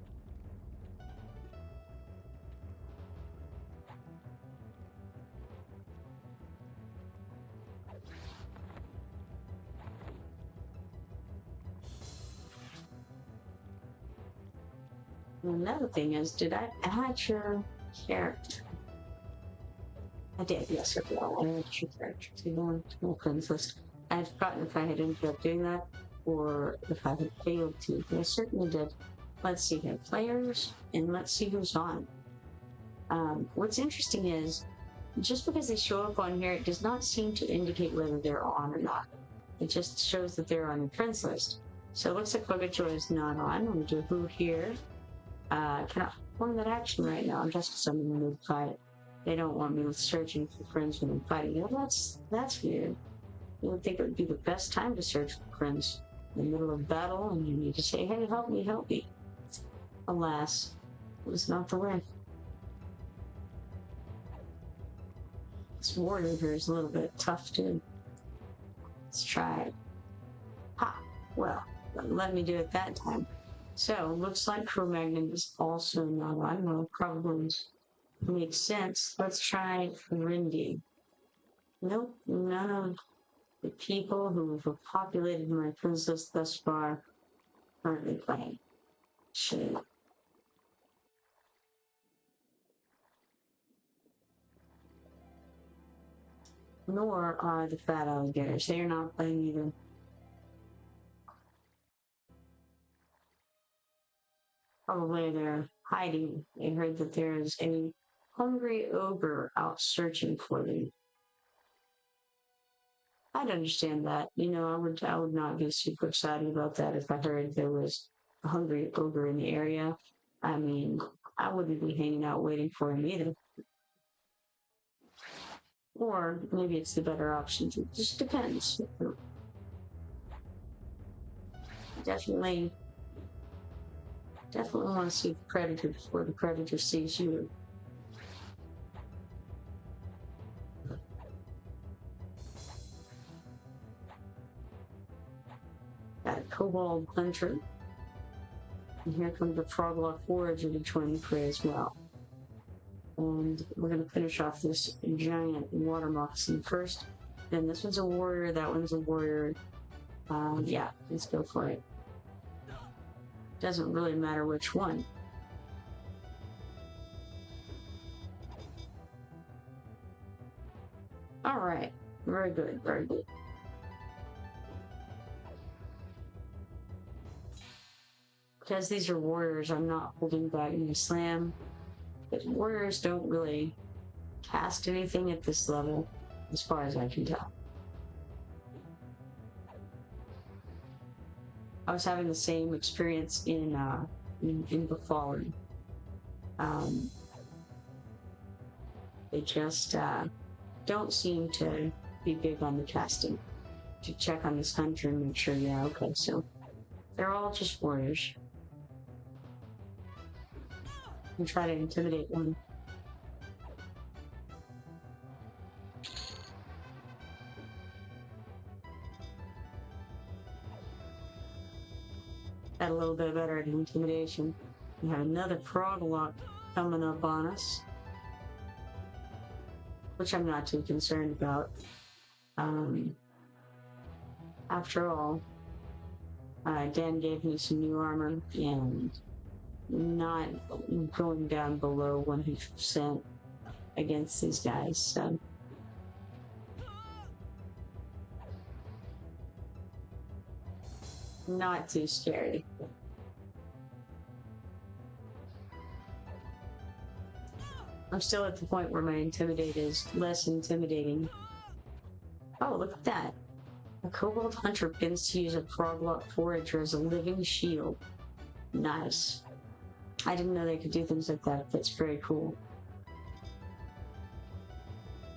Another thing is, did I add your character? I did, yes, okay, I'll add your character to the friends list. I'd forgotten if I had ended up doing that, or if I had failed to, but I certainly did. Let's see here, players, and let's see who's on. What's interesting is, just because they show up on here, it does not seem to indicate whether they're on or not. It just shows that they're on the friends list. So it looks like Oggok is not on. I'm going to do who here. Cannot perform that action right now, just because I'm in the mid-fight. They don't want me searching for friends when I'm fighting. You know, that's weird. You would think it would be the best time to search for friends. In the middle of battle, and you need to say, hey, help me, help me. Alas, it was not the way. This warrior here is a little bit tough, too. Let's try it. Ha! Well, let me do it that time. So, looks like Cro-Magnon is also not on. Well, probably makes sense. Let's try Rindy. Nope, none of the people who have populated my friends list thus far currently playing. Shame. Nor are the fat alligators. They are not playing either. Probably they're hiding. I heard that there is a hungry ogre out searching for them. I'd understand that. You know, I would not be super excited about that if I heard there was a hungry ogre in the area. I mean, I wouldn't be hanging out waiting for him either. Or maybe it's the better option. It just depends. Definitely, definitely want to see the predator before the predator sees you. Got a kobold hunter. And here comes the froglok forager to join the prey as well. And we're going to finish off this giant water moccasin first. Then this one's a warrior, that one's a warrior. Yeah, let's go for it. Doesn't really matter which one. All right, very good, very good. Because these are warriors, I'm not holding back in the slam. But warriors don't really cast anything at this level, as far as I can tell. I was having the same experience in Befallen. They just don't seem to be big on the casting. To check on this hunter and make sure, yeah, okay, so they're all just warriors. And try to intimidate one. Got a little bit better at intimidation. We have another froglok coming up on us, which I'm not too concerned about. After all, Dan gave me some new armor and not going down below 100% against these guys, so. Not too scary. I'm still at the point where my intimidate is less intimidating. Oh, look at that. A kobold hunter begins to use a froglok forager as a living shield. Nice. I didn't know they could do things like that. That's very cool.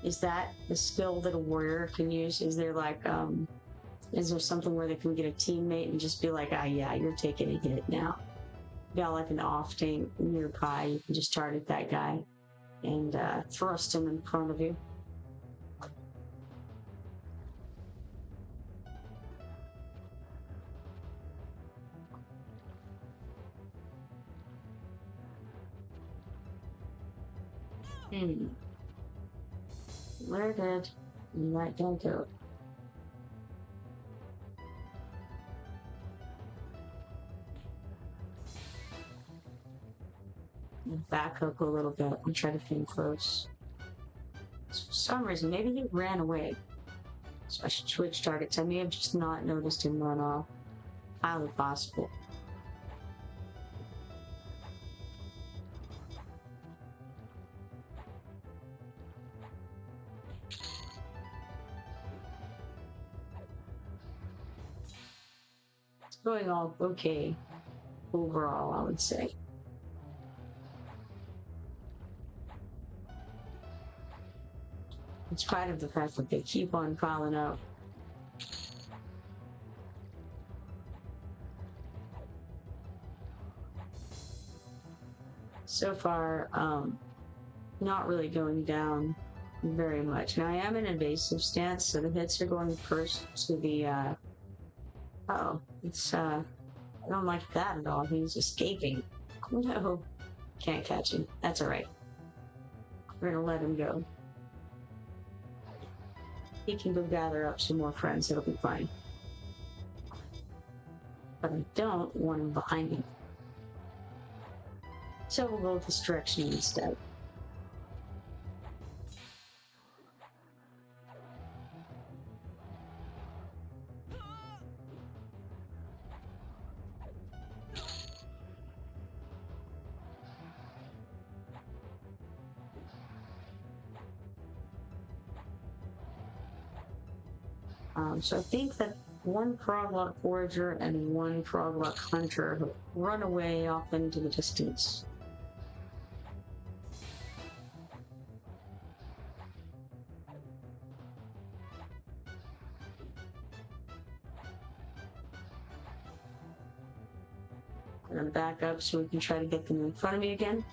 Is that the skill that a warrior can use? Is there like, is there something where they can get a teammate and just be like, ah, yeah, you're taking a hit now? Got like an off tank nearby, you can just target that guy and thrust him in front of you. Where did that guy go? Back up a little bit and try to come close. For some reason, maybe he ran away. So I should switch targets. I may have just not noticed him run off. Highly possible. It's going all okay overall, I would say. In spite of the fact that they keep on piling up. So far, not really going down very much. Now I am in evasive stance, so the hits are going first to the, uh-oh, it's, I don't like that at all. He's escaping. No, can't catch him. That's alright. We're gonna let him go. He can go gather up some more friends, it'll be fine. But I don't want him behind me. So we'll go this direction instead. So I think that one froglok forager and one froglok hunter have run away off into the distance. I'm gonna back up so we can try to get them in front of me again.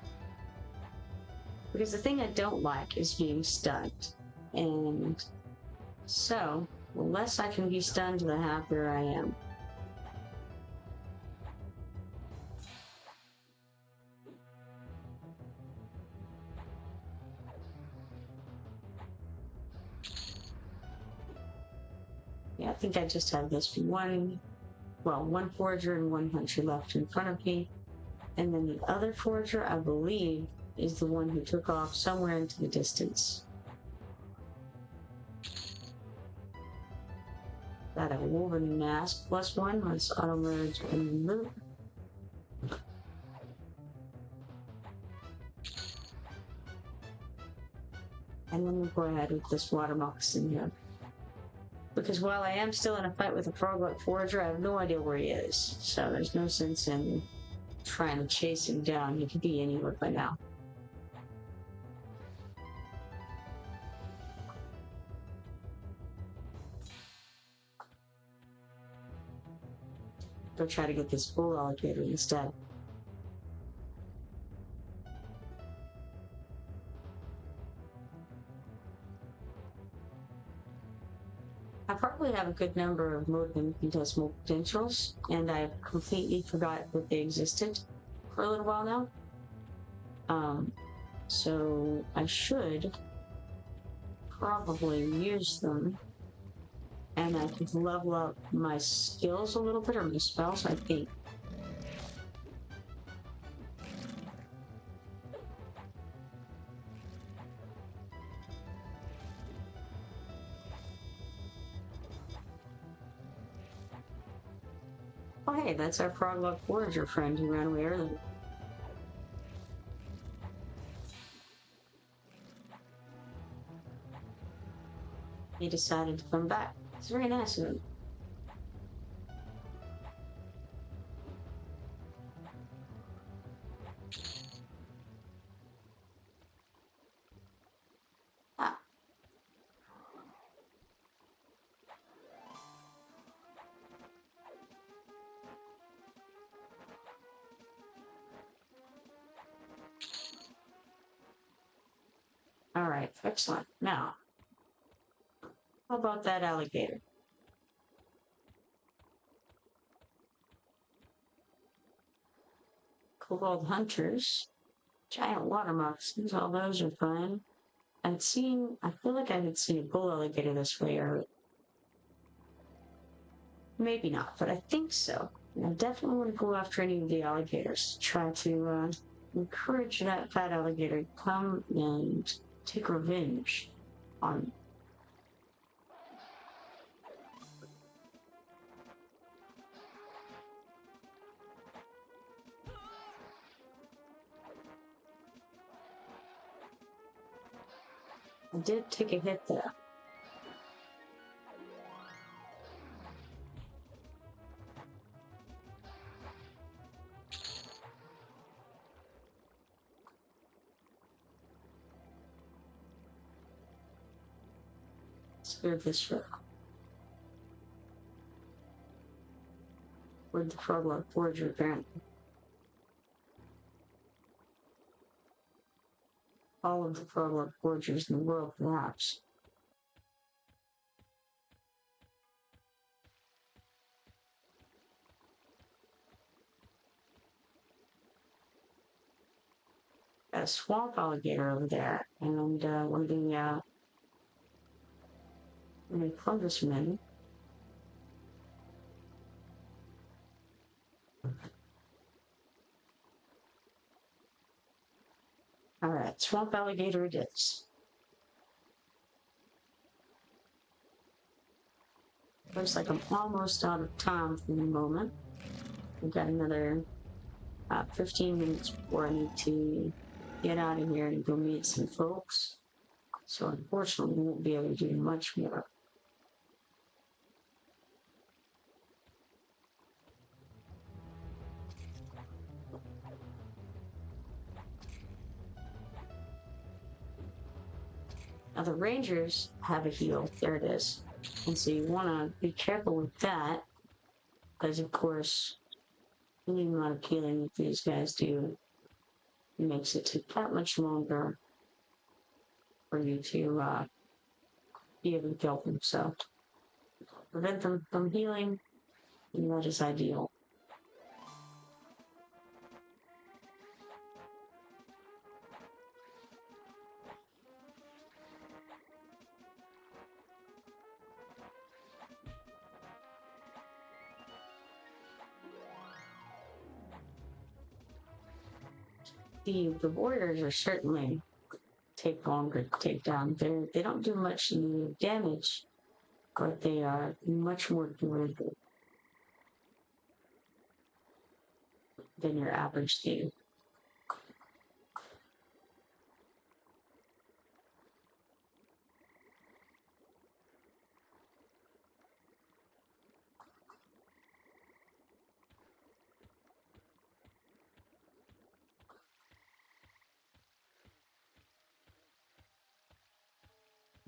Because the thing I don't like is being stunned. And so, the less I can be stunned, the happier I am. Yeah, I think I just have this one forager and one hunter left in front of me. And then the other forager, I believe, is the one who took off somewhere into the distance. Got a woven mask +1. Let's auto merge and move. And then we'll go ahead with this water moccasin here. Because while I am still in a fight with a froglok forager, I have no idea where he is. So there's no sense in trying to chase him down. He could be anywhere by now. Go try to get this bull alligator instead. I probably have a good number of mode infinitesimal potentials, and I've completely forgot that they existed for a little while now. So I should probably use them, and I can level up my skills a little bit, or my spells, I think. Oh hey, that's our froglok forager friend who ran away earlier. He decided to come back. It's very nice of him. Ah. Alright, excellent. Now, how about that alligator? Cobalt hunters, giant water moccasins, all those are fun. I feel like I had seen a bull alligator this way, or maybe not, but I think so. I definitely want to go after any of the alligators. Try to encourage that fat alligator to come and take revenge on me. I did take a hit there. Spear this ship. Where'd the froglok forager apparently? All of the froglok foragers in the world, perhaps. Got a swamp alligator over there, and one of the fungus men. Alright, swamp alligator it is. Looks like I'm almost out of time for the moment. We've got another 15 minutes before I need to get out of here and go meet some folks. So unfortunately, we won't be able to do much more. Now the rangers have a heal. There it is. And so you want to be careful with that, because of course, any amount of healing that these guys do makes it take that much longer for you to be able to kill them. So prevent them from healing, and that is ideal. The warriors are certainly take longer to take down. They don't do much damage, but they are much more durable than your average team.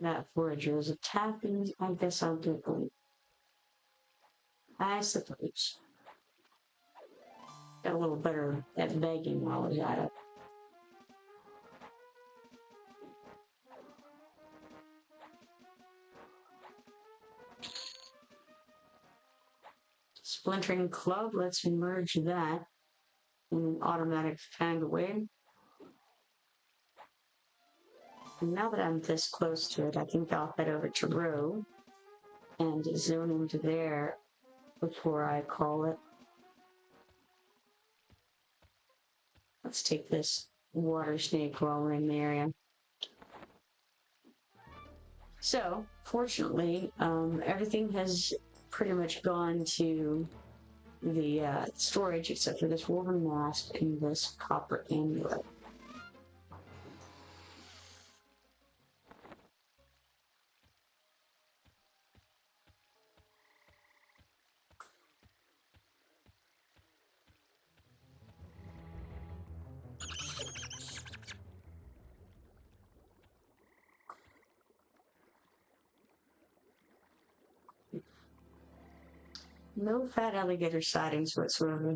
That forager is attacking. I guess I'll do it. I suppose. Got a little better at begging while I was at it. Splintering club, let's merge that in an automatic kind of way. And now that I'm this close to it, I think I'll head over to row and zone into there before I call it. Let's take this water snake while we're in the area. So, fortunately, everything has pretty much gone to the storage except for this woven mask and this copper amulet. No fat alligator sightings whatsoever.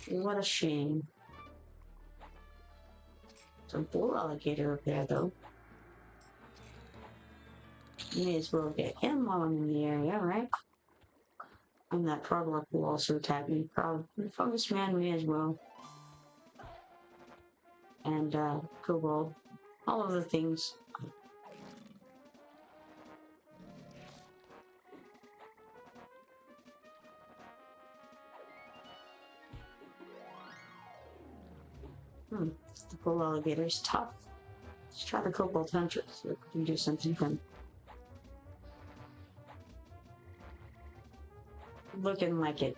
What a shame. There's a bull alligator up there, though. May as well get him while I'm in the area, right? And that froglok will also attack me. Fungus man may as well. And kobold. All of the things. The bull alligator is tough. Let's try the kobold hunter so we can do something fun. Looking like it.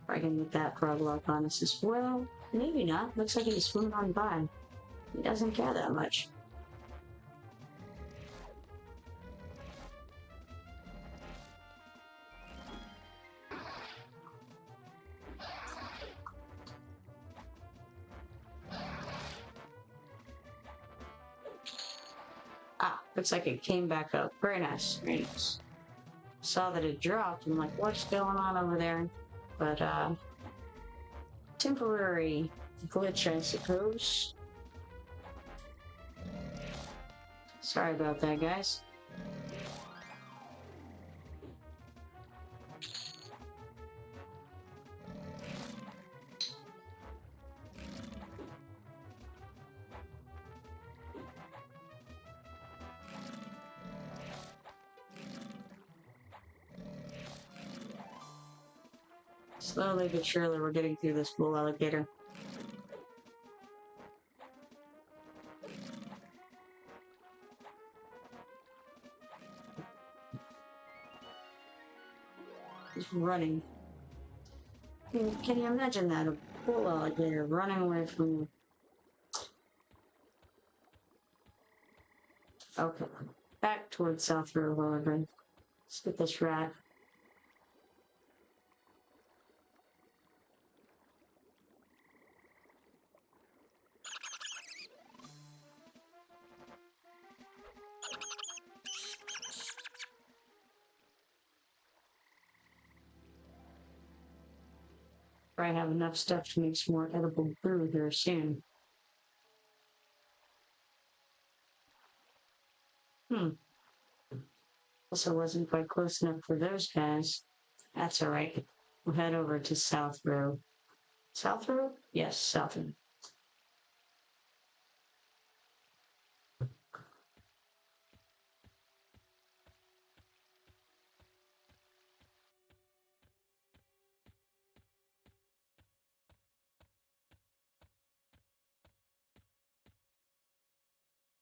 I can get that froglok on us as well. Maybe not. Looks like he's swimming on by. He doesn't care that much. Looks like it came back up. Very nice. Very nice. Saw that it dropped. I'm like, what's going on over there? But, temporary glitch, I suppose. Sorry about that, guys. Slowly but surely, we're getting through this bull alligator. He's running. Can you imagine that? A bull alligator running away from you. Okay. Back towards South River again. Let's get this rat. I have enough stuff to make some more edible brew here soon. Also wasn't quite close enough for those guys. That's all right. We'll head over to South Road. South Road? Yes, South Road.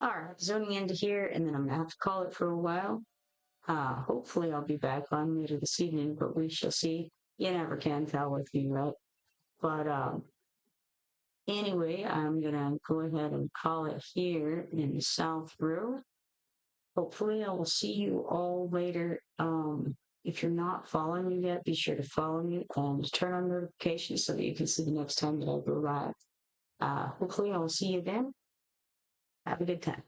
All right, zoning into here, and then I'm gonna have to call it for a while. Hopefully I'll be back on later this evening, but we shall see. You never can tell with me, right? But anyway, I'm gonna go ahead and call it here in South Road. Hopefully I will see you all later. If you're not following me yet, be sure to follow me and turn on notifications so that you can see the next time that I go live. Hopefully I will see you then. Have a good time.